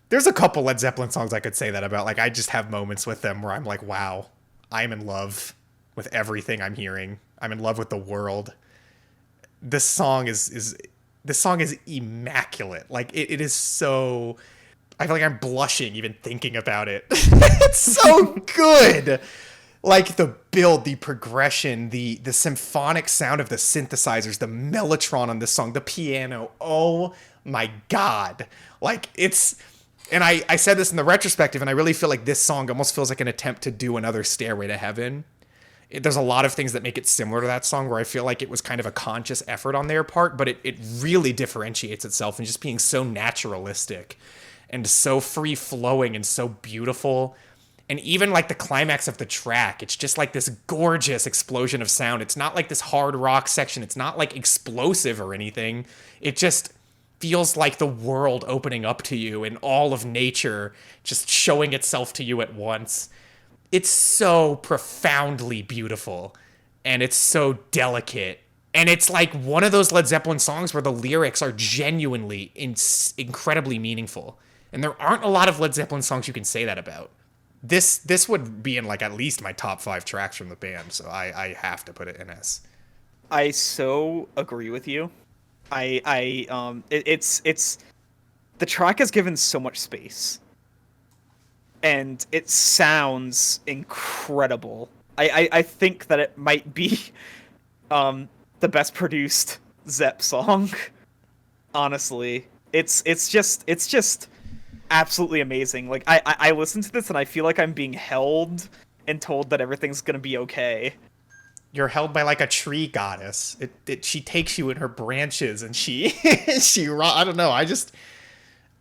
there's a couple Led Zeppelin songs I could say that about. Like, I just have moments with them where I'm like, wow, I'm in love with everything I'm hearing. I'm in love with the world. This song is immaculate. Like, it is so... I feel like I'm blushing even thinking about it. It's so good. Like, the build, the progression, the symphonic sound of the synthesizers, the mellotron on this song, the piano. Oh my God. Like, it's... And I said this in the retrospective, and I really feel like this song almost feels like an attempt to do another Stairway to Heaven. There's a lot of things that make it similar to that song where I feel like it was kind of a conscious effort on their part, but it really differentiates itself in just being so naturalistic and so free-flowing and so beautiful. And even like the climax of the track, it's just like this gorgeous explosion of sound. It's not like this hard rock section. It's not like explosive or anything. It just feels like the world opening up to you and all of nature just showing itself to you at once. It's so profoundly beautiful, and it's so delicate. And it's like one of those Led Zeppelin songs where the lyrics are genuinely incredibly meaningful. And there aren't a lot of Led Zeppelin songs you can say that about. This would be in like at least my top 5 tracks from the band, so I have to put it in S. I so agree with you. It's the track is given so much space, and it sounds incredible. I think that it might be the best produced Zepp song. Honestly, it's just absolutely amazing. Like I listen to this and I feel like I'm being held and told that everything's gonna be okay. You're held by like a tree goddess. She takes you in her branches and she I don't know. I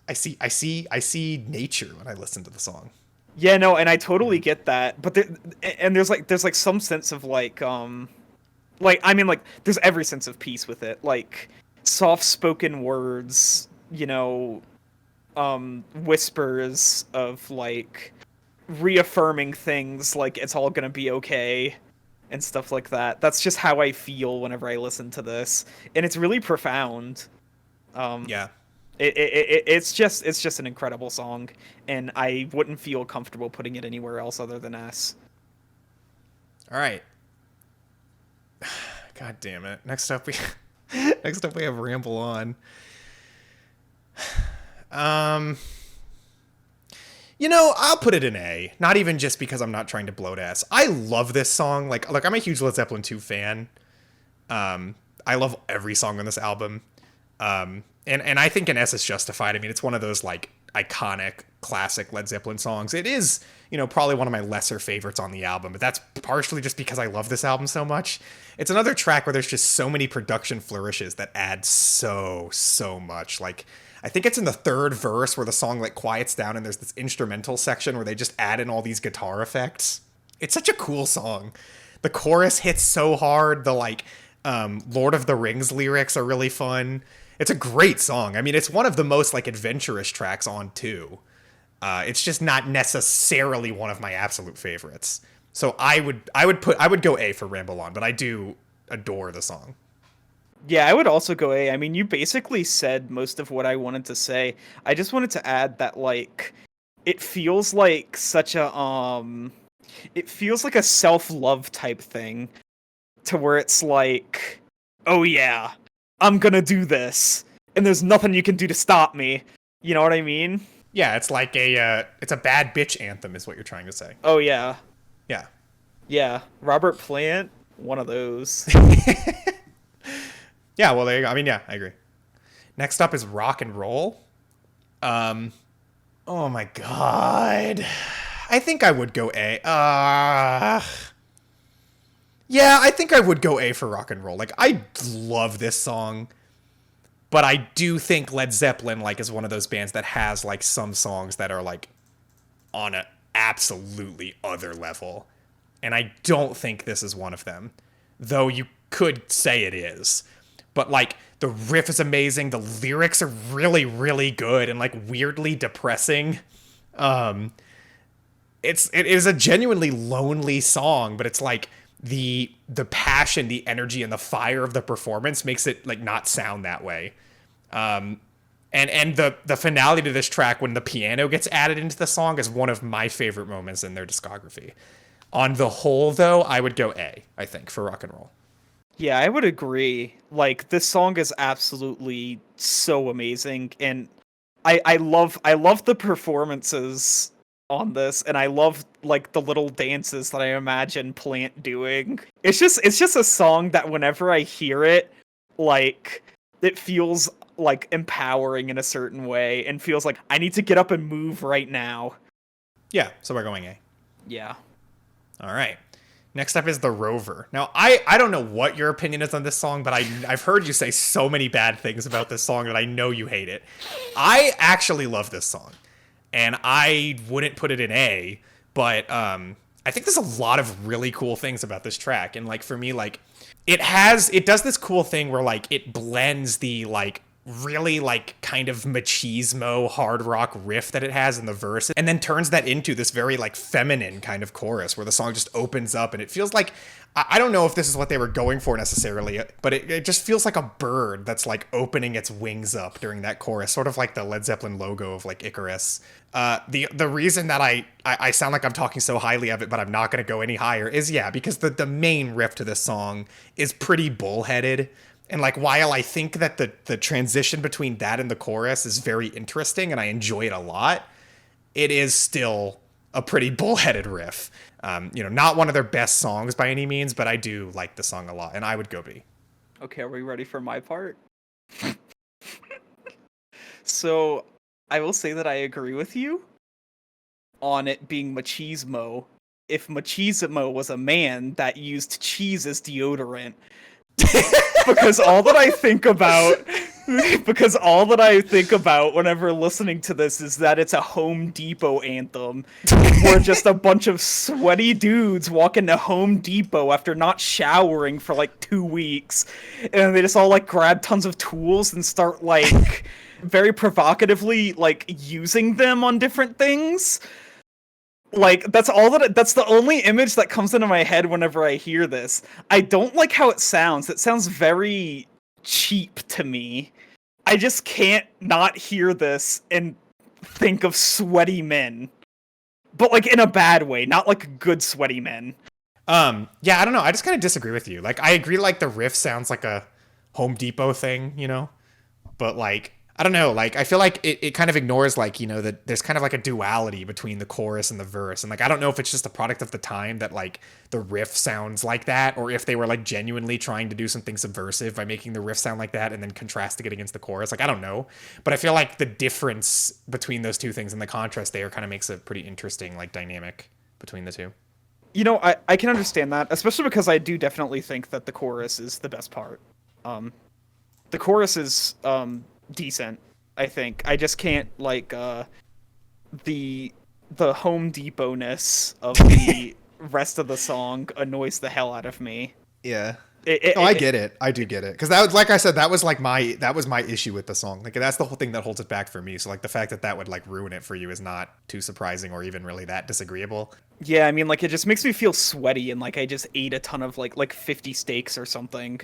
see nature when I listen to the song. Yeah, no, and I totally get that. But there's like some sense of like I mean, like there's every sense of peace with it. Like soft spoken words, you know, whispers of like reaffirming things like it's all gonna be okay and stuff like that. That's just how I feel whenever I listen to this, and it's really profound. Yeah. It's just an incredible song, and I wouldn't feel comfortable putting it anywhere else other than S. All right. God damn it. Next up we have Ramble On. I'll put it in A. Not even just because I'm not trying to bloat ass. I love this song. Like, look, I'm a huge Led Zeppelin 2 fan. I love every song on this album. And I think an S is justified. I mean, it's one of those, like, iconic, classic Led Zeppelin songs. It is, probably one of my lesser favorites on the album, but that's partially just because I love this album so much. It's another track where there's just so many production flourishes that add so much. Like, I think it's in the third verse where the song, like, quiets down and there's this instrumental section where they just add in all these guitar effects. It's such a cool song. The chorus hits so hard. The, like, Lord of the Rings lyrics are really fun. It's a great song. I mean, it's one of the most, like, adventurous tracks on 2. It's just not necessarily one of my absolute favorites. So I would go A for Ramble On, but I do adore the song. Yeah, I would also go A. I mean, you basically said most of what I wanted to say. I just wanted to add that, like, it feels like such a it feels like a self-love type thing, to where it's like, oh yeah, I'm gonna do this, and there's nothing you can do to stop me. You know what I mean? Yeah, it's like it's a bad bitch anthem is what you're trying to say. Oh yeah. Yeah. Yeah. Robert Plant, one of those. Yeah, well, there you go. I mean, yeah, I agree. Next up is Rock and Roll. Oh my god. I think I would go A. Yeah, I think I would go A for Rock and Roll. Like, I love this song, but I do think Led Zeppelin, like, is one of those bands that has, like, some songs that are, like, on an absolutely other level. And I don't think this is one of them, though you could say it is. But, like, the riff is amazing. The lyrics are really, really good and, like, weirdly depressing. It is a genuinely lonely song, but it's, like, the passion, the energy, and the fire of the performance makes it, like, not sound that way. And the finale to this track, when the piano gets added into the song, is one of my favorite moments in their discography. On the whole, though, I would go A, I think, for Rock and Roll. Yeah, I would agree. Like, this song is absolutely so amazing, and I love the performances on this, and I love, like, the little dances that I imagine Plant doing. It's just a song that whenever I hear it, like, it feels like empowering in a certain way, and feels like I need to get up and move right now. Yeah, so we're going A. Yeah. All right. Next up is the Rover. Now, I don't know what your opinion is on this song, but I've heard you say so many bad things about this song that I know you hate it. I actually love this song, and I wouldn't put it in A, but I think there's a lot of really cool things about this track. And, like, for me, like, it does this cool thing where, like, it blends the, like, really, like, kind of machismo hard rock riff that it has in the verse, and then turns that into this very, like, feminine kind of chorus where the song just opens up, and it feels like, I don't know if this is what they were going for necessarily, but it just feels like a bird that's, like, opening its wings up during that chorus, sort of like the Led Zeppelin logo of, like, Icarus. The reason that I sound like I'm talking so highly of it, but I'm not going to go any higher, is, yeah, because the main riff to this song is pretty bullheaded. And, like, while I think that the transition between that and the chorus is very interesting and I enjoy it a lot, it is still a pretty bullheaded riff. Not one of their best songs by any means, but I do like the song a lot, and I would go B. Okay, are we ready for my part? So, I will say that I agree with you on it being machismo. If machismo was a man that used cheese as deodorant. because all that I think about whenever listening to this is that it's a Home Depot anthem. Where just a bunch of sweaty dudes walk into Home Depot after not showering for like 2 weeks, and they just all like grab tons of tools and start like very provocatively like using them on different things. Like, that's the only image that comes into my head whenever I hear this. I don't like how it sounds. It sounds very cheap to me. I just can't not hear this and think of sweaty men. But, like, in a bad way, not like good sweaty men. Yeah, I don't know. I just kind of disagree with you. Like, I agree, like, the riff sounds like a Home Depot thing, But, like, I don't know, like, I feel like it kind of ignores, like, that there's kind of like a duality between the chorus and the verse. And, like, I don't know if it's just a product of the time that, like, the riff sounds like that, or if they were, like, genuinely trying to do something subversive by making the riff sound like that and then contrasting it against the chorus. Like, I don't know. But I feel like the difference between those two things and the contrast there kind of makes a pretty interesting, like, dynamic between the two. I can understand that, especially because I do definitely think that the chorus is the best part. The chorus is, decent, I think. I just can't, like, the Home Depot-ness of the rest of the song annoys the hell out of me. Yeah. I get it. I do get it. Because that was, like I said, that was my issue with the song. Like, that's the whole thing that holds it back for me. So, like, the fact that would, like, ruin it for you is not too surprising or even really that disagreeable. Yeah, I mean, like, it just makes me feel sweaty and like I just ate a ton of like 50 steaks or something.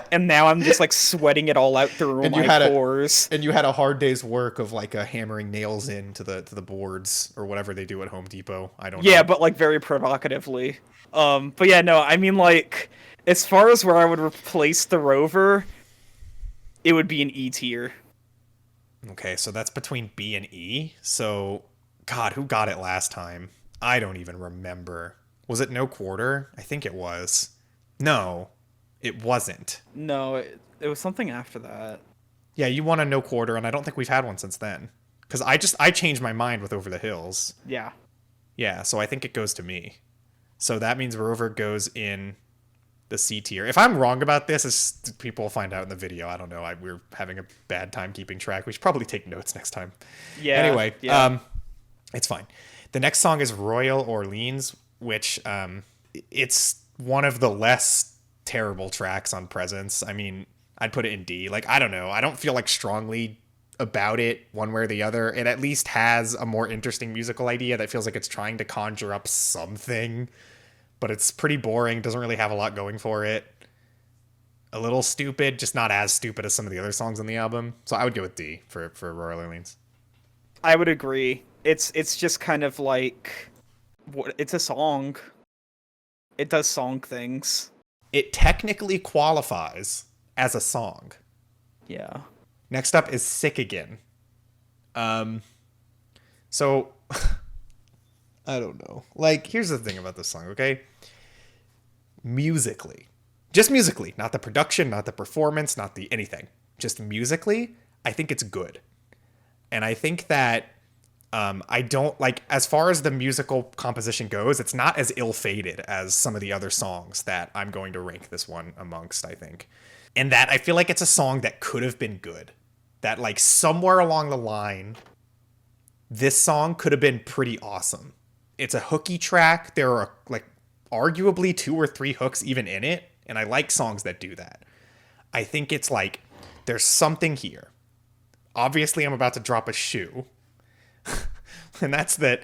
And now I'm just like sweating it all out through my pores. And you had a hard day's work of like hammering nails into the boards or whatever they do at Home Depot. I don't know. Yeah, but like very provocatively. But yeah, no, I mean, like, as far as where I would replace the Rover, it would be an E tier. Okay, so that's between B and E. So, God, who got it last time? I don't even remember. Was it No Quarter? I think it was. No, it wasn't. No, it was something after that. Yeah, you won a No Quarter, and I don't think we've had one since then. Because I changed my mind with Over the Hills. Yeah. Yeah, so I think it goes to me. So that means Rover goes in the C tier. If I'm wrong about this, people will find out in the video. I don't know. We're having a bad time keeping track. We should probably take notes next time. Yeah. Anyway, yeah. It's fine. The next song is Royal Orleans, which it's one of the less terrible tracks on Presence. I mean, I'd put it in D. Like, I don't know. I don't feel like strongly about it one way or the other. It at least has a more interesting musical idea that feels like it's trying to conjure up something, but it's pretty boring. Doesn't really have a lot going for it. A little stupid, just not as stupid as some of the other songs on the album. So I would go with D for Royal Orleans. I would agree. It's just kind of like, it's a song. It does song things. It technically qualifies as a song. Yeah. Next up is Sick Again. So I don't know. Like, here's the thing about this song, okay? Musically, just musically, not the production, not the performance, not the anything. Just musically, I think it's good. And I think that I don't, like, as far as the musical composition goes, it's not as ill-fated as some of the other songs that I'm going to rank this one amongst, I think. And that I feel like it's a song that could have been good. That, like, somewhere along the line, this song could have been pretty awesome. It's a hooky track. There are, like, arguably 2 or 3 hooks even in it. And I like songs that do that. I think it's like, there's something here. Obviously, I'm about to drop a shoe. And that's that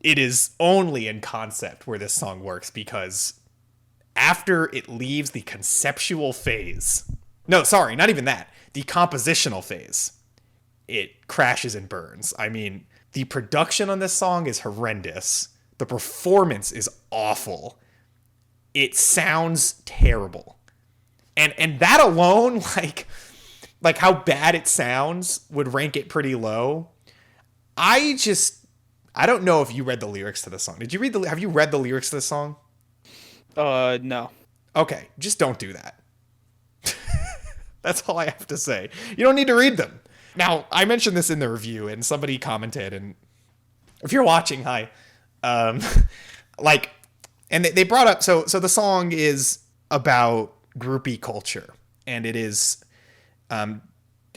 it is only in concept where this song works, because after it leaves the conceptual phase, no, sorry, not even that, the compositional phase, it crashes and burns. I mean, the production on this song is horrendous. The performance is awful. It sounds terrible. And that alone, like how bad it sounds would rank it pretty low. I don't know if you read the lyrics to this song. Have you read the lyrics to this song? No. Okay, just don't do that. That's all I have to say. You don't need to read them. Now, I mentioned this in the review, and somebody commented, and if you're watching, hi. And they brought up, so the song is about groupie culture, and it is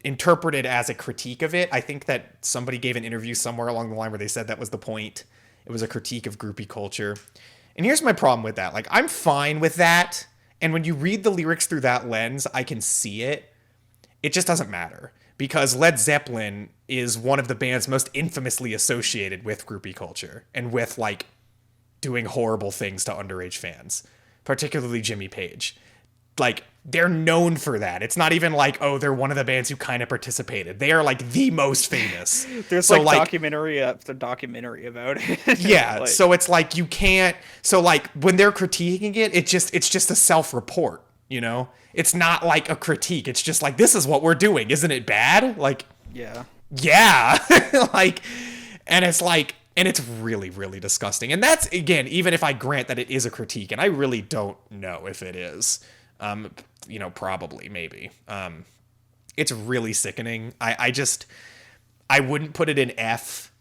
interpreted as a critique of it. I think that somebody gave an interview somewhere along the line where they said that was the point. It was a critique of groupie culture. And here's my problem with that. Like, I'm fine with that. And when you read the lyrics through that lens, I can see it. It just doesn't matter, because Led Zeppelin is one of the bands most infamously associated with groupie culture and with, like, doing horrible things to underage fans, particularly Jimmy Page. Like, they're known for that. It's not even like, oh, they're one of the bands who kind of participated. They are, like, the most famous. There's so, documentary after documentary about it. Yeah, so it's like you can't. So, like, when they're critiquing it, it's just a self-report. you know? It's not like a critique. It's just like, this is what we're doing. Isn't it bad? Like, yeah. Like, and it's like, and it's really, really disgusting. And that's, again, even if I grant that it is a critique, and I really don't know if it is, you know, probably, maybe. It's really sickening. I wouldn't put it in F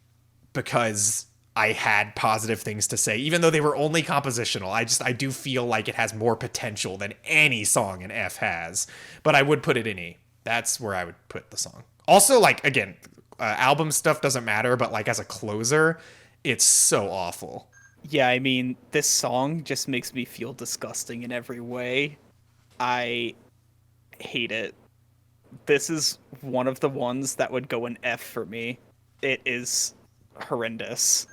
because I had positive things to say, even though they were only compositional. I do feel like it has more potential than any song in F has, but I would put it in E. That's where I would put the song. Also, like, again, album stuff doesn't matter, but like as a closer, it's so awful. Yeah, I mean, this song just makes me feel disgusting in every way. I hate it. This is one of the ones that would go in F for me. It is horrendous,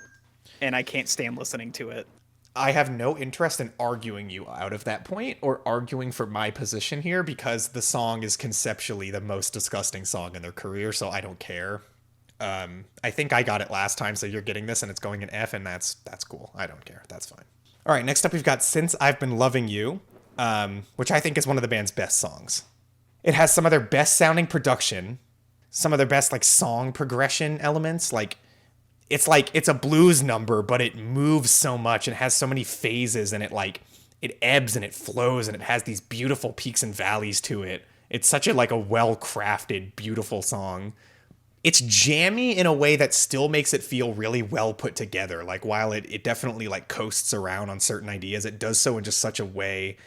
and I can't stand listening to it. I have no interest in arguing you out of that point or arguing for my position here because the song is conceptually the most disgusting song in their career, so I don't care. I think I got it last time, so you're getting this and it's going in F, and that's cool. I don't care. That's fine. All right, next up we've got Since I've Been Loving You, which I think is one of the band's best songs. It has some of their best sounding production, some of their best like song progression elements. Like it's a blues number, but it moves so much and has so many phases, and it ebbs and it flows, and it has these beautiful peaks and valleys to it. It's such a like a well-crafted, beautiful song. It's jammy in a way that still makes it feel really well put together. Like while it definitely like coasts around on certain ideas, it does so in just such a way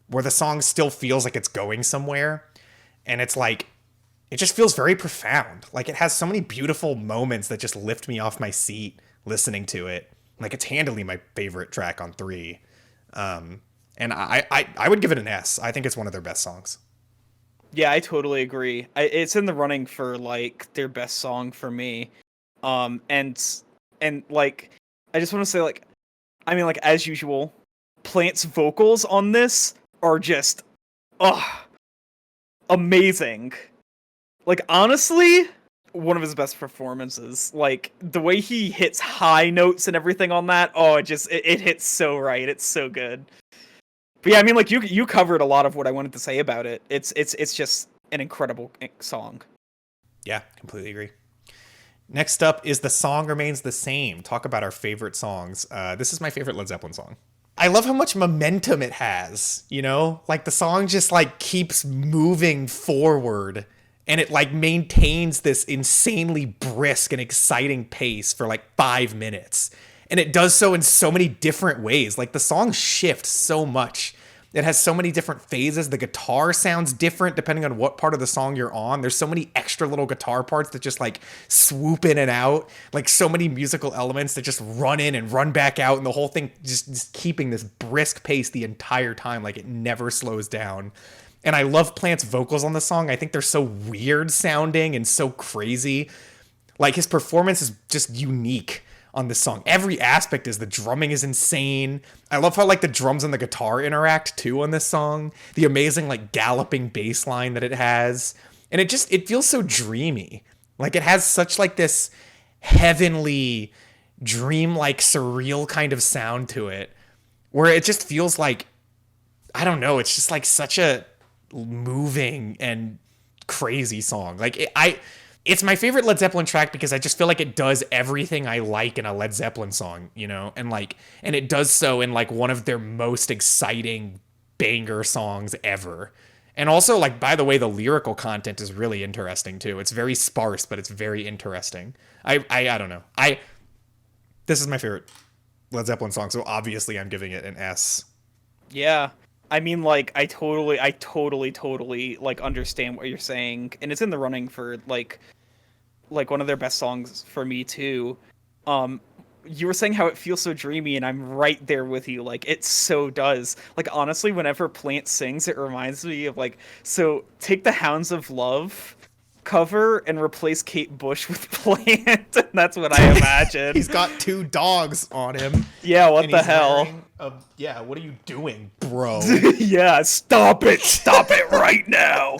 where the song still feels like it's going somewhere. And it's like, it just feels very profound. Like it has so many beautiful moments that just lift me off my seat listening to it. Like it's handily my favorite track on 3. And I would give it an S. I think it's one of their best songs. Yeah, I totally agree. It's in the running for like their best song for me. And like, I just want to say like, I mean like as usual, Plant's vocals on this are just, amazing. Like honestly, one of his best performances. Like the way he hits high notes and everything on that, it hits so right. It's so good. But yeah, I mean, like you covered a lot of what I wanted to say about it. It's just an incredible song. Yeah, completely agree. Next up is The Song Remains the Same. Talk about our favorite songs. This is my favorite Led Zeppelin song. I love how much momentum it has, you know? Like the song just like keeps moving forward, and it like maintains this insanely brisk and exciting pace for like 5 minutes. And it does so in so many different ways. Like the song shifts so much. It has so many different phases. The guitar sounds different depending on what part of the song you're on. There's so many extra little guitar parts that just like swoop in and out. Like so many musical elements that just run in and run back out. And the whole thing just keeping this brisk pace the entire time. Like it never slows down. And I love Plant's vocals on the song. I think they're so weird sounding and so crazy. Like his performance is just unique on this song. Every aspect is, the drumming is insane. I love how like the drums and the guitar interact too on this song. The amazing like galloping bass line that it has. And it feels so dreamy. Like it has such like this heavenly, dreamlike, surreal kind of sound to it, where it just feels like, I don't know, it's just like such a moving and crazy song. Like it's my favorite Led Zeppelin track because I just feel like it does everything I like in a Led Zeppelin song, you know? And it does so in like one of their most exciting banger songs ever. And also, like, by the way, the lyrical content is really interesting too. It's very sparse, but it's very interesting. I don't know. This is my favorite Led Zeppelin song, so obviously I'm giving it an S. Yeah. I mean, like, I totally, like, understand what you're saying, and it's in the running for, like one of their best songs for me, too. You were saying how it feels so dreamy, and I'm right there with you. Like, it so does. Like, honestly, whenever Plant sings, it reminds me of, like, so take the Hounds of Love cover and replace Kate Bush with Plant, and that's what I imagine. He's got 2 dogs on him. Yeah, what the hell? Yeah, what are you doing, bro? Yeah, stop it right now.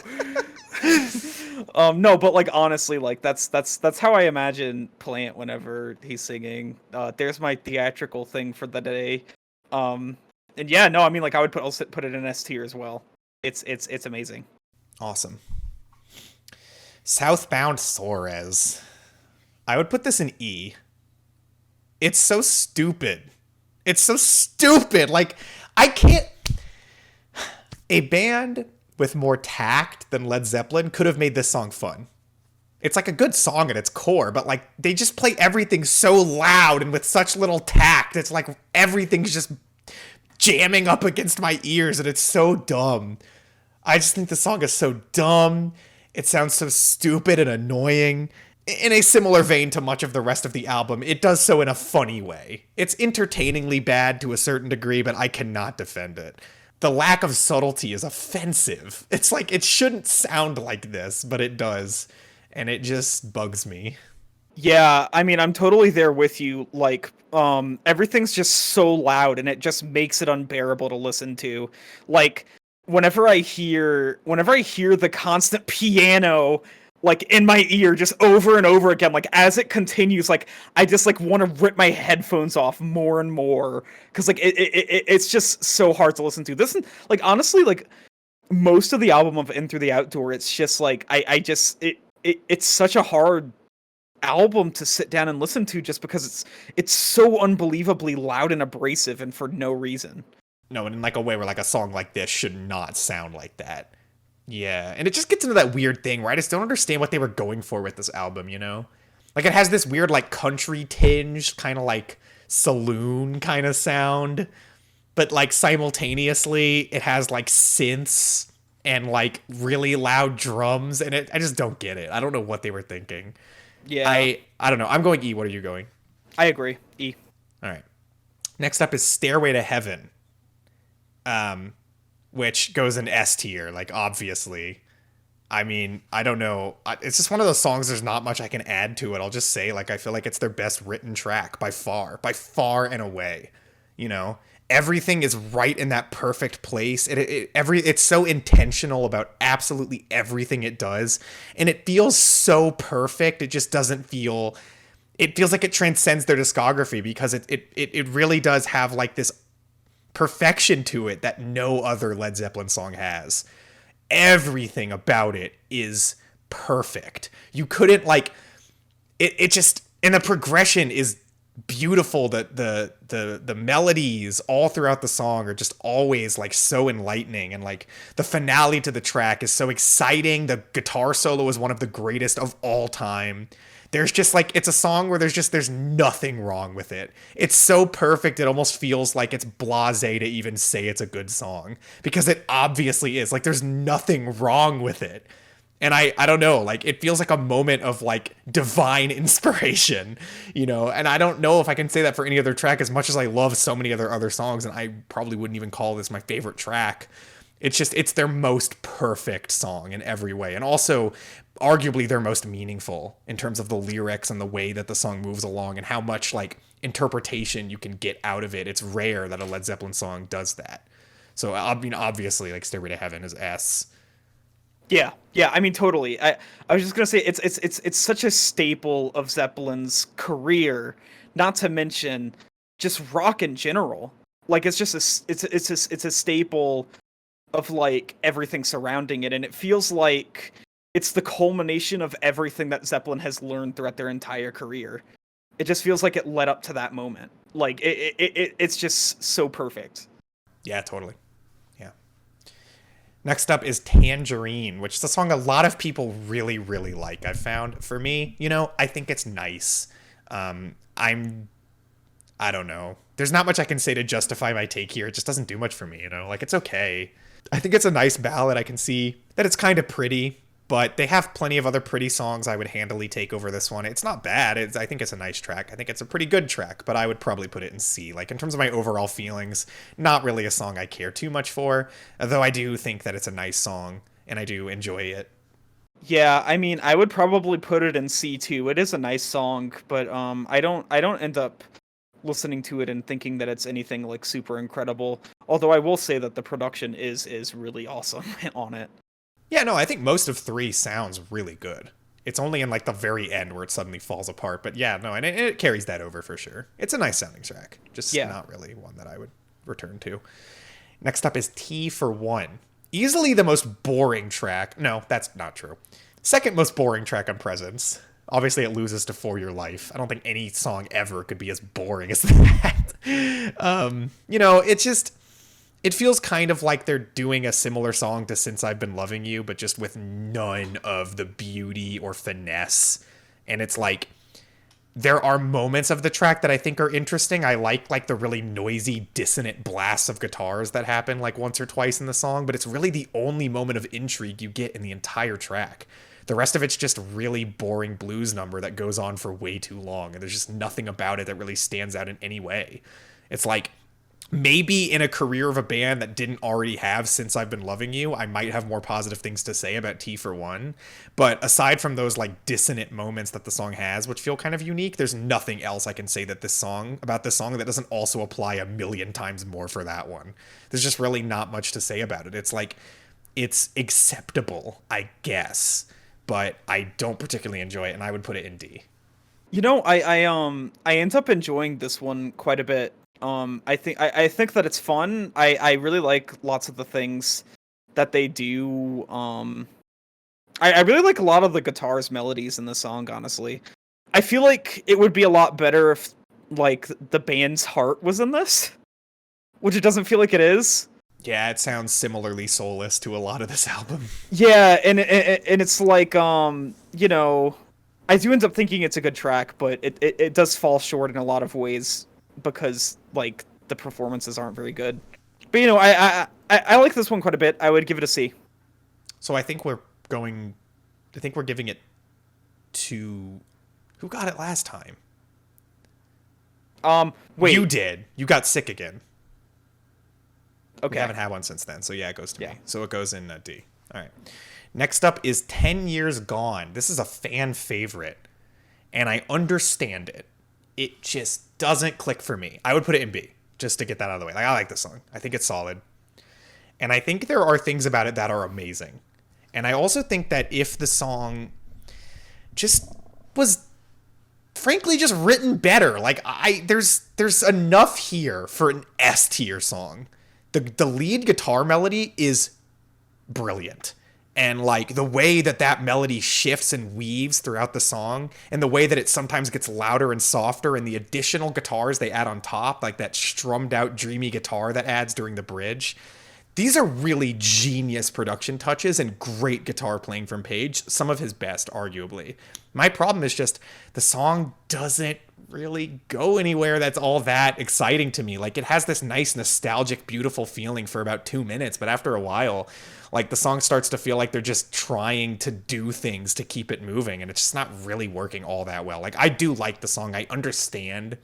No, but like honestly, like that's how I imagine Plant whenever he's singing. There's my theatrical thing for the day. And yeah, no, I mean like I would also put it in S tier as well. It's amazing. Awesome. Southbound Saurez. I would put this in E. It's so stupid. It's so stupid. Like, I can't. A band with more tact than Led Zeppelin could have made this song fun. It's like a good song at its core, but like they just play everything so loud and with such little tact. It's like everything's just jamming up against my ears and it's so dumb. I just think the song is so dumb. It sounds so stupid and annoying. In a similar vein to much of the rest of the album, it does so in a funny way. It's entertainingly bad to a certain degree, but I cannot defend it. The lack of subtlety is offensive. It's like, it shouldn't sound like this, but it does. And it just bugs me. Yeah, I mean, I'm totally there with you. Like, everything's just so loud and it just makes it unbearable to listen to. Like, whenever I hear the constant piano like in my ear just over and over again, like as it continues, like I just like want to rip my headphones off more and more because like it's just so hard to listen to. This, like, honestly, like most of the album of In Through the Outdoor, it's just like it's such a hard album to sit down and listen to just because it's so unbelievably loud and abrasive and for no reason. No, and in like a way where like a song like this should not sound like that. Yeah, and it just gets into that weird thing where I just don't understand what they were going for with this album, you know? Like, it has this weird, like, country tinge, kind of like saloon kind of sound, but, like, simultaneously, it has, like, synths and, like, really loud drums, and I just don't get it. I don't know what they were thinking. Yeah. I don't know. I'm going E. What are you going? I agree. E. All right. Next up is Stairway to Heaven. Which goes in S tier, like, obviously. I mean, I don't know. It's just one of those songs, there's not much I can add to it. I'll just say, like, I feel like it's their best written track by far and away. You know? Everything is right in that perfect place. It's so intentional about absolutely everything it does. And it feels so perfect. It just doesn't feel... It feels like it transcends their discography because it really does have, like, this perfection to it that no other Led Zeppelin song has. Everything about it is perfect. You couldn't, like, it just, and the progression is beautiful. The melodies all throughout the song are just always like so enlightening, and like the finale to the track is so exciting. The guitar solo is one of the greatest of all time. There's just like, it's a song where there's nothing wrong with it. It's so perfect, it almost feels like it's blasé to even say it's a good song, because it obviously is. Like, there's nothing wrong with it. And I don't know, like, it feels like a moment of like divine inspiration, you know? And I don't know if I can say that for any other track, as much as I love so many other songs, and I probably wouldn't even call this my favorite track. It's their most perfect song in every way. And also arguably their most meaningful in terms of the lyrics and the way that the song moves along and how much like interpretation you can get out of it. It's rare that a Led Zeppelin song does that. So I mean, obviously, like, Stairway to Heaven is S. Yeah, I mean, totally. I was just gonna say it's such a staple of Zeppelin's career, not to mention just rock in general. Like, it's just it's a staple of like everything surrounding it, and it feels like it's the culmination of everything that Zeppelin has learned throughout their entire career. It just feels like it led up to that moment. Like it's just so perfect. Yeah, totally. Yeah. Next up is Tangerine, which is a song a lot of people really, really like, I've found. For me, you know, I think it's nice. I don't know. There's not much I can say to justify my take here. It just doesn't do much for me, you know? Like, it's okay. I think it's a nice ballad. I can see that it's kind of pretty, but they have plenty of other pretty songs I would handily take over this one. It's not bad. I think it's a nice track. I think it's a pretty good track, but I would probably put it in C. Like, in terms of my overall feelings, not really a song I care too much for, though I do think that it's a nice song, and I do enjoy it. Yeah, I mean, I would probably put it in C too. It is a nice song, but I don't end up listening to it and thinking that it's anything like super incredible. Although I will say that the production is really awesome on it. Yeah, no, I think most of 3 sounds really good. It's only in like the very end where it suddenly falls apart. But yeah, no, and it carries that over for sure. It's a nice sounding track. Just not really one that I would return to. Next up is T for One. Easily the most boring track. No, that's not true. Second most boring track on Presence. Obviously, it loses to For Your Life. I don't think any song ever could be as boring as that. It feels kind of like they're doing a similar song to Since I've Been Loving You, but just with none of the beauty or finesse. And it's like, there are moments of the track that I think are interesting. I like the really noisy, dissonant blasts of guitars that happen like once or twice in the song, but it's really the only moment of intrigue you get in the entire track. The rest of it's just really boring blues number that goes on for way too long, and there's just nothing about it that really stands out in any way. It's like, maybe in a career of a band that didn't already have Since I've Been Loving You, I might have more positive things to say about T for One. But aside from those like dissonant moments that the song has, which feel kind of unique, there's nothing else I can say about this song that doesn't also apply a million times more for that one. There's just really not much to say about it. It's like, it's acceptable, I guess, but I don't particularly enjoy it, and I would put it in D. I end up enjoying this one quite a bit. I think that it's fun. I really like lots of the things that they do. I really like a lot of the guitar's melodies in the song, honestly. I feel like it would be a lot better if like the band's heart was in this, which it doesn't feel like it is. Yeah, it sounds similarly soulless to a lot of this album. Yeah, and it's like I do end up thinking it's a good track, but it does fall short in a lot of ways because like the performances aren't very good. But I like this one quite a bit. I would give it a C. So I think we're giving it to who got it last time? Wait. You did. You got sick again. Okay. We haven't had one since then, so yeah, it goes to me. So it goes in D. All right. Next up is 10 Years Gone. This is a fan favorite, and I understand it. It just doesn't click for me. I would put it in B, just to get that out of the way. Like, I like this song. I think it's solid. And I think there are things about it that are amazing. And I also think that if the song just was frankly just written better, like there's enough here for an S tier song. The lead guitar melody is brilliant. And like the way that melody shifts and weaves throughout the song, and the way that it sometimes gets louder and softer, and the additional guitars they add on top, like that strummed out dreamy guitar that adds during the bridge. These are really genius production touches and great guitar playing from Page, some of his best, arguably. My problem is just the song doesn't really go anywhere that's all that exciting to me. Like, it has this nice, nostalgic, beautiful feeling for about 2 minutes, but after a while, like, the song starts to feel like they're just trying to do things to keep it moving, and it's just not really working all that well. Like, I do like the song. I understand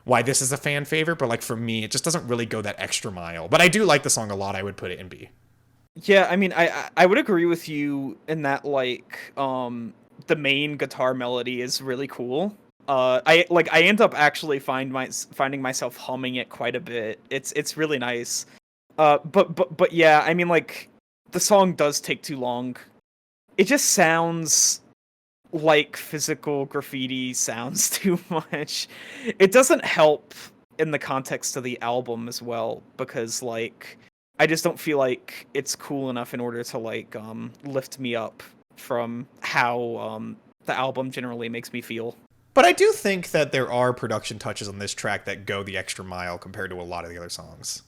why this is a fan favorite, but like for me, it just doesn't really go that extra mile. But I do like the song a lot. I would put it in B. Yeah, I mean, I would agree with you in that, like, the main guitar melody is really cool. I end up actually finding myself humming it quite a bit. It's really nice. But yeah, I mean, like, the song does take too long. It just sounds like physical graffiti sounds too much. It doesn't help in the context of the album as well, because like I just don't feel like it's cool enough in order to like lift me up from how the album generally makes me feel. But I do think that there are production touches on this track that go the extra mile compared to a lot of the other songs.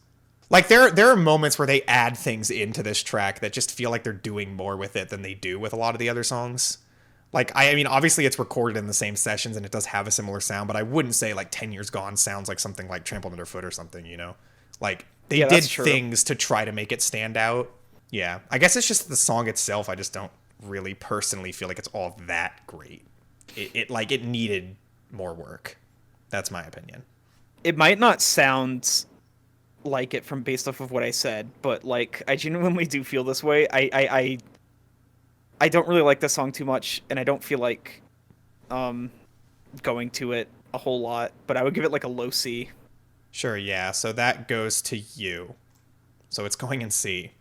Like, there are moments where they add things into this track that just feel like they're doing more with it than they do with a lot of the other songs. Like, I mean, obviously it's recorded in the same sessions and it does have a similar sound, but I wouldn't say like 10 Years Gone sounds like something like Trampled Underfoot or something, you know? Like, they did things to try to make it stand out. Yeah, I guess it's just the song itself. I just don't really personally feel like it's all that great. It needed more work. That's my opinion. It might not sound like it from based off of what I said, but like I genuinely do feel this way. I don't really like this song too much, and I don't feel like going to it a whole lot, but I would give it like a low C. Sure, yeah. So that goes to you. So it's going in C.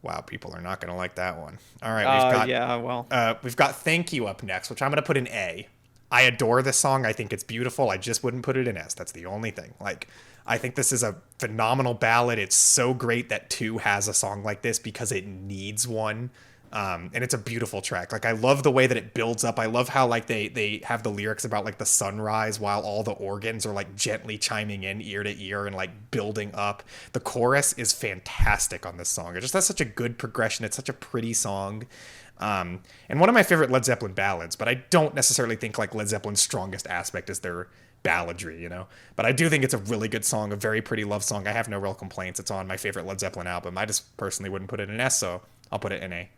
Wow, people are not going to like that one. All right, we've got Thank You up next, which I'm going to put in A. I adore this song. I think it's beautiful. I just wouldn't put it in S. That's the only thing. Like, I think this is a phenomenal ballad. It's so great that 2 has a song like this because it needs one. And it's a beautiful track. Like, I love the way that it builds up. I love how, like, they have the lyrics about, like, the sunrise while all the organs are, like, gently chiming in ear to ear and, like, building up. The chorus is fantastic on this song. It just has such a good progression. It's such a pretty song. And one of my favorite Led Zeppelin ballads, but I don't necessarily think, like, Led Zeppelin's strongest aspect is their balladry, you know? But I do think it's a really good song, a very pretty love song. I have no real complaints. It's on my favorite Led Zeppelin album. I just personally wouldn't put it in S, so I'll put it in A.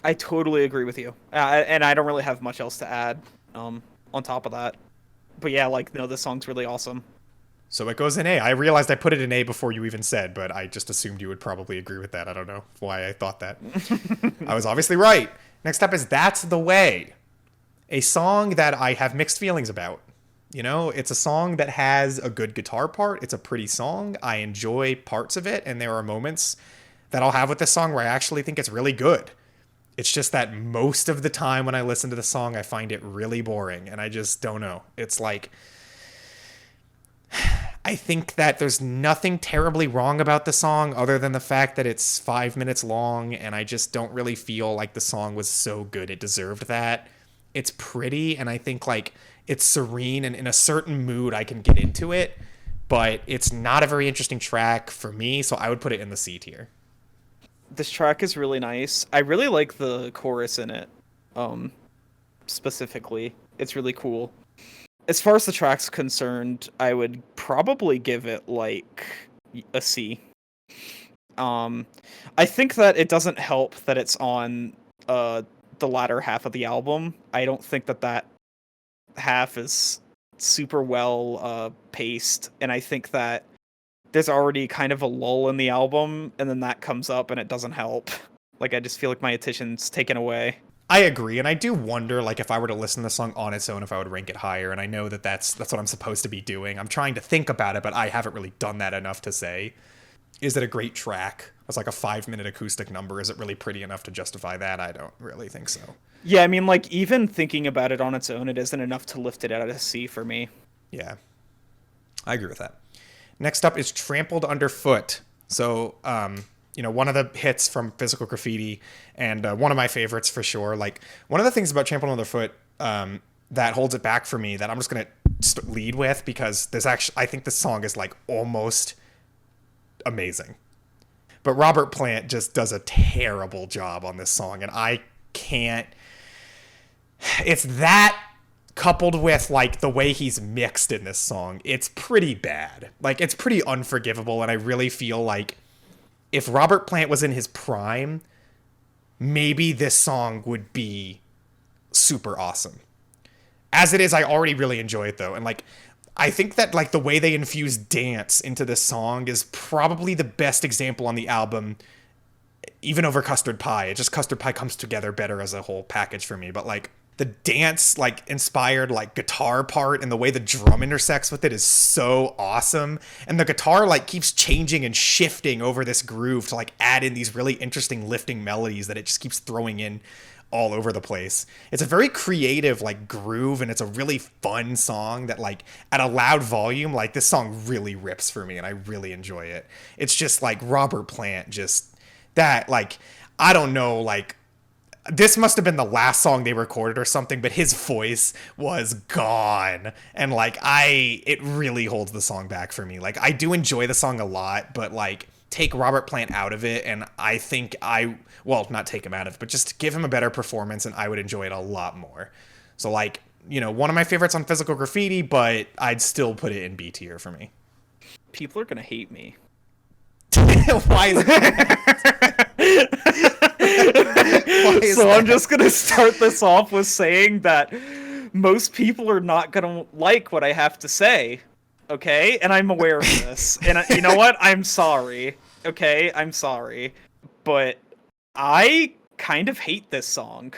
I totally agree with you, and I don't really have much else to add on top of that. But yeah, like, no, this song's really awesome. So it goes in A. I realized I put it in A before you even said, but I just assumed you would probably agree with that. I don't know why I thought that. I was obviously right. Next up is That's the Way, a song that I have mixed feelings about. You know, it's a song that has a good guitar part. It's a pretty song. I enjoy parts of it, and there are moments that I'll have with this song where I actually think it's really good. It's just that most of the time when I listen to the song, I find it really boring, and I just don't know. It's like, I think that there's nothing terribly wrong about the song other than the fact that it's 5 minutes long, and I just don't really feel like the song was so good it deserved that. It's pretty, and I think, like, it's serene, and in a certain mood I can get into it, but it's not a very interesting track for me, so I would put it in the C tier. This track is really nice. I really like the chorus in it, specifically. It's really cool. As far as the track's concerned, I would probably give it, like, a C. I think that it doesn't help that it's on the latter half of the album. I don't think that half is super well paced, and I think that there's already kind of a lull in the album, and then that comes up and it doesn't help. Like, I just feel like my attention's taken away. I agree, and I do wonder, like, if I were to listen to the song on its own, if I would rank it higher, and I know that that's what I'm supposed to be doing. I'm trying to think about it, but I haven't really done that enough to say, is it a great track? It's like a 5-minute acoustic number. Is it really pretty enough to justify that? I don't really think so. Yeah, I mean, like, even thinking about it on its own, it isn't enough to lift it out of C for me. Yeah, I agree with that. Next up is Trampled Underfoot. So, you know, one of the hits from Physical Graffiti, and one of my favorites for sure. Like, one of the things about Trampled Underfoot that holds it back for me, that I'm just going to lead with, because there's actually, I think this song is, like, almost amazing. But Robert Plant just does a terrible job on this song, and I can't... It's that coupled with, like, the way he's mixed in this song, it's pretty bad. Like, it's pretty unforgivable, and I really feel like if Robert Plant was in his prime, maybe this song would be super awesome. As it is, I already really enjoy it, though, and, like, I think that, like, the way they infuse dance into this song is probably the best example on the album, even over Custard Pie. It just, Custard Pie comes together better as a whole package for me, but, like, the dance, like, inspired, like, guitar part and the way the drum intersects with it is so awesome. And the guitar, like, keeps changing and shifting over this groove to, like, add in these really interesting lifting melodies that it just keeps throwing in all over the place. It's a very creative, like, groove, and it's a really fun song that, like, at a loud volume, like, this song really rips for me, and I really enjoy it. It's just, like, Robert Plant, just that, like, I don't know, like, this must have been the last song they recorded or something, but his voice was gone. And, like, it really holds the song back for me. Like, I do enjoy the song a lot, but, like, take Robert Plant out of it, and I think well, not take him out of it, but just give him a better performance, and I would enjoy it a lot more. So, like, you know, one of my favorites on Physical Graffiti, but I'd still put it in B tier for me. People are gonna hate me. Why is that? So I'm just gonna start this off with saying that most people are not gonna like what I have to say, okay? And I'm aware of this. And you know what? I'm sorry, okay? I'm sorry. But I kind of hate this song.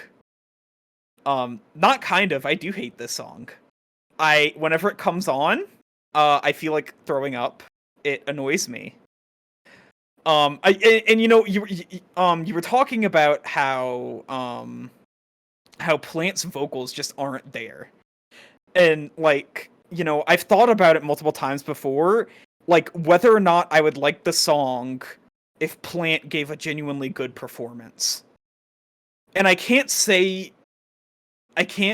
Not kind of, I do hate this song. Whenever it comes on, I feel like throwing up. It annoys me. You know, you were talking about how Plant's vocals just aren't there, and, like, you know, I've thought about it multiple times before, like whether or not I would like the song if Plant gave a genuinely good performance. And I can't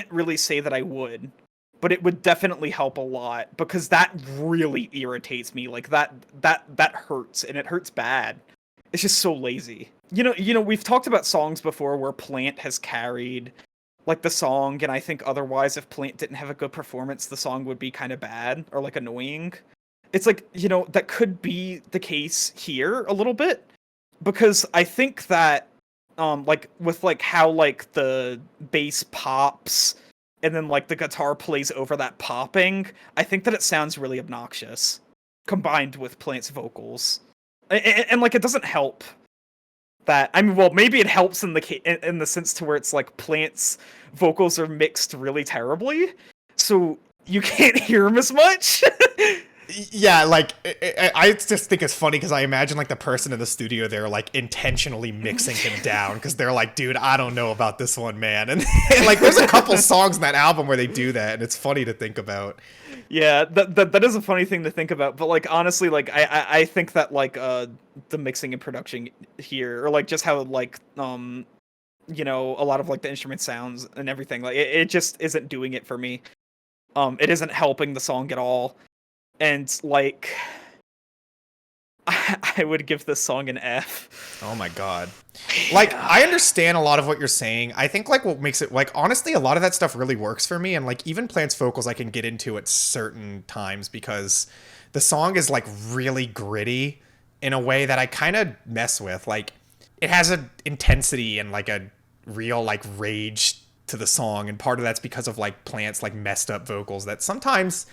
really say that I would, but it would definitely help a lot because that really irritates me. Like that hurts, and it hurts bad. It's just so lazy. You know, we've talked about songs before where Plant has carried like the song, and I think otherwise if Plant didn't have a good performance, the song would be kind of bad or like annoying. It's like, you know, that could be the case here a little bit, because I think that like with like how like the bass pops and then like the guitar plays over that popping, I think that it sounds really obnoxious combined with Plant's vocals. And like it doesn't help that, I mean, well, maybe it helps in the sense to where it's like Plant's vocals are mixed really terribly, so you can't hear him as much. Yeah, like, I just think it's funny because I imagine, like, the person in the studio there, like, intentionally mixing him down because they're like, dude, I don't know about this one, man. And, like, there's a couple songs in that album where they do that, and it's funny to think about. Yeah, that is a funny thing to think about, but, like, honestly, like, I think that, like, the mixing and production here, or, like, just how, like, you know, a lot of, like, the instrument sounds and everything, like, it just isn't doing it for me. It isn't helping the song at all. And, like, I would give this song an F. Oh my god. Like, I understand a lot of what you're saying. I think, like, what makes it, like, honestly, a lot of that stuff really works for me. And, like, even Plant's vocals I can get into at certain times because the song is, like, really gritty in a way that I kind of mess with. Like, it has an intensity and, like, a real, like, rage to the song. And part of that's because of, like, Plant's, like, messed up vocals that sometimes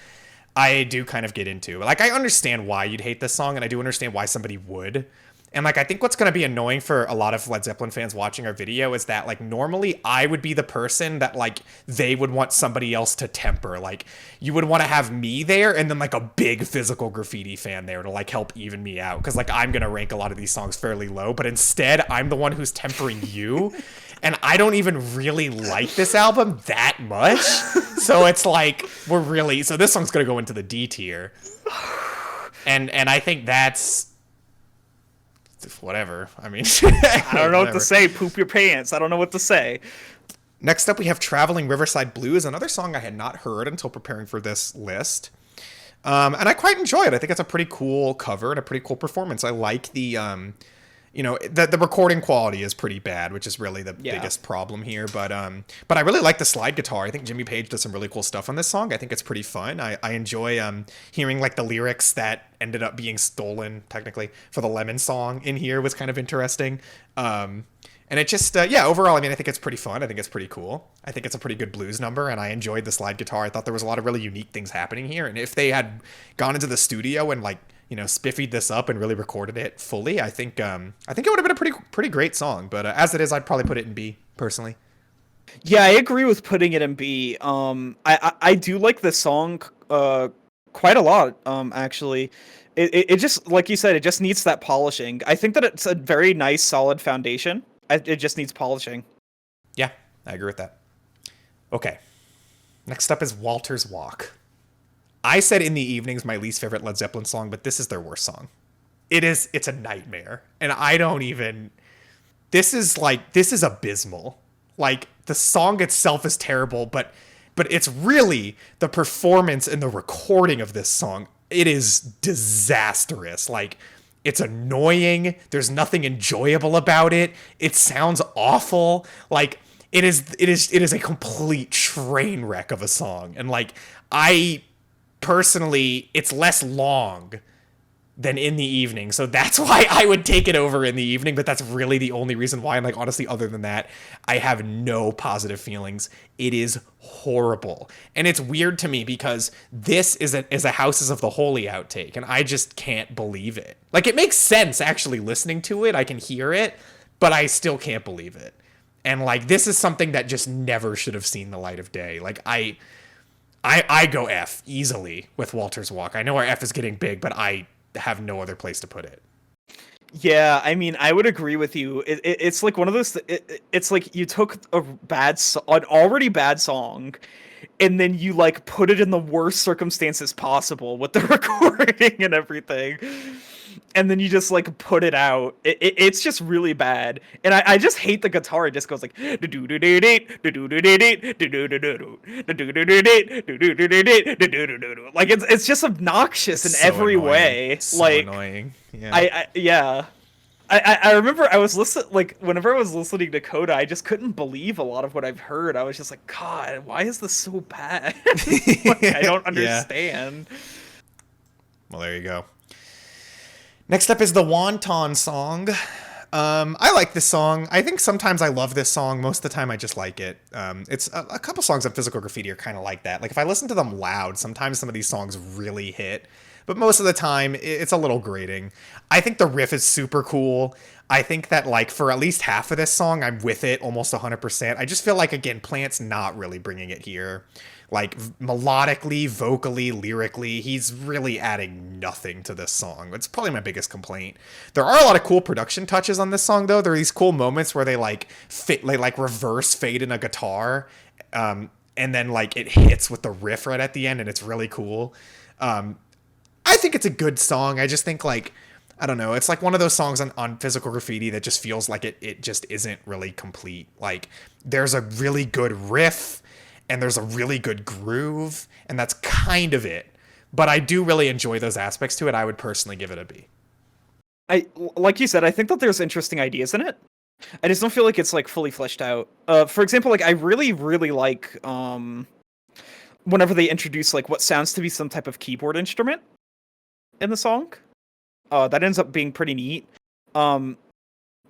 I do kind of get into. Like, I understand why you'd hate this song, and I do understand why somebody would. And, like, I think what's going to be annoying for a lot of Led Zeppelin fans watching our video is that, like, normally I would be the person that, like, they would want somebody else to temper. Like, you would want to have me there and then, like, a big physical graffiti fan there to, like, help even me out. Because, like, I'm going to rank a lot of these songs fairly low, but instead I'm the one who's tempering you. And I don't even really like this album that much. So it's like, so this song's going to go into the D tier. And I think that's whatever. I mean, I don't know what to say. Poop your pants. I don't know what to say. Next up, we have Traveling Riverside Blues, another song I had not heard until preparing for this list. And I quite enjoy it. I think it's a pretty cool cover and a pretty cool performance. I like the, you know, the recording quality is pretty bad, which is really the biggest problem here. But I really like the slide guitar. I think Jimmy Page does some really cool stuff on this song. I think it's pretty fun. I enjoy hearing like the lyrics that ended up being stolen technically for the Lemon song in here was kind of interesting. And it just, overall, I mean, I think it's pretty fun. I think it's pretty cool. I think it's a pretty good blues number, and I enjoyed the slide guitar. I thought there was a lot of really unique things happening here. And if they had gone into the studio and, like, you know, spiffied this up and really recorded it fully, I think it would have been a pretty great song. But as it is, I'd probably put it in B, personally. Yeah, I agree with putting it in B. I do like this song quite a lot, actually. It just, like you said, it just needs that polishing. I think that it's a very nice, solid foundation. It just needs polishing. Yeah, I agree with that. Okay. Next up is Walter's Walk. I said In the Evening's my least favorite Led Zeppelin song, but this is their worst song. It's a nightmare. And I don't even... This is abysmal. Like, the song itself is terrible, but it's really the performance and the recording of this song. It is disastrous. Like, it's annoying. There's nothing enjoyable about it. It sounds awful. Like, it is a complete train wreck of a song. And, like, I personally, it's less long than In the Evening, so that's why I would take it over In the Evening, but that's really the only reason why. And, like, honestly, other than that, I have no positive feelings. It is horrible. And it's weird to me because this is a Houses of the Holy outtake, and I just can't believe it. Like, it makes sense actually listening to it. I can hear it, but I still can't believe it. And, like, this is something that just never should have seen the light of day. Like, I go F easily with Walter's Walk. I know our F is getting big, but I have no other place to put it. Yeah, I mean, I would agree with you. It's like one of those. It's like you took an already bad song, and then you like put it in the worst circumstances possible with the recording and everything, and then you just like put it out. It's just really bad, and I just hate the guitar. It just goes like like it's just obnoxious in So every annoying. way. So Like annoying. Yeah. I yeah. I remember I was whenever I was listening to Coda, I just couldn't believe a lot of what I've heard. I was just like, God, why is this so bad? Like, I don't Yeah. understand. Well, there you go. Next up is the Wanton Song. I like this song. I think sometimes I love this song. Most of the time I just like it. It's a couple songs on Physical Graffiti are kind of like that. Like if I listen to them loud, sometimes some of these songs really hit. But most of the time, it's a little grating. I think the riff is super cool. I think that, like, for at least half of this song, I'm with it almost 100%. I just feel like, again, Plant's not really bringing it here. Like, melodically, vocally, lyrically, he's really adding nothing to this song. It's probably my biggest complaint. There are a lot of cool production touches on this song, though. There are these cool moments where they, like, reverse fade in a guitar, and then, like, it hits with the riff right at the end, and it's really cool. I think it's a good song. I just think, like, I don't know. It's like one of those songs on Physical Graffiti that just feels like it just isn't really complete. Like, there's a really good riff and there's a really good groove, and that's kind of it. But I do really enjoy those aspects to it. I would personally give it a B. Like you said, I think that there's interesting ideas in it. I just don't feel like it's like fully fleshed out. For example, like I really, really like whenever they introduce like what sounds to be some type of keyboard instrument in the song. That ends up being pretty neat.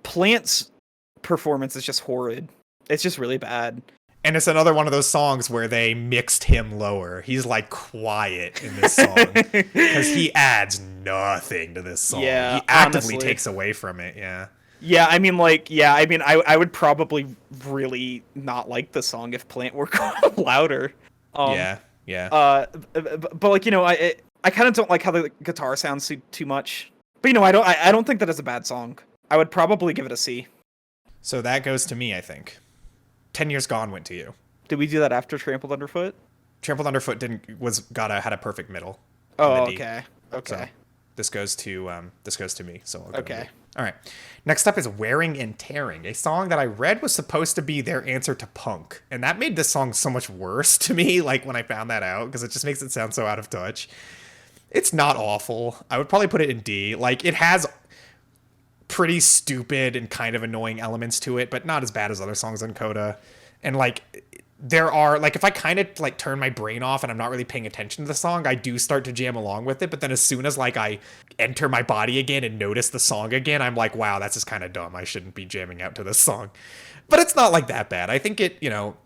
Plant's performance is just horrid. It's just really bad. And it's another one of those songs where they mixed him lower. He's like quiet in this song because he adds nothing to this song. Yeah, he actively honestly. takes away from it. Yeah. Yeah, I mean, I would probably really not like the song if Plant were louder. Yeah. But like I kind of don't like how the guitar sounds too much. But I don't think that is a bad song. I would probably give it a C. So that goes to me, I think. 10 Years Gone went to you. Did we do that after Trampled Underfoot? Trampled Underfoot had a perfect middle. Oh, okay. So this goes to me. So I'll go Okay. to all right. Next up is Wearing and Tearing, a song that I read was supposed to be their answer to Punk, and that made this song so much worse to me. Like when I found that out, because it just makes it sound so out of touch. It's not awful. I would probably put it in D. Like it has pretty stupid and kind of annoying elements to it, but not as bad as other songs on Coda. And like there are like if I kind of like turn my brain off and I'm not really paying attention to the song, I do start to jam along with it. But then as soon as like I enter my body again and notice the song again, I'm like, wow, that's just kind of dumb. I shouldn't be jamming out to this song. But it's not like that bad. I think it,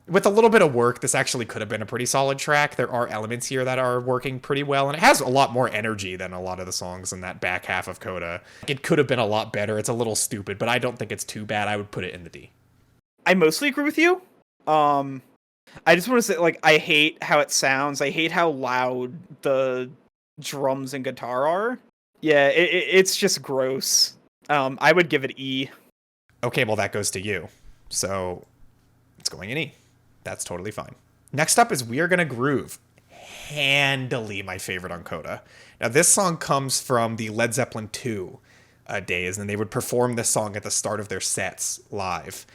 with a little bit of work, this actually could have been a pretty solid track. There are elements here that are working pretty well, and it has a lot more energy than a lot of the songs in that back half of Coda. It could have been a lot better. It's a little stupid, but I don't think it's too bad. I would put it in the D. I mostly agree with you. I just want to say, like, I hate how it sounds. I hate how loud the drums and guitar are. Yeah, it's just gross. I would give it E. Okay, well, that goes to you. So it's going in E. That's totally fine. Next up is We Are Gonna Groove. Handily my favorite on Coda. Now, this song comes from the Led Zeppelin 2 days, and they would perform this song at the start of their sets live.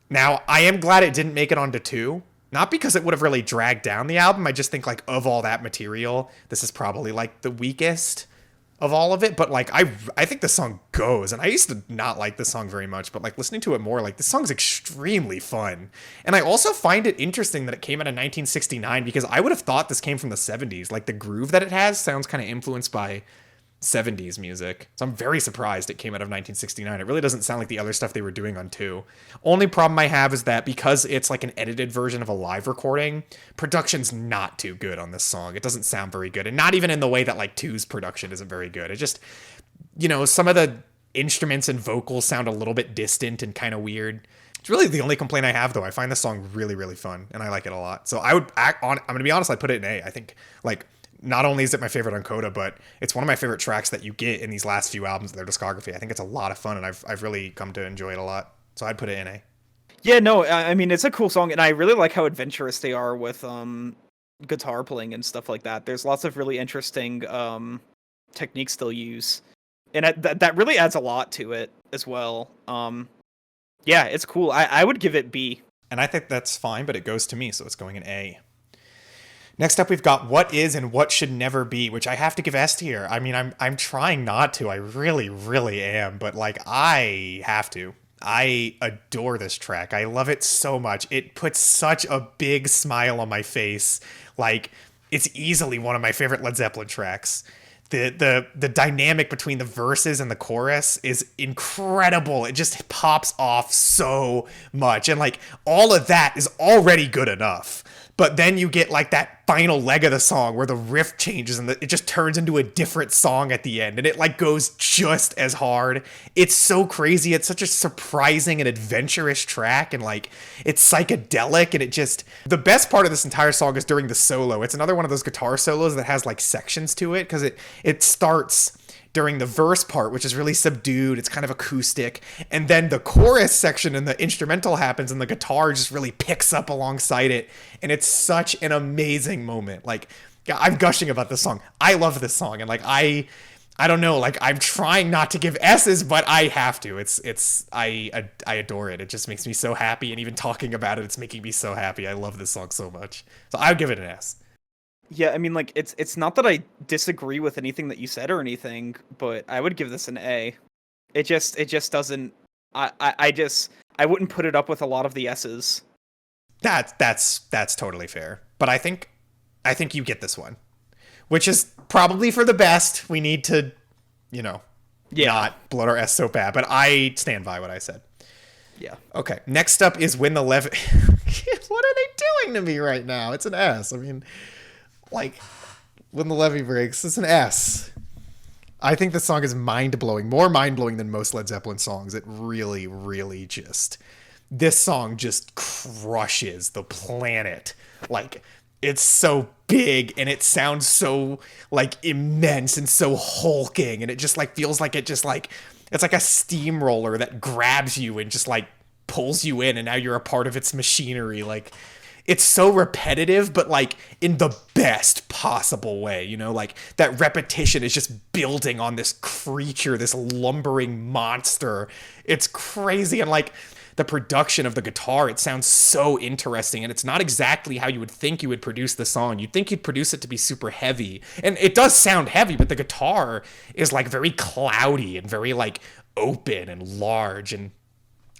Now, I am glad it didn't make it onto 2. Not because it would have really dragged down the album. I just think, like, of all that material, this is probably, like, the weakest of all of it. But, like, I think the song goes. And I used to not like this song very much. But, like, listening to it more, like, this song's extremely fun. And I also find it interesting that it came out in 1969. Because I would have thought this came from the 70s. Like, the groove that it has sounds kind of influenced by 70s music. So I'm very surprised it came out of 1969. It really doesn't sound like the other stuff they were doing on 2. Only problem I have is that because it's like an edited version of a live recording, production's not too good on this song. It doesn't sound very good. And not even in the way that like 2's production isn't very good. It just, some of the instruments and vocals sound a little bit distant and kind of weird. It's really the only complaint I have, though. I find this song really, really fun, and I like it a lot. So I'm going to be honest, I put it in A. I think, like, not only is it my favorite on Coda, but it's one of my favorite tracks that you get in these last few albums of their discography. I think it's a lot of fun, and I've really come to enjoy it a lot. So I'd put it in A. Yeah, no, I mean, it's a cool song, and I really like how adventurous they are with guitar playing and stuff like that. There's lots of really interesting techniques they'll use, and that really adds a lot to it as well. Yeah, it's cool. I would give it B. And I think that's fine, but it goes to me, so it's going in A. Next up, we've got What Is and What Should Never Be, which I have to give S tier. I mean, I'm trying not to. I really, really am, but like I have to. I adore this track. I love it so much. It puts such a big smile on my face. Like, it's easily one of my favorite Led Zeppelin tracks. The dynamic between the verses and the chorus is incredible. It just pops off so much. And like all of that is already good enough. But then you get like that final leg of the song where the riff changes and it just turns into a different song at the end. And it like goes just as hard. It's so crazy. It's such a surprising and adventurous track. And like it's psychedelic. And it just, the best part of this entire song is during the solo. It's another one of those guitar solos that has like sections to it. Because it starts during the verse part, which is really subdued. It's kind of acoustic. And then the chorus section and the instrumental happens and the guitar just really picks up alongside it. And it's such an amazing moment. Like, yeah, I'm gushing about this song. I love this song. And like, I don't know, like I'm trying not to give S's, but I have to. I adore it. It just makes me so happy. And even talking about it, it's making me so happy. I love this song so much. So I would give it an S. Yeah, I mean, like, it's not that I disagree with anything that you said or anything, but I would give this an A. It just doesn't. I wouldn't put it up with a lot of the S's. That's totally fair. But I think you get this one, which is probably for the best. We need to, not bloat our S so bad. But I stand by what I said. Yeah. Okay. Next up is When the Levee. What are they doing to me right now? It's an S. I mean. Like, When the Levee Breaks, it's an S. I think this song is mind-blowing. More mind-blowing than most Led Zeppelin songs. It really, really just... This song just crushes the planet. Like, it's so big, and it sounds so, like, immense and so hulking. And it just, like, feels like it just, like... It's like a steamroller that grabs you and just, like, pulls you in, and now you're a part of its machinery. Like... It's so repetitive, but like in the best possible way, like that repetition is just building on this creature, this lumbering monster. It's crazy. And like the production of the guitar, it sounds so interesting. And it's not exactly how you would think you would produce the song. You'd think you'd produce it to be super heavy. And it does sound heavy, but the guitar is like very cloudy and very like open and large. And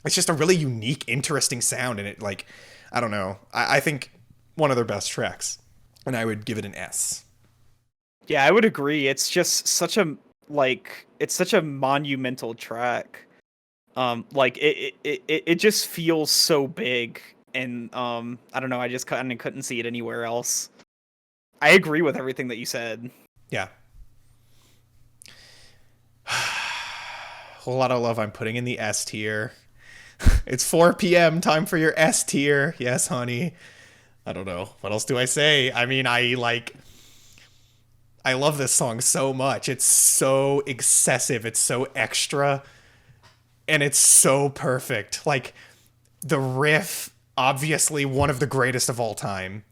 it's just a really unique, interesting sound. And it like... I don't know. I think one of their best tracks, and I would give it an S. Yeah, I would agree. It's just such a it's such a monumental track. Like it just feels so big, and I don't know. I just kind of couldn't see it anywhere else. I agree with everything that you said. Yeah. Whole lot of love I'm putting in the S tier. It's 4 p.m. Time for your S tier. Yes, honey. I don't know. What else do I say? I mean, I love this song so much. It's so excessive. It's so extra. And it's so perfect. Like, the riff, obviously one of the greatest of all time.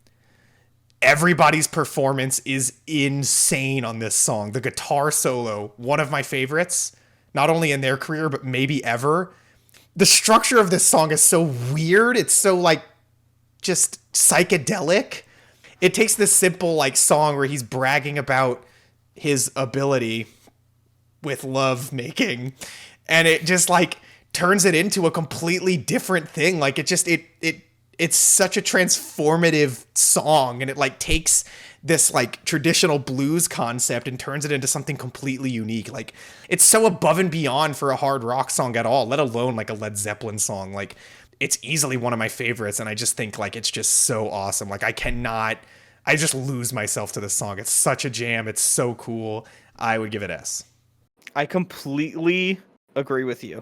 Everybody's performance is insane on this song. The guitar solo, one of my favorites. Not only in their career, but maybe ever. The structure of this song is so weird. It's so, like, just psychedelic. It takes this simple, like, song where he's bragging about his ability with love making, and it just, like, turns it into a completely different thing. Like, it's such a transformative song, and it, like, takes this like traditional blues concept and turns it into something completely unique. Like, it's so above and beyond for a hard rock song at all, let alone like a Led Zeppelin song. Like, it's easily one of my favorites, and I just think like it's just so awesome. Like, I just lose myself to this song. It's such a jam. It's so cool. I would give it S. I completely agree with you.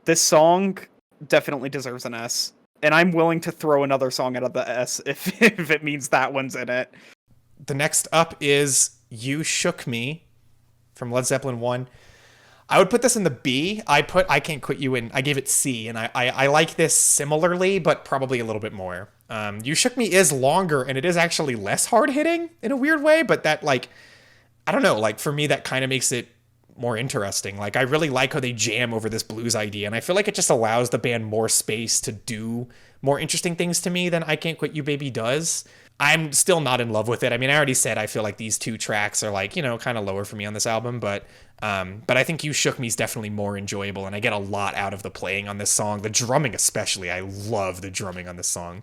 This song definitely deserves an S. And I'm willing to throw another song out of the S if it means that one's in it. the next up is You Shook Me from Led Zeppelin 1. I would put this in the B. I Can't Quit You in, I gave it C, and I like this similarly, but probably a little bit more. You Shook Me is longer, and it is actually less hard-hitting in a weird way, but that, like, I don't know, like, for me, that kind of makes it more interesting. Like, I really like how they jam over this blues idea, and I feel like it just allows the band more space to do more interesting things to me than I Can't Quit You Baby does. I'm still not in love with it. I mean, I already said I feel like these two tracks are, like, you know, kind of lower for me on this album, but I think You Shook Me is definitely more enjoyable, and I get a lot out of the playing on this song. The drumming especially. I love the drumming on this song.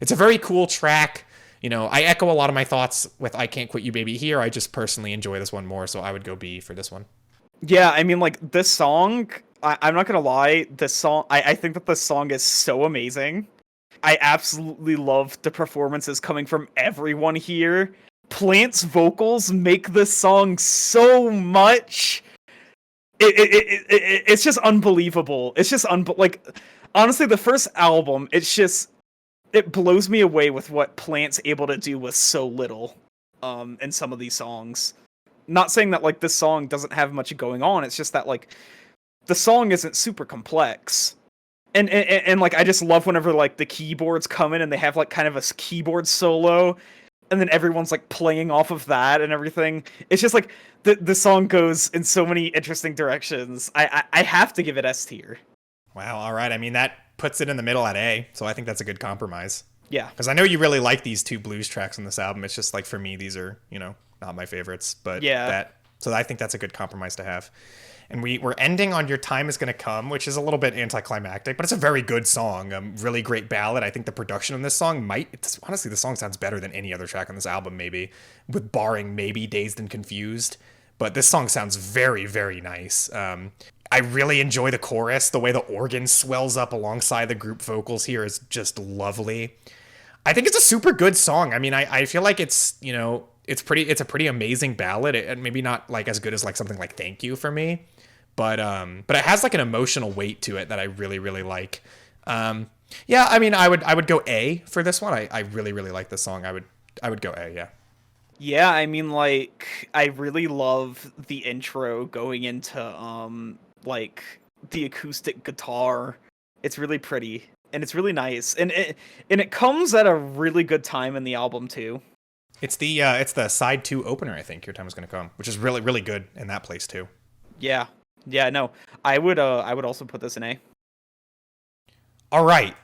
It's a very cool track. You know, I echo a lot of my thoughts with I Can't Quit You Baby here. I just personally enjoy this one more, so I would go B for this one. Yeah, I mean, like, this song, I'm not gonna lie, this song, I think that this song is so amazing. I absolutely love the performances coming from everyone here. Plant's vocals make this song so much. It's just unbelievable. It's just like, honestly, the first album, it blows me away with what Plant's able to do with so little in some of these songs. Not saying that, like, this song doesn't have much going on, it's just that, like, the song isn't super complex. And like, I just love whenever, like, the keyboards come in and they have, like, kind of a keyboard solo, and then everyone's, like, playing off of that and everything. It's just, like, the song goes in so many interesting directions. I have to give it S tier. Wow, all right. I mean, that puts it in the middle at A, so I think that's a good compromise. Yeah. Because I know you really like these two blues tracks on this album. It's just, like, for me, these are, you know, not my favorites. But yeah. So I think that's a good compromise to have. And we're ending on Your Time Is Gonna Come, which is a little bit anticlimactic, but it's a very good song. Really great ballad. I think the production on this song honestly, the song sounds better than any other track on this album, maybe, with barring maybe Dazed and Confused. But this song sounds very, very nice. I really enjoy the chorus. The way the organ swells up alongside the group vocals here is just lovely. I think it's a super good song. I mean, I feel like it's, you know, it's a pretty amazing ballad. And maybe not, like, as good as, like, something like Thank You for me. But it has, like, an emotional weight to it that I really, really like. Yeah, I mean, I would go A for this one. I really, really like this song. I would go A, yeah. Yeah, I mean, like, I really love the intro going into, like, the acoustic guitar. It's really pretty, and it's really nice. And it comes at a really good time in the album, too. It's the side 2 opener, I think, Your Time Is Gonna Come, which is really, really good in that place, too. Yeah. Yeah, no. I would also put this in A. All right.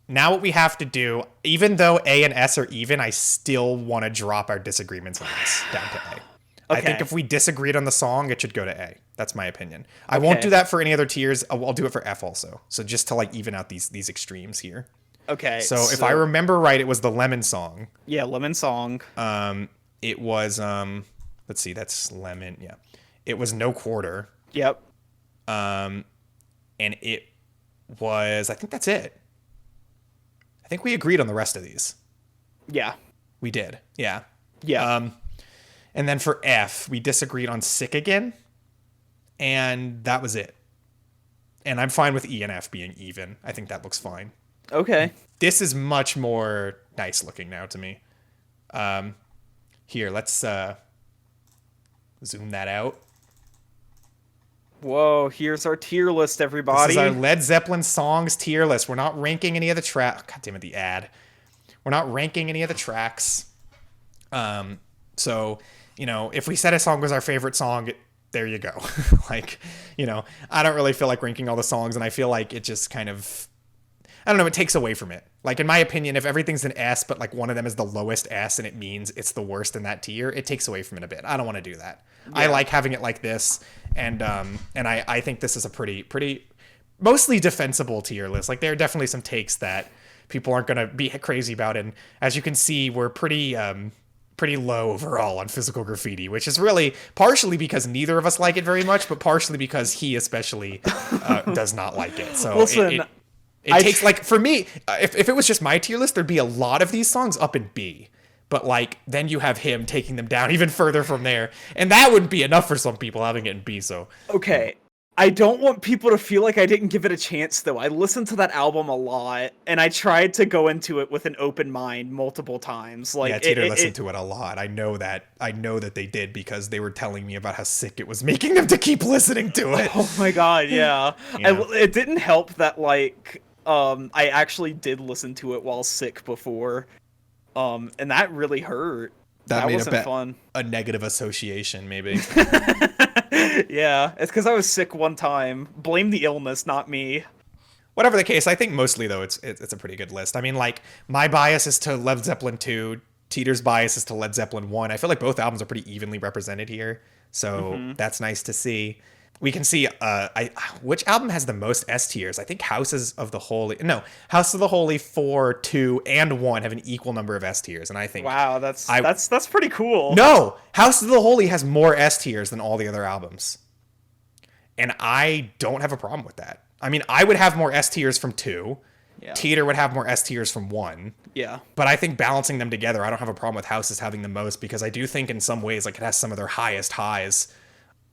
Now what we have to do, even though A and S are even, I still want to drop our disagreements on this down to A. Okay. I think if we disagreed on the song, it should go to A. That's my opinion. I won't do that for any other tiers. I'll do it for F also. So just to, like, even out these extremes here. Okay. So if I remember right, it was the Lemon Song. Yeah, Lemon Song. It was let's see, that's Lemon. Yeah. It was No Quarter. Yep. And it was, I think that's it. I think we agreed on the rest of these. Yeah. We did. Yeah. Yeah. And then for F, we disagreed on Sick Again. And that was it. And I'm fine with E and F being even. I think that looks fine. Okay. This is much more nice looking now to me. Here, let's zoom that out. Whoa, here's our tier list, everybody. This is our Led Zeppelin songs tier list. We're not ranking any of the tracks. God damn it, the ad. We're not ranking any of the tracks. So, you know, if we said a song was our favorite song, there you go. Like, you know, I don't really feel like ranking all the songs, and I feel like it just kind of, I don't know, it takes away from it. Like, in my opinion, if everything's an S, but, like, one of them is the lowest S and it means it's the worst in that tier, it takes away from it a bit. I don't want to do that. Yeah. I like having it like this, and I think this is a pretty mostly defensible tier list. Like, there are definitely some takes that people aren't going to be crazy about, and as you can see, we're pretty low overall on Physical Graffiti, which is really partially because neither of us like it very much, but partially because he especially does not like it. So listen, it takes, like, for me, if it was just my tier list, there'd be a lot of these songs up in B. But, like, then you have him taking them down even further from there. And that wouldn't be enough for some people having it in B, so. Okay. I don't want people to feel like I didn't give it a chance, though. I listened to that album a lot, and I tried to go into it with an open mind multiple times. Like, Yeah, Teeter listened to it a lot. I know that. I know that they did because they were telling me about how sick it was making them to keep listening to it. Oh my god, yeah. Yeah. It didn't help that, like, I actually did listen to it while sick before, and that really hurt. That made wasn't fun. A negative association, maybe. Yeah, it's because I was sick one time. Blame the illness, not me. Whatever the case, I think mostly though it's a pretty good list. I mean, like my bias is to Led Zeppelin 2, Teeter's bias is to Led Zeppelin 1. I feel like both albums are pretty evenly represented here, so that's nice to see. We can see which album has the most S tiers. I think House of the Holy 4, 2, and 1 have an equal number of S tiers, and I think wow, that's pretty cool. No, House of the Holy has more S tiers than all the other albums, and I don't have a problem with that. I mean, I would have more S tiers from 2. Yeah. Teeter would have more S tiers from 1. Yeah. But I think balancing them together, I don't have a problem with Houses having the most because I do think in some ways like it has some of their highest highs.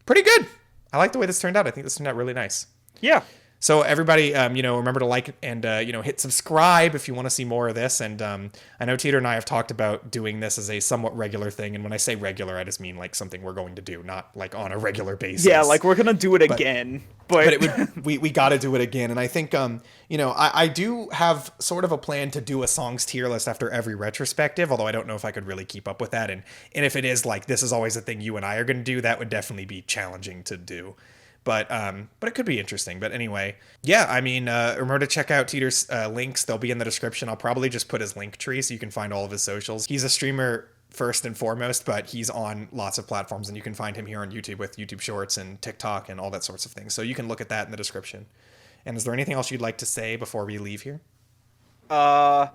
Pretty good. I like the way this turned out. I think this turned out really nice. Yeah. So everybody, remember to like and, hit subscribe if you want to see more of this. And I know Teeter and I have talked about doing this as a somewhat regular thing. And when I say regular, I just mean like something we're going to do, not like on a regular basis. Yeah, like we're going to do it again. But it would, we got to do it again. And I think, I do have sort of a plan to do a songs tier list after every retrospective, although I don't know if I could really keep up with that. And if it is like, this is always a thing you and I are going to do, that would definitely be challenging to do. But it could be interesting. But anyway, yeah, I mean, remember to check out Teeter's links. They'll be in the description. I'll probably just put his link tree so you can find all of his socials. He's a streamer first and foremost, but he's on lots of platforms, and you can find him here on YouTube with YouTube Shorts and TikTok and all that sorts of things. So you can look at that in the description. And is there anything else you'd like to say before we leave here? I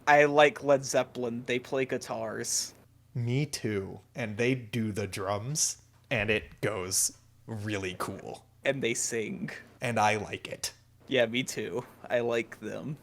like Led Zeppelin. They play guitars. Me too. And they do the drums, and it goes really cool. And they sing. And I like it. Yeah, me too. I like them.